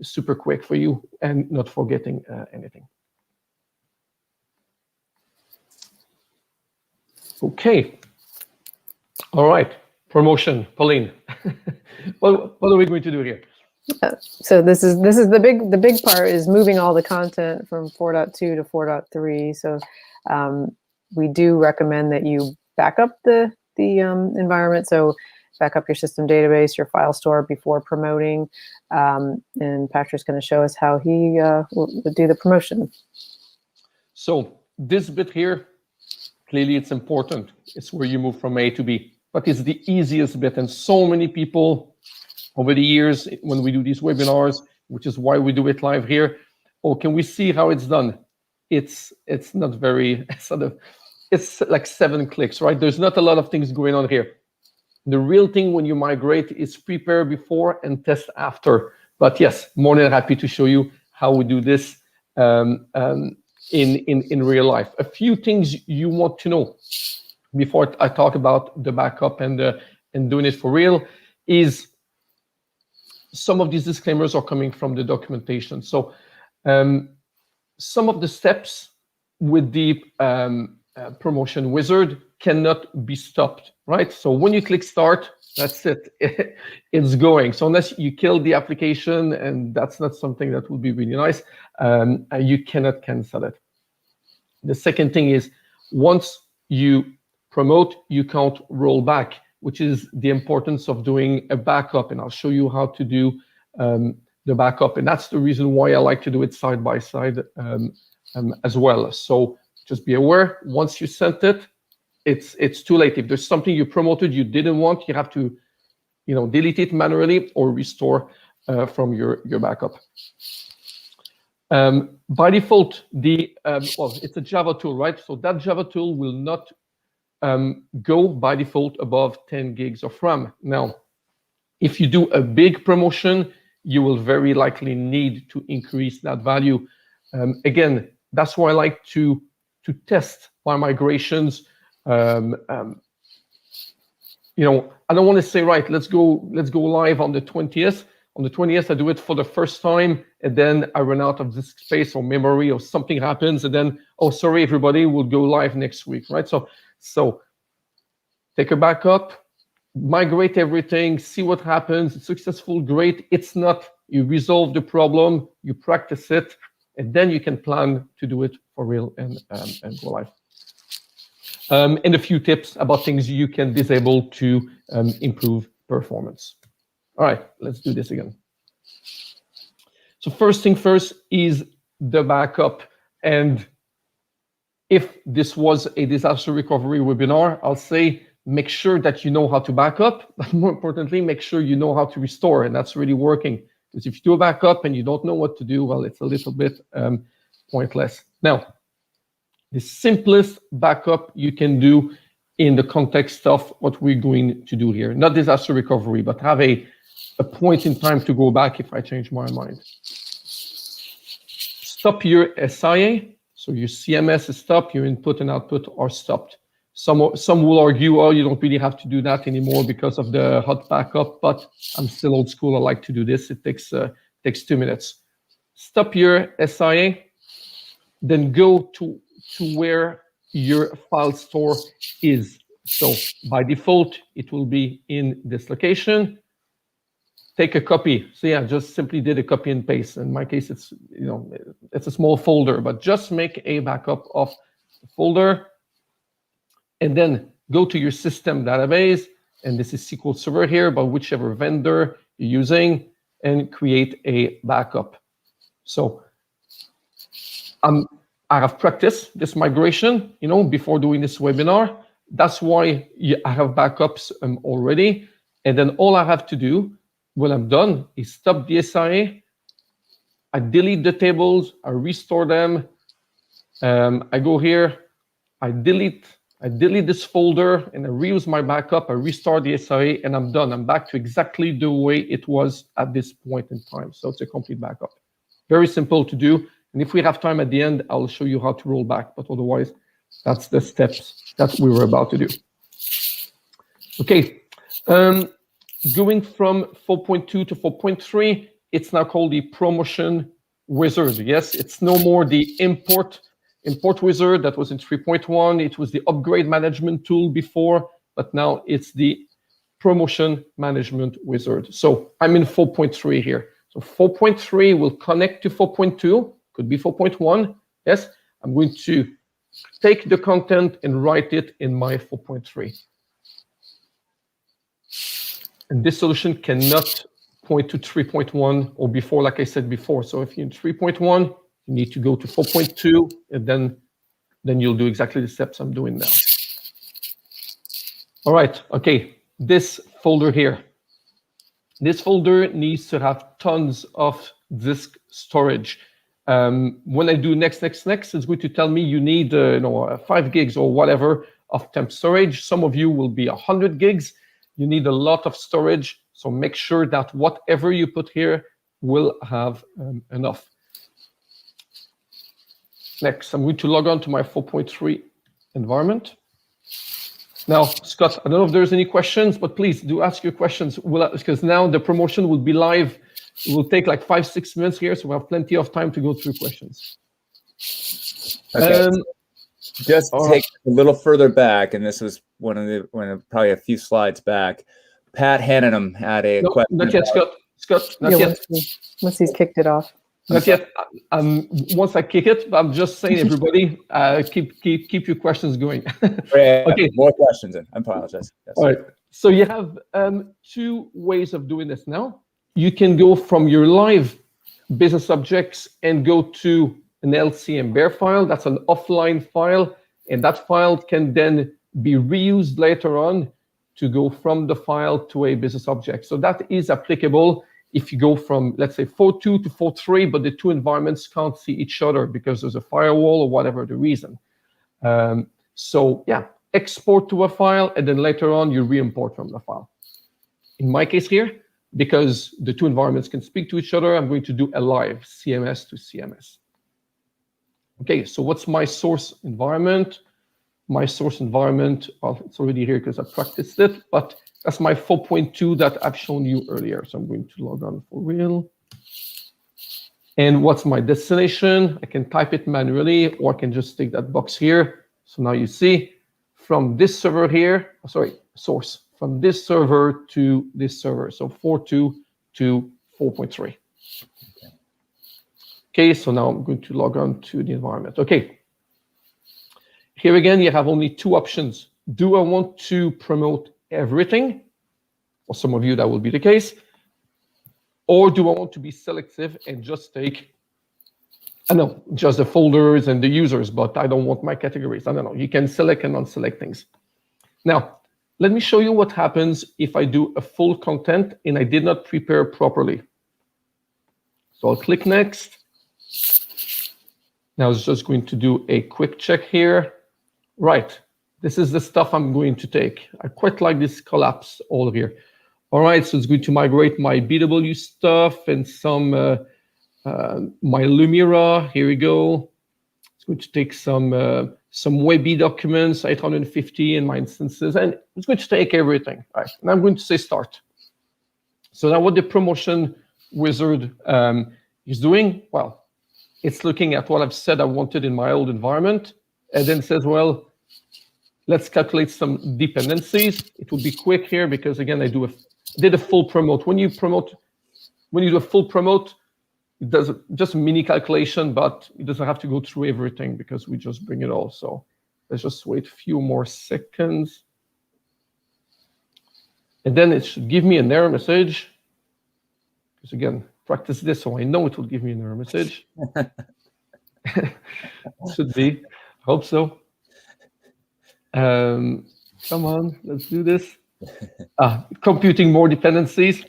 super quick for you and not forgetting anything. Okay. All right. Promotion, Pauline. What are we going to do here? So this is the big part, is moving all the content from 4.2 to 4.3. So we do recommend that you back up the environment. So back up your system database, your file store before promoting. And Patrick's going to show us how he would do the promotion. So this bit here, clearly it's important. It's where you move from A to B, but it's the easiest bit. And so many people over the years, when we do these webinars, which is why we do it live here, oh, can we see how it's done? It's not very, it's like 7 clicks, right? There's not a lot of things going on here. The real thing when you migrate is prepare before and test after. But yes, more than happy to show you how we do this in real life. A few things you want to know before I talk about the backup and doing it for real is some of these disclaimers are coming from the documentation. So some of the steps with the promotion wizard cannot be stopped, right? So when you click start, that's it. It's going. So unless you kill the application, and that's not something that would be really nice, you cannot cancel it. The second thing is, once you promote, you can't roll back, which is the importance of doing a backup. And I'll show you how to do the backup. And that's the reason why I like to do it side by side as well. So just be aware, once you sent it, it's too late. If there's something you promoted you didn't want, you have to, delete it manually or restore from your backup. By default, it's a Java tool, right? So that Java tool will not go by default above 10 gigs of RAM. Now, if you do a big promotion, you will very likely need to increase that value. Again, that's why I like to test my migrations. I don't want to say, right, let's go live on the 20th. On the 20th, I do it for the first time, and then I run out of disk space or memory or something happens, and then, oh, sorry, everybody, we'll go live next week, right? So take a backup, migrate everything, see what happens. It's successful, great. It's not, you resolve the problem, you practice it, and then you can plan to do it for real and go live. and a few tips about things you can disable to improve performance. All right, let's do this again. So first thing first is the backup. And if this was a disaster recovery webinar, I'll say make sure that you know how to back up, but more importantly, make sure you know how to restore, and that's really working. Because if you do a backup and you don't know what to do, well, it's a little bit pointless. Now, the simplest backup you can do in the context of what we're going to do here, not disaster recovery, but have a point in time to go back if I change my mind. Stop your SIA. So your CMS is stopped, your input and output are stopped. Some will argue, oh, you don't really have to do that anymore because of the hot backup, but I'm still old school. I like to do this. It takes 2 minutes. Stop your SIA, then go to where your file store is. So by default, it will be in this location. Take a copy. So yeah, just simply did a copy and paste. In my case, it's it's a small folder, but just make a backup of the folder, and then go to your system database. And this is SQL Server here, but whichever vendor you're using, and create a backup. So I have practiced this migration, before doing this webinar. That's why I have backups already. And then all I have to do when I'm done is stop the SIA. I delete the tables, I restore them. I go here, I delete this folder, and I reuse my backup. I restart the SIA, and I'm done. I'm back to exactly the way it was at this point in time. So it's a complete backup. Very simple to do. And if we have time at the end, I'll show you how to roll back. But otherwise, that's the steps that we were about to do. Okay. Going from 4.2 to 4.3, it's now called the promotion wizard. Yes, it's no more the import wizard that was in 3.1. It was the upgrade management tool before, but now it's the promotion management wizard. So I'm in 4.3 here. So 4.3 will connect to 4.2, could be 4.1. Yes, I'm going to take the content and write it in my 4.3. And this solution cannot point to 3.1 or before, like I said before. So if you're in 3.1, you need to go to 4.2, and then you'll do exactly the steps I'm doing now. All right, okay, this folder here. This folder needs to have tons of disk storage. When I do next, it's going to tell me you need 5 gigs or whatever of temp storage. Some of you will be 100 gigs. You need a lot of storage, so make sure that whatever you put here will have enough. Next, I'm going to log on to my 4.3 environment. Now, Scott, I don't know if there's any questions, but please do ask your questions, because now the promotion will be live. It will take like 5-6 minutes here, so we have plenty of time to go through questions. Okay. Just take a little further back, and this was probably a few slides back. Pat Hannanum had a question. Not yet, Scott. Not yet. Once he's kicked it off. Not yet. Once I kick it, I'm just saying, everybody, keep your questions going. Okay, more questions. I apologize. Yes. All right. So you have 2 ways of doing this now. You can go from your live business objects and go to an LCM bear file. That's an offline file, and that file can then be reused later on to go from the file to a business object. So that is applicable if you go from, let's say, 4.2 to 4.3, but the 2 environments can't see each other because there's a firewall or whatever the reason. So yeah, export to a file, and then later on you re-import from the file. In my case here, because the 2 environments can speak to each other, I'm going to do a live CMS to CMS. Okay, so what's my source environment? My source environment, well, it's already here because I practiced it, but that's my 4.2 that I've shown you earlier. So I'm going to log on for real. And what's my destination? I can type it manually, or I can just take that box here. So now you see from this server here, source, from this server to this server. So 4.2 to 4.3. Okay, so now I'm going to log on to the environment. Okay. Here again, you have only two options. Do I want to promote everything? For some of you, that will be the case. Or do I want to be selective and just take, I know, just the folders and the users, but I don't want my categories. I don't know. You can select and unselect things. Now, let me show you what happens if I do a full content and I did not prepare properly. So I'll click next. Now I was just going to do a quick check here. Right, this is the stuff I'm going to take. I quite like this collapse all here. All right, so it's going to migrate my BW stuff and some my Lumira. Here we go. It's going to take some Webby documents, 850 in my instances, and it's going to take everything. All right, and I'm going to say start. So now what the promotion wizard is doing, well, it's looking at what I've said I wanted in my old environment, and then says, well, let's calculate some dependencies. It will be quick here because again, I did a full promote. When you do a full promote, it does just a mini calculation, but it doesn't have to go through everything because we just bring it all. So let's just wait a few more seconds. And then it should give me an error message. Because again, practice this so I know it will give me an error message. Should be. Hope so. Come on, let's do this. Computing more dependencies.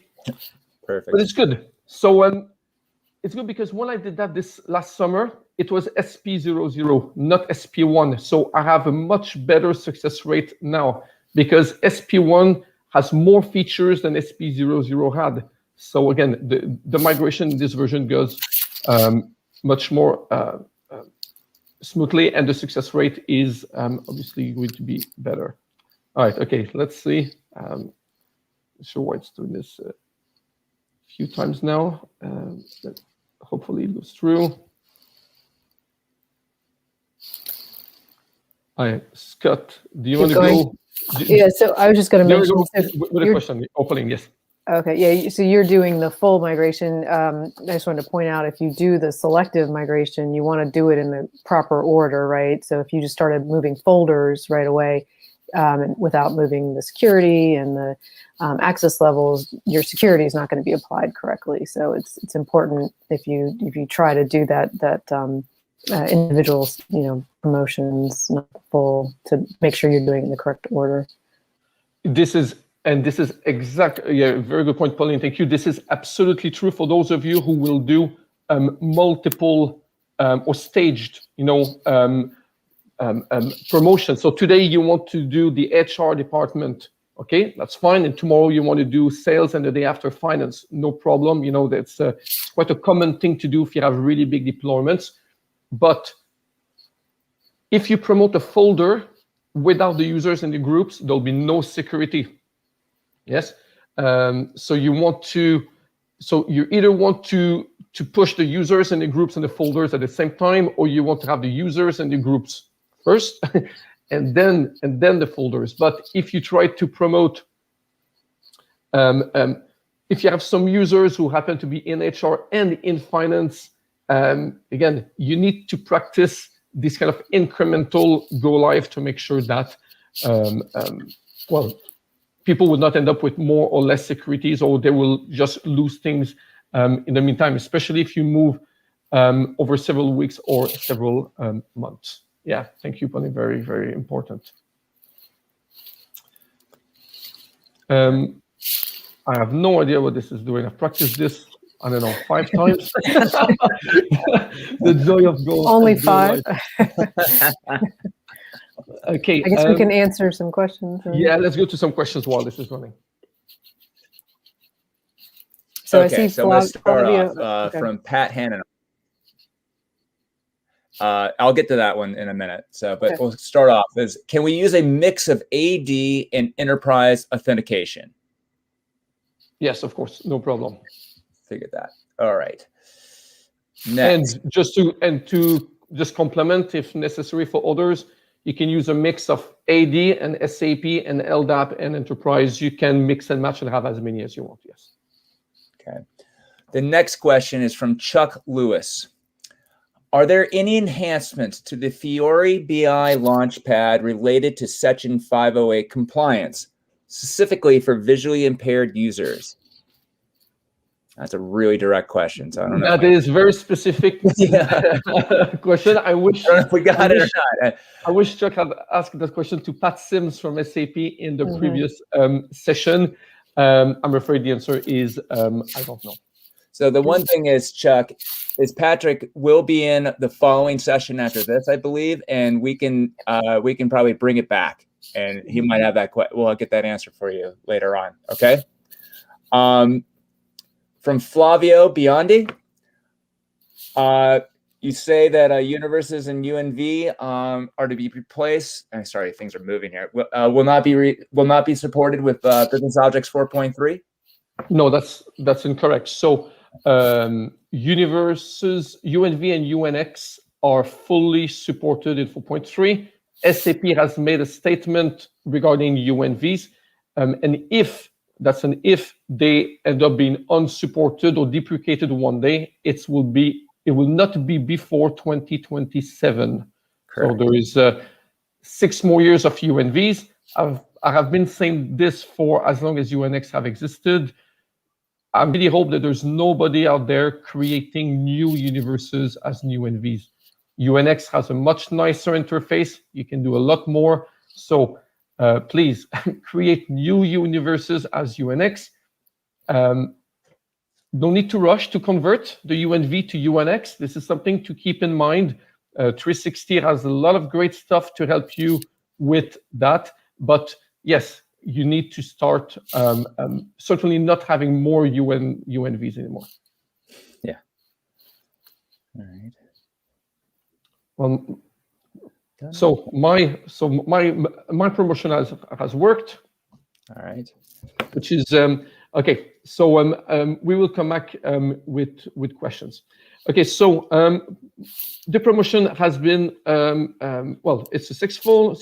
Perfect. But it's good. So it's good because when I did that this last summer, it was SP00, not SP1. So I have a much better success rate now because SP1 has more features than SP00 had. So again, the migration in this version goes much more smoothly, and the success rate is obviously going to be better. All right, okay, let's see. Sure why it's doing this a few times now. Hopefully it goes through. All right, Scott, do you want to go? Yeah, so I was just going to mention. With a question, opening, yes. Okay, yeah, so you're doing the full migration. I just wanted to point out, if you do the selective migration, you want to do it in the proper order, right? So if you just started moving folders right away and without moving the security and the access levels, your security is not going to be applied correctly. So it's important if you try to do that individual promotions, not full, to make sure you're doing it in the correct order. This is exactly, yeah, very good point, Pauline. Thank you. This is absolutely true for those of you who will do multiple or staged, promotions. So today you want to do the HR department, okay, that's fine. And tomorrow you want to do sales, and the day after finance, no problem. That's quite a common thing to do if you have really big deployments. But if you promote a folder without the users and the groups, there'll be no security. Yes, so you either want to push the users and the groups and the folders at the same time, or you want to have the users and the groups first, and then the folders. But if you try to promote, if you have some users who happen to be in HR and in finance, again, you need to practice this kind of incremental go live to make sure that, people would not end up with more or less securities, or they will just lose things in the meantime, especially if you move over several weeks or several months. Yeah, thank you, Pane. Very, very important. I have no idea what this is doing. I've practiced this, I don't know, 5 times. The joy of gold. Only 5. Okay. I guess we can answer some questions. Right? Yeah, let's go to some questions while this is running. So okay, I see so let's start off okay. from Pat Hannon. I'll get to that one in a minute. But okay, we'll start off is, can we use a mix of AD and enterprise authentication? Yes, of course, no problem. Figured that. All right. Next. And to just complement, if necessary for others, you can use a mix of AD and SAP and LDAP and enterprise. You can mix and match and have as many as you want. Yes. Okay. The next question is from Chuck Lewis. Are there any enhancements to the Fiori BI Launchpad related to Section 508 compliance, specifically for visually impaired users? That's a really direct question. So I don't know. That is very specific question. I wish I don't know if we got it or not. I wish Chuck had asked that question to Pat Sims from SAP in the previous session. I'm afraid the answer is I don't know. So the one thing is, Chuck, is Patrick will be in the following session after this, I believe, and we can probably bring it back, and he might have that. We'll get that answer for you later on. Okay. From Flavio Biondi, you say that universes and UNV are to be replaced. Sorry, things are moving here. Will not be supported with Business Objects 4.3. No, that's incorrect. So universes, UNV and UNX are fully supported in 4.3. SAP has made a statement regarding UNVs, and if they end up being unsupported or deprecated one day, it will not be before 2027. Correct. So there is 6 more years of UNVs. I have been saying this for as long as UNX have existed. I really hope that there's nobody out there creating new universes as new UNVs. UNX has a much nicer interface. You can do a lot more. So please create new universes as UNX. No need to rush to convert the UNV to UNX. This is something to keep in mind. 360 has a lot of great stuff to help you with that. But yes, you need to start certainly not having more UNVs anymore. Yeah. All right. Well, so my promotion has worked. All right. Which is okay. So we will come back with questions. Okay. So the promotion has been well, it's successful.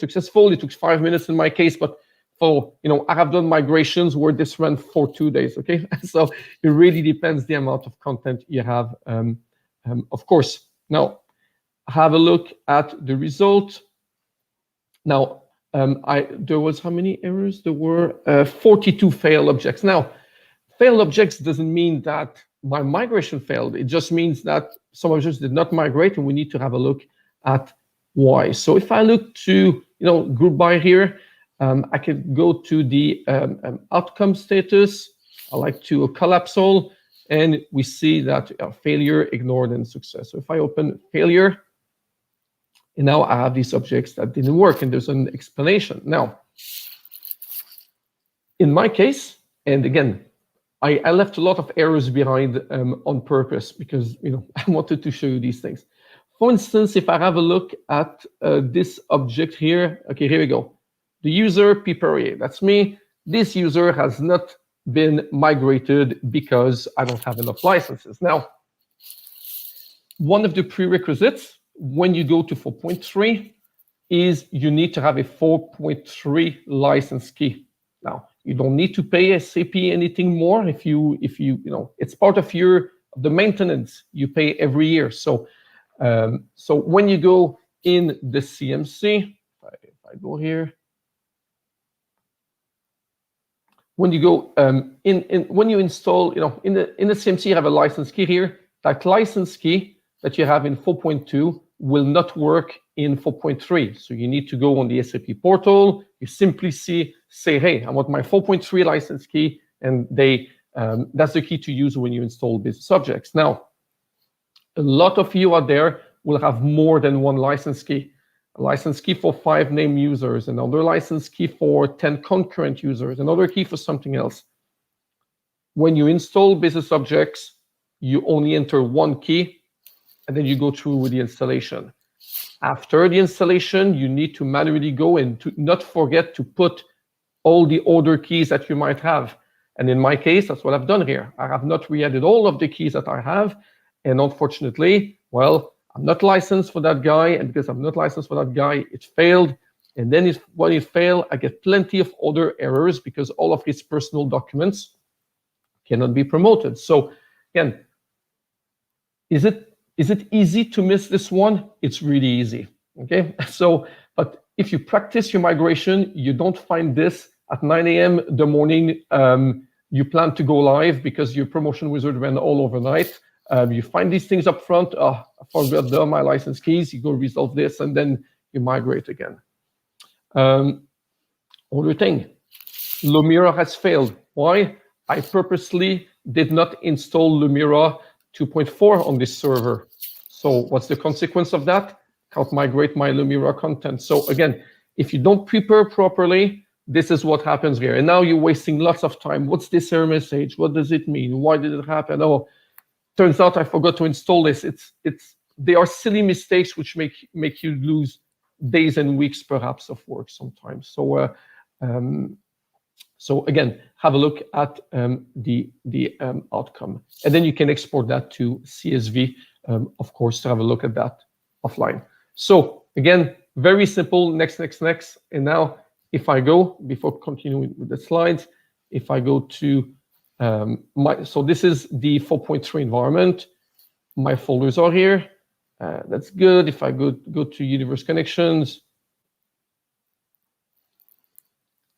It took 5 minutes in my case, but for I have done migrations where this ran for 2 days. Okay. So it really depends the amount of content you have. Of course. Now have a look at the result. Now there was how many errors? There were 42 failed objects. Now failed objects doesn't mean that my migration failed. It just means that some objects did not migrate, and we need to have a look at why. So if I look to group by here, I can go to the outcome status. I like to collapse all, and we see that failure, ignored, and success. So if I open failure, and now I have these objects that didn't work, and there's an explanation. Now, in my case, and again, I left a lot of errors behind on purpose because I wanted to show you these things. For instance, if I have a look at this object here, okay, here we go. The user Piperia, that's me. This user has not been migrated because I don't have enough licenses. Now, one of the prerequisites when you go to 4.3 is you need to have a 4.3 license key. Now, you don't need to pay SAP anything more if you it's part of the maintenance you pay every year. So so when you go in the CMC, if I go here, when you go when you install, in the CMC you have a license key here. That license key that you have in 4.2 will not work in 4.3. So you need to go on the SAP portal. You simply say, hey, I want my 4.3 license key, and that's the key to use when you install BusinessObjects. Now, a lot of you out there will have more than one license key. A license key for 5 named users, another license key for 10 concurrent users, another key for something else. When you install BusinessObjects, you only enter one key, and then you go through with the installation. After the installation, you need to manually go and to not forget to put all the other keys that you might have. And in my case, that's what I've done here. I have not re-added all of the keys that I have. And unfortunately, well, I'm not licensed for that guy. And because I'm not licensed for that guy, it failed. And then when it failed, I get plenty of other errors because all of his personal documents cannot be promoted. So again, is it Is it easy to miss this one? It's really easy. Okay, so but if you practice your migration, you don't find this at 9 a.m. the morning. You plan to go live because your promotion wizard ran all overnight. You find these things up front. Oh, I forgot my license keys. You go resolve this, and then you migrate again. Other thing, Lumira has failed. Why? I purposely did not install Lumira 2.4 on this server. So what's the consequence of that? Can't migrate my Lumira content. So again, if you don't prepare properly, this is what happens here. And now you're wasting lots of time. What's this error message? What does it mean? Why did it happen? Oh, turns out I forgot to install this. They are silly mistakes which make you lose days and weeks perhaps of work sometimes. So again, have a look at the outcome, and then you can export that to CSV, of course, to have a look at that offline. So again, very simple. Next. And now, if I go, before continuing with the slides, if I go to so this is the 4.3 environment. My folders are here. That's good. If I go to Universe Connections,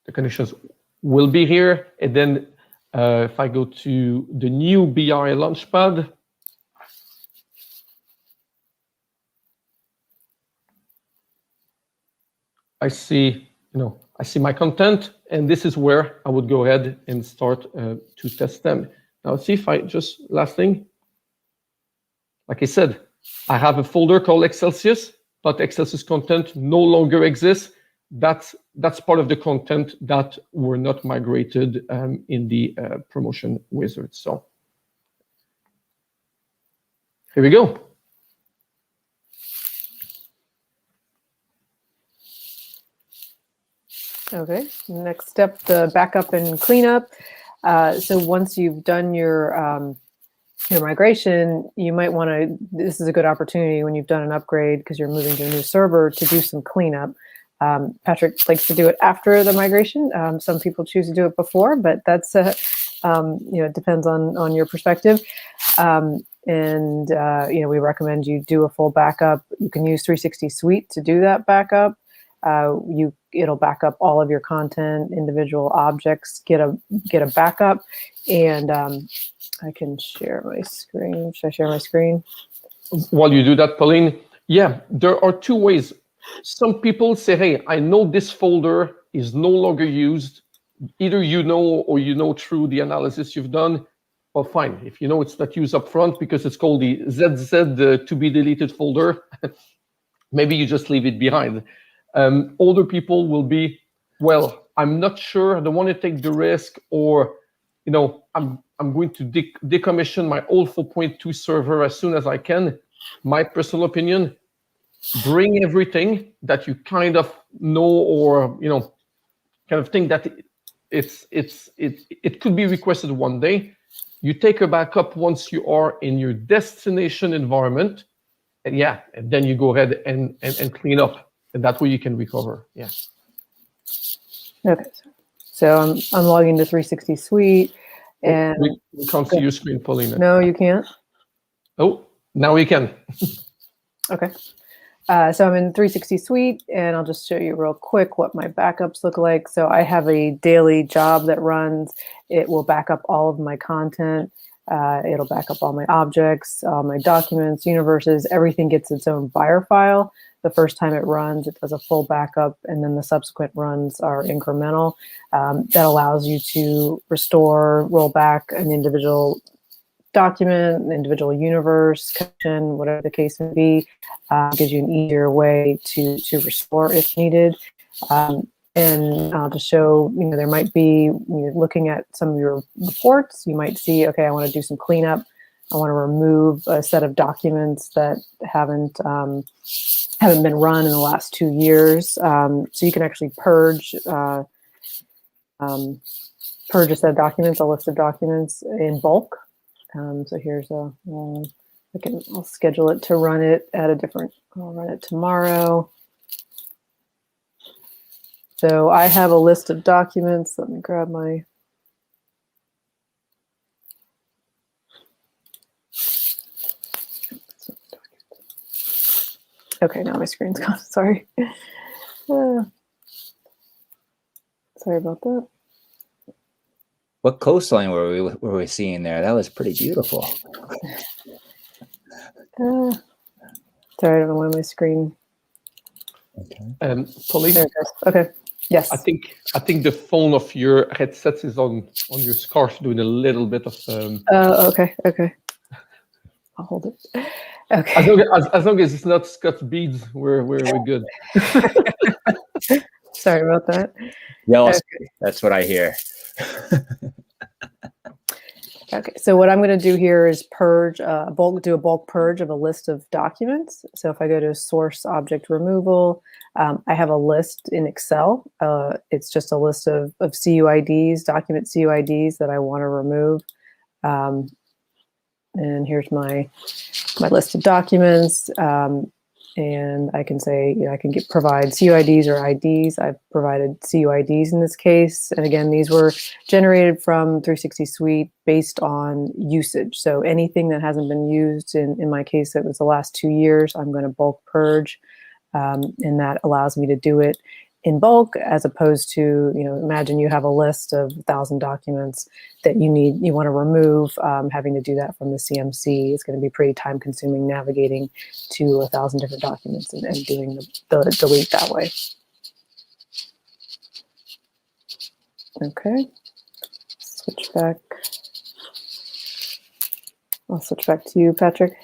the connections will be here. And then if I go to the new BI Launchpad, I see my content, and this is where I would go ahead and start to test them. Now, see if I just, last thing, like I said, I have a folder called Excelsius, but Excelsius content no longer exists. That's part of the content that were not migrated in the promotion wizard. So here we go. Okay, next step, the backup and cleanup. So once you've done your migration, you might want to, this is a good opportunity when you've done an upgrade because you're moving to a new server to do some cleanup. Patrick likes to do it after the migration. Some people choose to do it before, but that's, it depends on your perspective. We recommend you do a full backup. You can use 360 Suite to do that backup. It'll back up all of your content, individual objects, get a backup, and I can share my screen. Should I share my screen? While you do that, Pauline, yeah, there are two ways. Some people say, hey, I know this folder is no longer used. Either or through the analysis you've done, well, fine. If you know it's not used up front because it's called the ZZ to be deleted folder, maybe you just leave it behind. Older people will be, well, I'm not sure, I don't want to take the risk, or, I'm going to decommission my old 4.2 server as soon as I can. My personal opinion, bring everything that you kind of know, or, kind of think that it could be requested one day. You take a backup once you are in your destination environment, and then you go ahead and clean up. And that way you can recover. Yeah. Okay. So I'm logging to 360 Suite, and we can't see your screen, Paulina. No, you can't. Oh, now we can. Okay. So I'm in 360 Suite, and I'll just show you real quick what my backups look like. So I have a daily job that runs. It will back up all of my content. It'll back up all my objects, all my documents, universes. Everything gets its own buyer file. The first time it runs, it does a full backup, and then the subsequent runs are incremental. That allows you to restore, roll back an individual document, an individual universe, connection, whatever the case may be. Gives you an easier way to restore if needed. And I'll just show, there might be, looking at some of your reports, you might see, okay, I want to do some cleanup. I want to remove a set of documents that haven't been run in the last 2 years. So you can actually purge a set of documents, a list of documents in bulk. So here's I'll schedule it to run it at I'll run it tomorrow. So I have a list of documents. Let me grab my, Okay, now my screen's gone. Sorry. Sorry about that. What coastline were we seeing there? That was pretty beautiful. Sorry, I don't know why my screen. Okay. Pauline, There it goes. Okay. Yes. I think the phone of your headset is on your scarf, doing a little bit of. Okay. Okay. I'll hold it. Okay. As long as it's not Scott's beads, we're good. Sorry about that. Yellow. Okay. That's what I hear. Okay, so what I'm going to do here is purge, do a bulk purge of a list of documents. So if I go to source object removal, I have a list in Excel. It's just a list of CUIDs, document CUIDs that I want to remove. And here's my list of documents. And I can say, I can provide CUIDs or IDs. I've provided CUIDs in this case. And again, these were generated from 360 Suite based on usage. So anything that hasn't been used, in my case, it was the last 2 years, I'm going to bulk purge. And that allows me to do it in bulk, as opposed to, imagine you have a list of 1,000 documents that you want to remove. Having to do that from the CMC is going to be pretty time consuming, navigating to 1,000 different documents and doing the delete that way. Okay, switch back. I'll switch back to you, Patrick.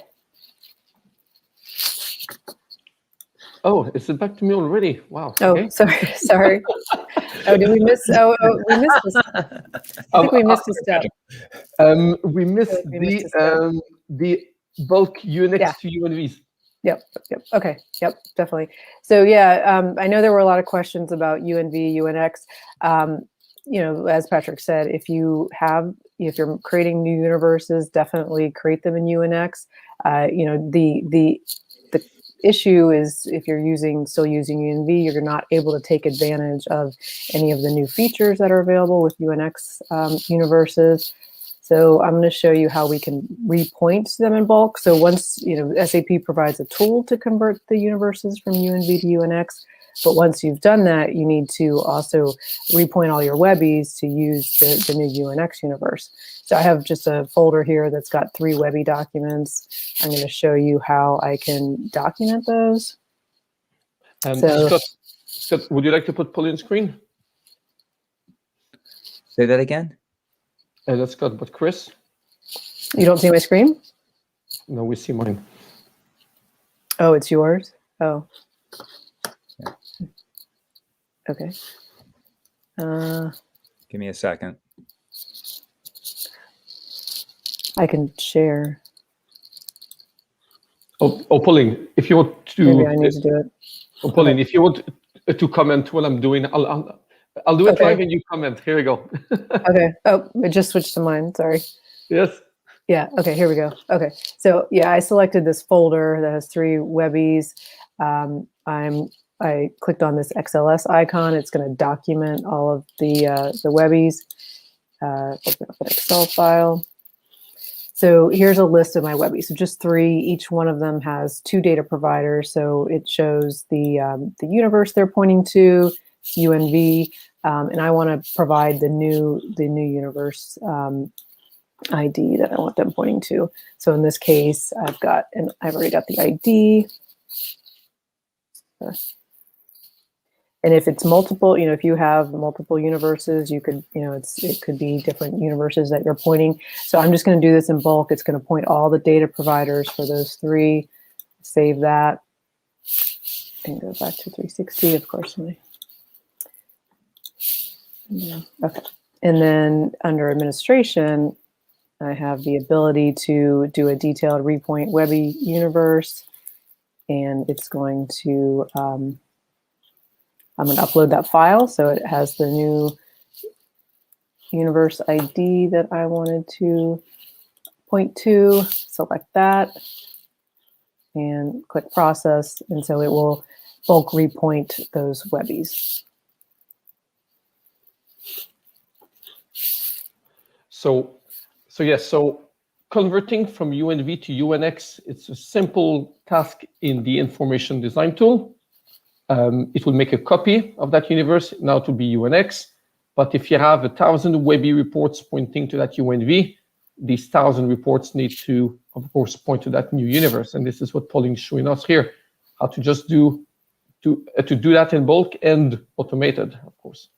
Oh, is it back to me already? Wow. Oh, okay. sorry. Oh, did we miss? Oh, we missed this. I think we missed a step. We missed the bulk Unix to UNVs. Yep. Okay. Yep. Definitely. So yeah, I know there were a lot of questions about UNV, UNX. As Patrick said, if you're creating new universes, definitely create them in UNX. The issue is if you're still using UNV, you're not able to take advantage of any of the new features that are available with UNX universes. So I'm going to show you how we can repoint them in bulk. So once, SAP provides a tool to convert the universes from UNV to UNX. But once you've done that, you need to also repoint all your Webbies to use the new UNX universe. So I have just a folder here that's got 3 Webby documents. I'm going to show you how I can document those. Scott, would you like to put Pauline's screen? Say that again? That's Scott, but Chris? You don't see my screen? No, we see mine. Oh, it's yours? Oh. Okay. Give me a second. I can share. Oh, Pauline, if you want to, maybe I need to do it. Oh, Pauline, if you want to comment while I'm doing, I'll do it live and you comment. Here we go. Okay. Oh, it just switched to mine. Sorry. Yes. Yeah. Okay. Here we go. Okay. So yeah, I selected this folder that has 3 Webbies. I clicked on this XLS icon. It's going to document all of the Webbies. Open up an Excel file. So here's a list of my Webbies. So just 3. Each one of them has 2 data providers. So it shows the universe they're pointing to, UNV, and I want to provide the new universe ID that I want them pointing to. So in this case, I've already got the ID. And if it's multiple, if you have multiple universes, you could, it could be different universes that you're pointing. So I'm just going to do this in bulk. It's going to point all the data providers for those 3. Save that and go back to 360, of course. Okay. And then under administration, I have the ability to do a detailed repoint Webby universe, and it's going to, I'm going to upload that file so it has the new universe ID that I wanted to point to. Select that and click process, and so it will bulk repoint those Webbies. So yes. So converting from UNV to UNX, it's a simple task in the information design tool. It will make a copy of that universe, now to be UNX. But if you have 1,000 Webby reports pointing to that UNV, these 1,000 reports need to, of course, point to that new universe. And this is what Pauline is showing us here, how to just do that in bulk and automated, of course.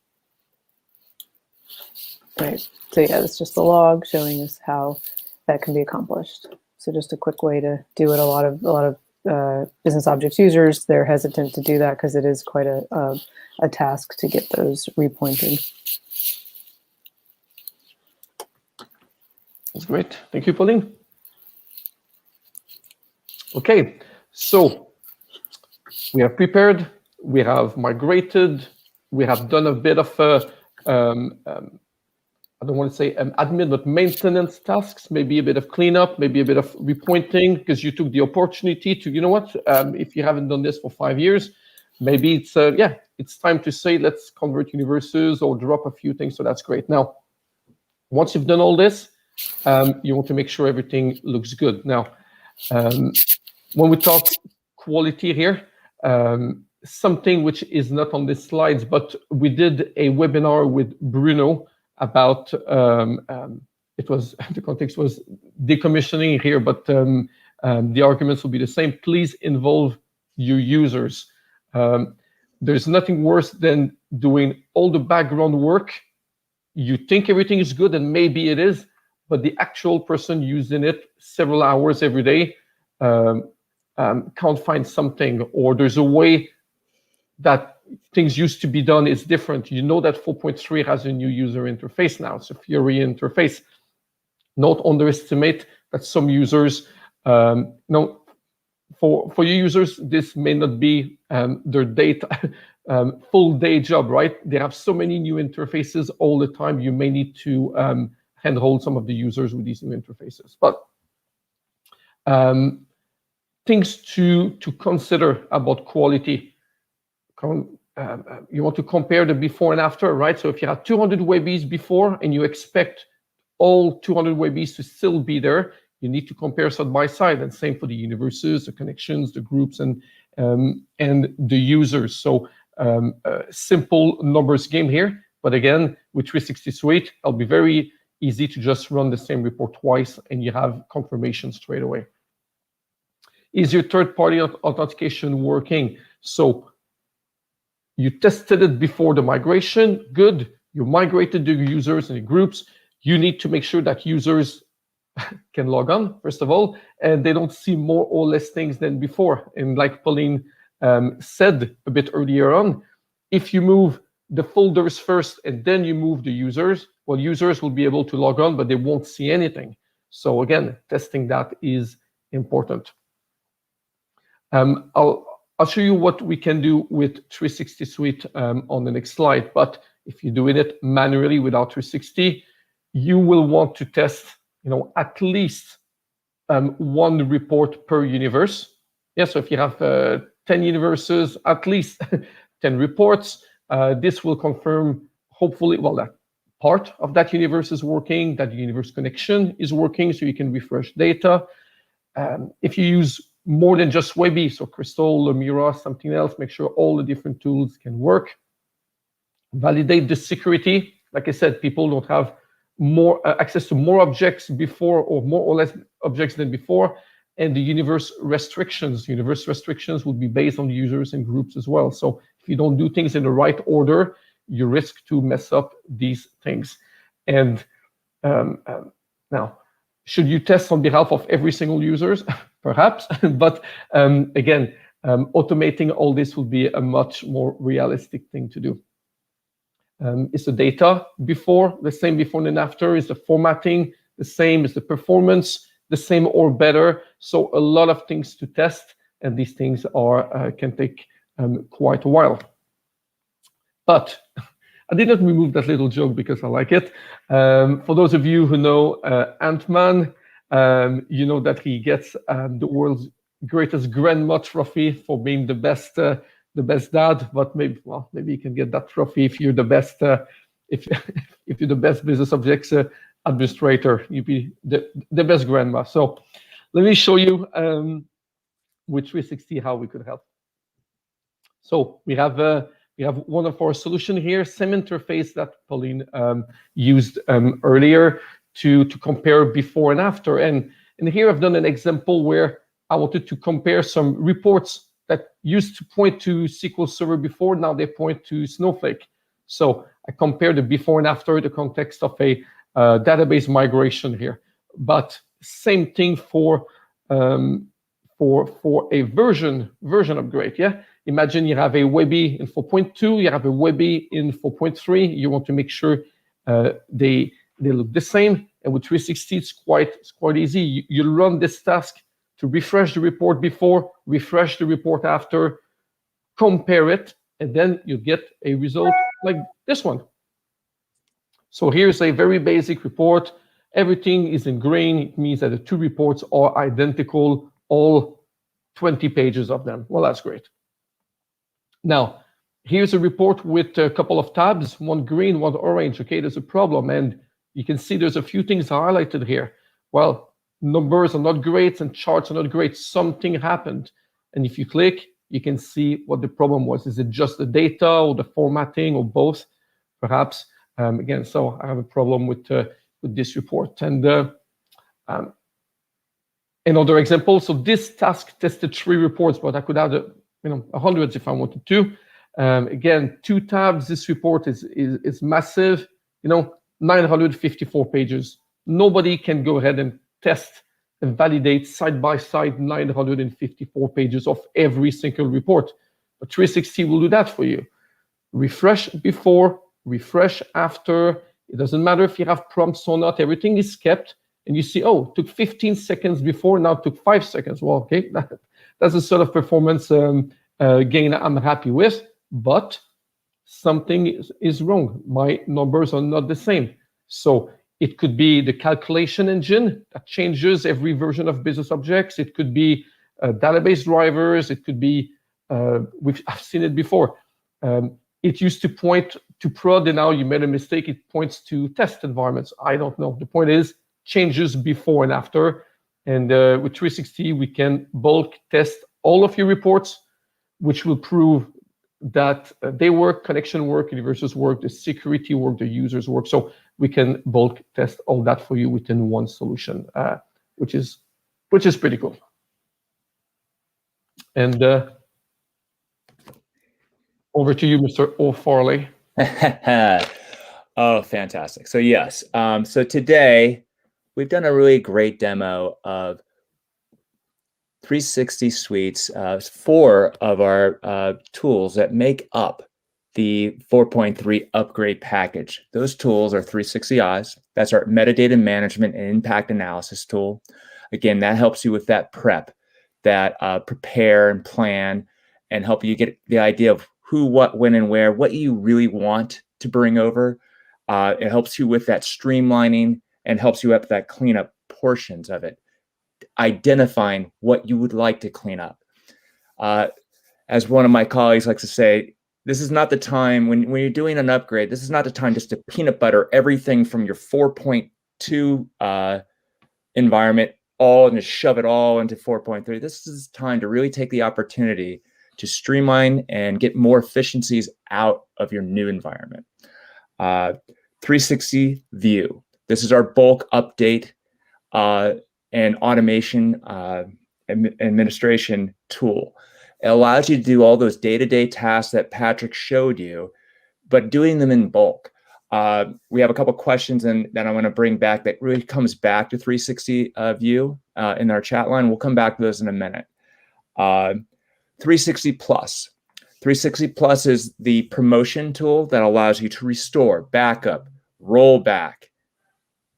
Right. So yeah, it's just the log showing us how that can be accomplished. So just a quick way to do it. A lot of business objects users, they're hesitant to do that because it is quite a task to get those repointed. That's great. Thank you, Pauline. Okay, so we have prepared, we have migrated, we have done a bit of I don't want to say admin, but maintenance tasks, maybe a bit of cleanup, maybe a bit of repointing, because you took the opportunity to, you know what, if you haven't done this for 5 years, maybe it's, it's time to say, let's convert universes or drop a few things. So that's great. Now, once you've done all this, you want to make sure everything looks good. Now, when we talk quality here, something which is not on the slides, but we did a webinar with Bruno about it was the context was decommissioning here, but the arguments will be the same. Please involve your users. There's nothing worse than doing all the background work. You think everything is good, and maybe it is, but the actual person using it several hours every day can't find something, or there's a way that things used to be done is different. You know that 4.3 has a new user interface now. It's a Fiori interface. Don't underestimate that some users, no, for your users, this may not be their data, full day job, right? They have so many new interfaces all the time. You may need to handhold some of the users with these new interfaces. But things to consider about quality. You want to compare the before and after, right? So if you had 200 Webbies before and you expect all 200 Webbies to still be there, you need to compare side by side. And same for the universes, the connections, the groups, and the users. So simple numbers game here. But again, with 360 Suite, it'll be very easy to just run the same report twice and you have confirmation straight away. Is your third-party authentication working? So you tested it before the migration, good. You migrated the users and the groups. You need to make sure that users can log on, first of all, and they don't see more or less things than before. And like Pauline said a bit earlier on, if you move the folders first and then you move the users, well, users will be able to log on, but they won't see anything. So again, testing that is important. I'll show you what we can do with 360 Suite on the next slide. But if you're doing it manually without 360, you will want to test, at least one report per universe. Yeah, so if you have 10 universes, at least 10 reports, this will confirm, hopefully, well, that part of that universe is working, that the universe connection is working, so you can refresh data. If you use more than just Webby, so Crystal, Lumira, something else, make sure all the different tools can work. Validate the security. Like I said, people don't have more access to more objects before, or more or less objects than before. And the universe restrictions will be based on users and groups as well. So if you don't do things in the right order, you risk to mess up these things. And now, should you test on behalf of every single user? Perhaps, but again, automating all this will be a much more realistic thing to do. Is the data the same before and after? Is the formatting the same? Is the performance the same or better? So a lot of things to test, and these things can take quite a while. But I did not remove that little joke because I like it. For those of you who know Ant-Man, you know that he gets the world's greatest grandma trophy for being the best dad. But maybe you can get that trophy if you're the best if you're the best business objects administrator. You'd be the best grandma. So let me show you with 360 how we could help. So we have one of our solution here, same interface that Pauline used earlier to compare before and after. And here I've done an example where I wanted to compare some reports that used to point to SQL Server before, now they point to Snowflake. So I compare the before and after the context of a database migration here. But same thing for a version upgrade. Yeah. Imagine you have a Webby in 4.2, you have a Webby in 4.3. You want to make sure they look the same. And with 360, it's quite easy. You run this task to refresh the report before, refresh the report after, compare it, and then you get a result like this one. So here's a very basic report. Everything is in green. It means that the two reports are identical, all 20 pages of them. Well, that's great. Now, here's a report with a couple of tabs, one green, one orange. Okay, there's a problem. And you can see there's a few things highlighted here. Well, numbers are not great and charts are not great. Something happened. And if you click, you can see what the problem was. Is it just the data or the formatting or both? Perhaps. Again, so I have a problem with this report. And another example. So this task tested 3 reports, but I could add 100 if I wanted to. Again, 2 tabs. This report is massive. 954 pages. Nobody can go ahead and test and validate side by side 954 pages of every single report. But 360 will do that for you. Refresh before, refresh after. It doesn't matter if you have prompts or not. Everything is kept. And you see, oh, it took 15 seconds before, now it took 5 seconds. Well, okay, that's a sort of performance gain I'm happy with. But something is wrong. My numbers are not the same. So it could be the calculation engine that changes every version of BusinessObjects. It could be database drivers. It could be, I've seen it before. It used to point to prod, and now you made a mistake. It points to test environments. I don't know. The point is changes before and after. And with 360, we can bulk test all of your reports, which will prove that they work, connection work, universals work, the security work, the users work. So we can bulk test all that for you within one solution, which is pretty cool. And over to you, Mr. O'Farley. Oh, fantastic. So yes, so today we've done a really great demo of 360 suites, 4 of our tools that make up the 4.3 upgrade package. Those tools are 360 Eyes. That's our metadata management and impact analysis tool. Again, that helps you with that prep, that prepare and plan, and help you get the idea of who, what, when, and where, what you really want to bring over. It helps you with that streamlining and helps you up that cleanup portions of it, identifying what you would like to clean up. As one of my colleagues likes to say, this is not the time when you're doing an upgrade, this is not the time just to peanut butter everything from your 4.2 environment all and just shove it all into 4.3. This is time to really take the opportunity to streamline and get more efficiencies out of your new environment. 360 View. This is our bulk update and automation administration tool. It allows you to do all those day-to-day tasks that Patrick showed you, but doing them in bulk. We have a couple questions that I want to bring back that really comes back to 360 View in our chat line. We'll come back to those in a minute. 360 Plus. 360 Plus is the promotion tool that allows you to restore, backup, roll back,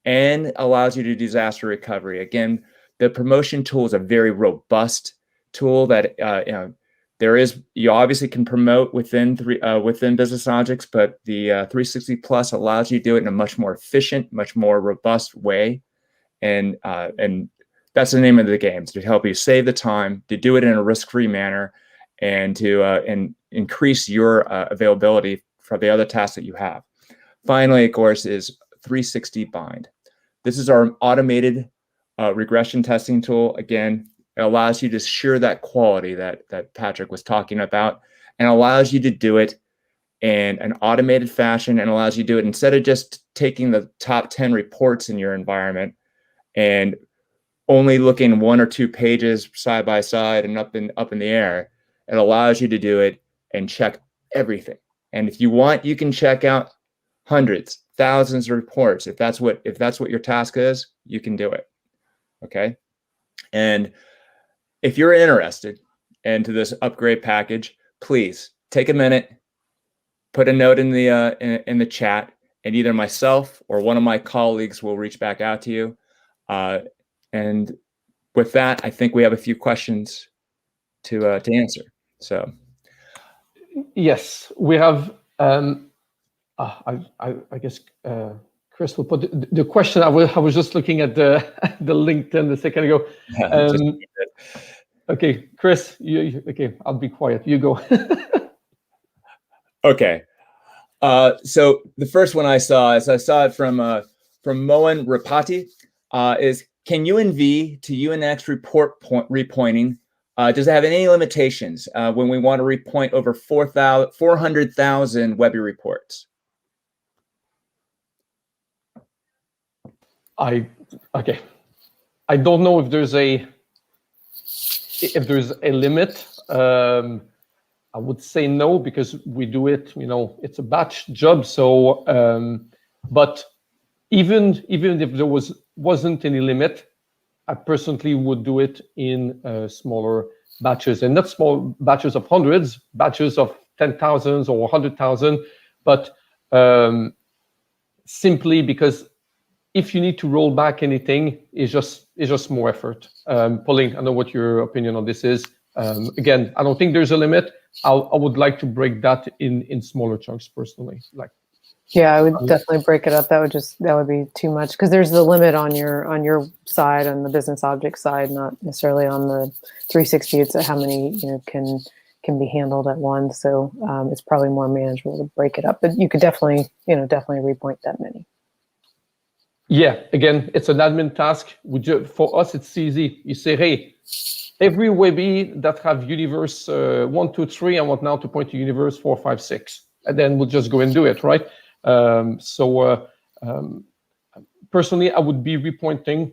and allows you to do disaster recovery. Again, the promotion tool is a very robust tool that you obviously can promote within BusinessObjects, but the 360 Plus allows you to do it in a much more efficient, much more robust way, and that's the name of the game, to help you save the time, to do it in a risk-free manner, and to increase your availability for the other tasks that you have. Finally, of course, is 360 Bind. This is our automated regression testing tool. Again, it allows you to assure that quality that Patrick was talking about, and allows you to do it in an automated fashion, and allows you to do it instead of just taking the top 10 reports in your environment and only looking 1 or 2 pages side by side and up in the air. It allows you to do it and check everything. And if you want, you can check out hundreds, thousands of reports. If that's what your task is, you can do it. Okay. And if you're interested into this upgrade package, please take a minute, put a note in the chat, and either myself or one of my colleagues will reach back out to you. And with that, I think we have a few questions to answer. So, yes, we have. I guess Chris will put the question. I was just looking at the LinkedIn a second ago. Okay, Chris, okay, I'll be quiet. You go. Okay. So the first one I saw it from Mohan Rapati. Is can UNV to UNX report repointing? Does it have any limitations when we want to repoint over 400,000 Webby reports? Okay. I don't know if there's a limit. I would say no, because we do it. It's a batch job. So, but even if there wasn't any limit, I personally would do it in smaller batches, and not small batches of hundreds, batches of 10,000 or 100,000, but simply because if you need to roll back anything, it's just more effort. Pauline, I know what your opinion on this is. Again, I don't think there's a limit. I would like to break that in smaller chunks personally. Yeah, I would definitely break it up. That would be too much, because there's the limit on your side, on the business object side, not necessarily on the 360. It's how many can be handled at once. So it's probably more manageable to break it up. But you could definitely repoint that many. Yeah, again, it's an admin task. For us, it's easy. You say, hey, every Webby that have universe 1, 2, 3, I want now to point to universe 4, 5, 6, and then we'll just go and do it, right? Personally, I would be repointing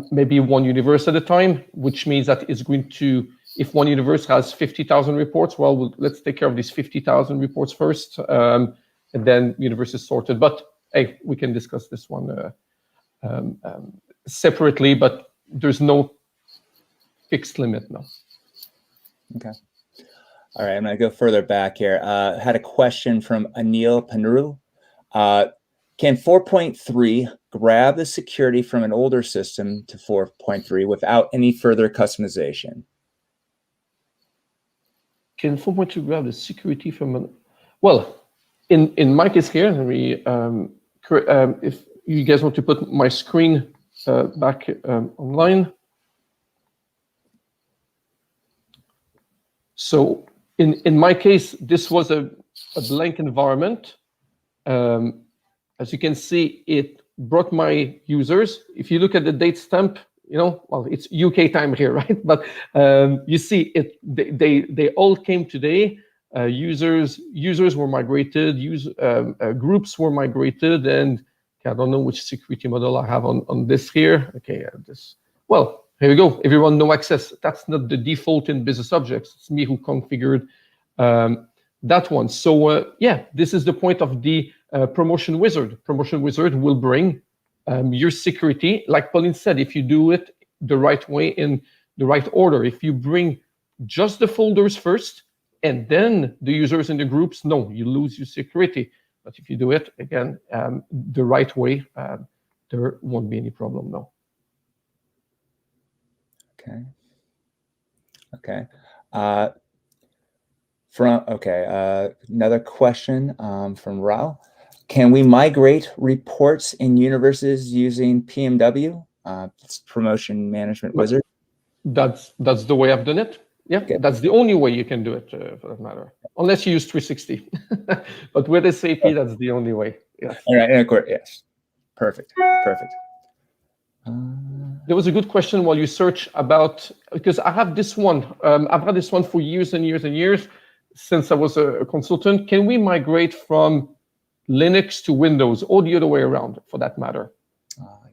maybe one universe at a time, which means that it's going to, if one universe has 50,000 reports, well, let's take care of these 50,000 reports first, and then universe is sorted. But hey, we can discuss this one separately, but there's no fixed limit now. Okay. All right, I'm going to go further back here. Had a question from Anil Panuru. Can 4.3 grab the security from an older system to 4.3 without any further customization? Can 4.2 grab the security from an... Well, in my case here, if you guys want to put my screen back online. So in my case, this was a blank environment. As you can see, it brought my users. If you look at the date stamp, well, it's UK time here, right? But you see, they all came today. Users were migrated. Groups were migrated, and I don't know which security model I have on this here. Okay, well, here we go. Everyone, no access. That's not the default in business objects. It's me who configured that one. So yeah, this is the point of the promotion wizard. Promotion wizard will bring your security, like Pauline said, if you do it the right way, in the right order. If you bring just the folders first and then the users in the groups, no, you lose your security. But if you do it, again, the right way, there won't be any problem, no. Okay. Another question from Rao. Can we migrate reports in universes using PMW, Promotion Management Wizard? That's the way I've done it. Yeah, okay. That's the only way you can do it, for that matter, unless you use 360. But with SAP, that's the only way. Yes. All right, and of course, yes. Perfect. Perfect. There was a good question while you search about, because I have this one. I've had this one for years and years and years since I was a consultant. Can we migrate from Linux to Windows, or the other way around, for that matter?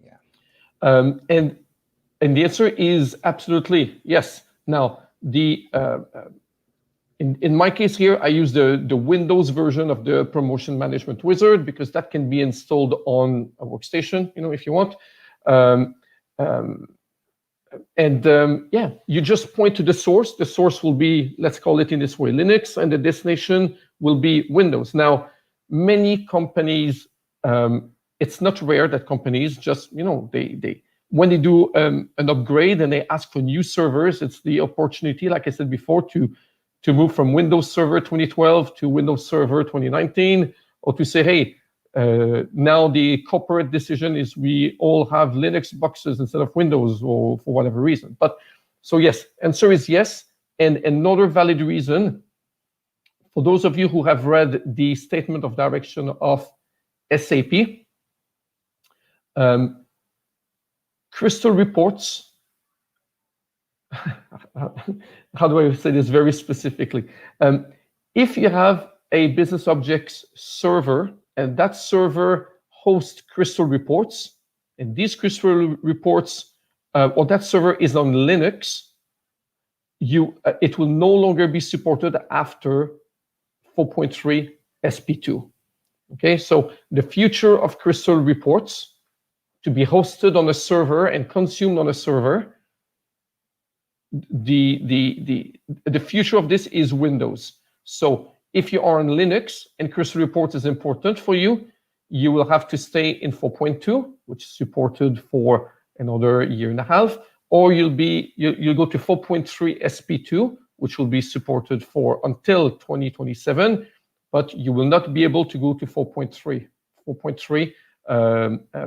Yeah. And the answer is absolutely yes. Now, in my case here, I use the Windows version of the Promotion Management Wizard because that can be installed on a workstation, if you want. Yeah, you just point to the source. The source will be, let's call it in this way, Linux, and the destination will be Windows. Now, many companies, it's not rare that companies just, they when they do an upgrade and they ask for new servers, it's the opportunity, like I said before, to move from Windows Server 2012 to Windows Server 2019, or to say, hey, now the corporate decision is we all have Linux boxes instead of Windows, or for whatever reason. But so yes, answer is yes. And another valid reason, for those of you who have read the statement of direction of SAP, Crystal reports, how do I say this very specifically? If you have a BusinessObjects server, and that server hosts Crystal reports, and these Crystal reports, or that server is on Linux, it will no longer be supported after 4.3 SP2. Okay, so the future of Crystal reports to be hosted on a server and consumed on a server, the future of this is Windows. So if you are on Linux and Crystal reports is important for you, you will have to stay in 4.2, which is supported for another year and a half, or you'll go to 4.3 SP2, which will be supported for until 2027, but you will not be able to go to 4.3. 4.3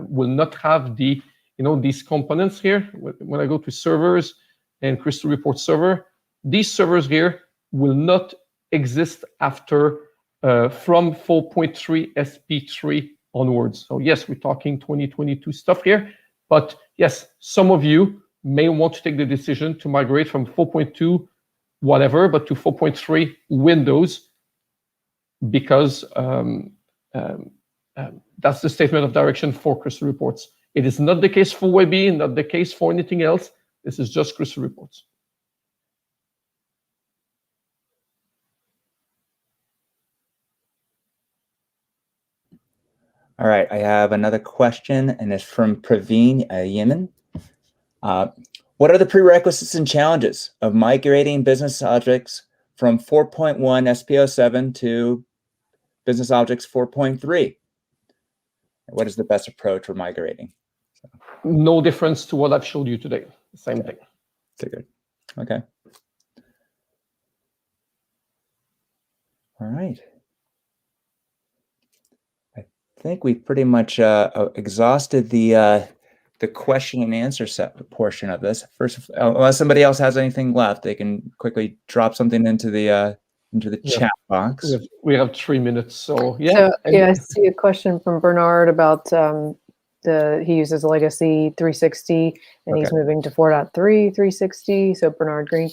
will not have these components here. When I go to servers and Crystal Report server, these servers here will not exist after from 4.3 SP3 onwards. So yes, we're talking 2022 stuff here, but yes, some of you may want to take the decision to migrate from 4.2 whatever, but to 4.3 Windows, because that's the statement of direction for Crystal Reports. It is not the case for Webby, not the case for anything else. This is just Crystal Reports. All right, I have another question, and it's from Praveen Yemen. What are the prerequisites and challenges of migrating BusinessObjects from 4.1 SP07 to BusinessObjects 4.3? What is the best approach for migrating? No difference to what I've showed you today. Same thing. Figured. Okay. All right. I think we pretty much exhausted the question and answer set portion of this. First, unless somebody else has anything left, they can quickly drop something into the chat box. We have 3 minutes, so yeah. So, I see a question from Bernard about he uses Legacy 360 and he's moving to 4.3 360. So Bernard Green.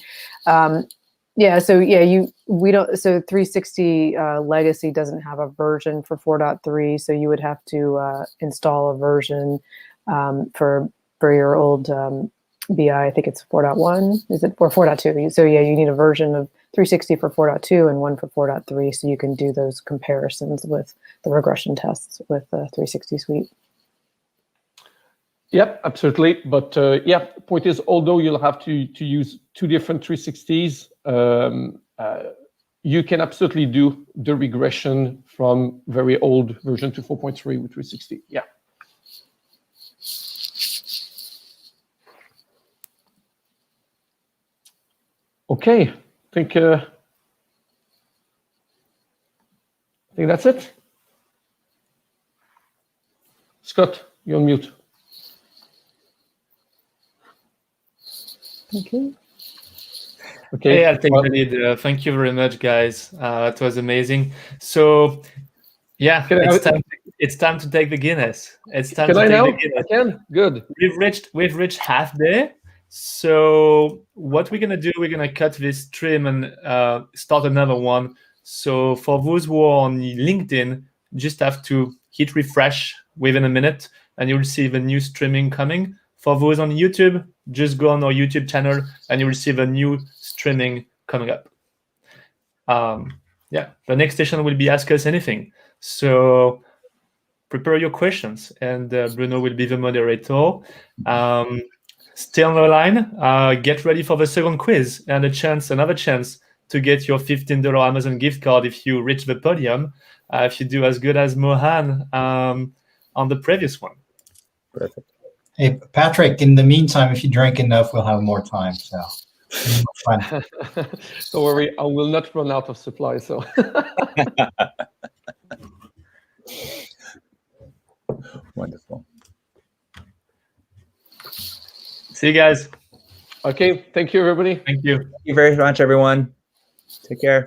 So 360 Legacy doesn't have a version for 4.3, so you would have to install a version for your old BI. I think it's 4.1. Is it or 4.2? So yeah, you need a version of 360 for 4.2 and one for 4.3, so you can do those comparisons with the regression tests with the 360 suite. Yep, absolutely. But point is, although you'll have to use two different 360s, you can absolutely do the regression from very old version to 4.3 with 360. Yeah. Okay, I think that's it. Scott, you're on mute. Thank you. Okay. Yeah, I think we need. Thank you very much, guys. It was amazing. So, yeah, it's time. it's time to take the Guinness. It's time Can to I take now? the I Guinness. can? Good. We've reached half day. So what we're gonna do, we're gonna cut this stream and start another one. So for those who are on LinkedIn, just have to hit refresh within a minute, and you'll see the new streaming coming. For those on YouTube, just go on our YouTube channel, and you will see the new streaming coming up. Yeah, the next session will be Ask Us Anything. So prepare your questions, and Bruno will be the moderator. Stay on the line. Get ready for the second quiz and another chance to get your $15 Amazon gift card if you reach the podium. If you do as good as Mohan on the previous one. Perfect. Hey, Patrick, in the meantime, if you drink enough, we'll have more time. So fun. Don't worry, I will not run out of supply. So Wonderful. See you guys. okay, thank you, everybody. Thank you. Thank you very much, everyone. Take care.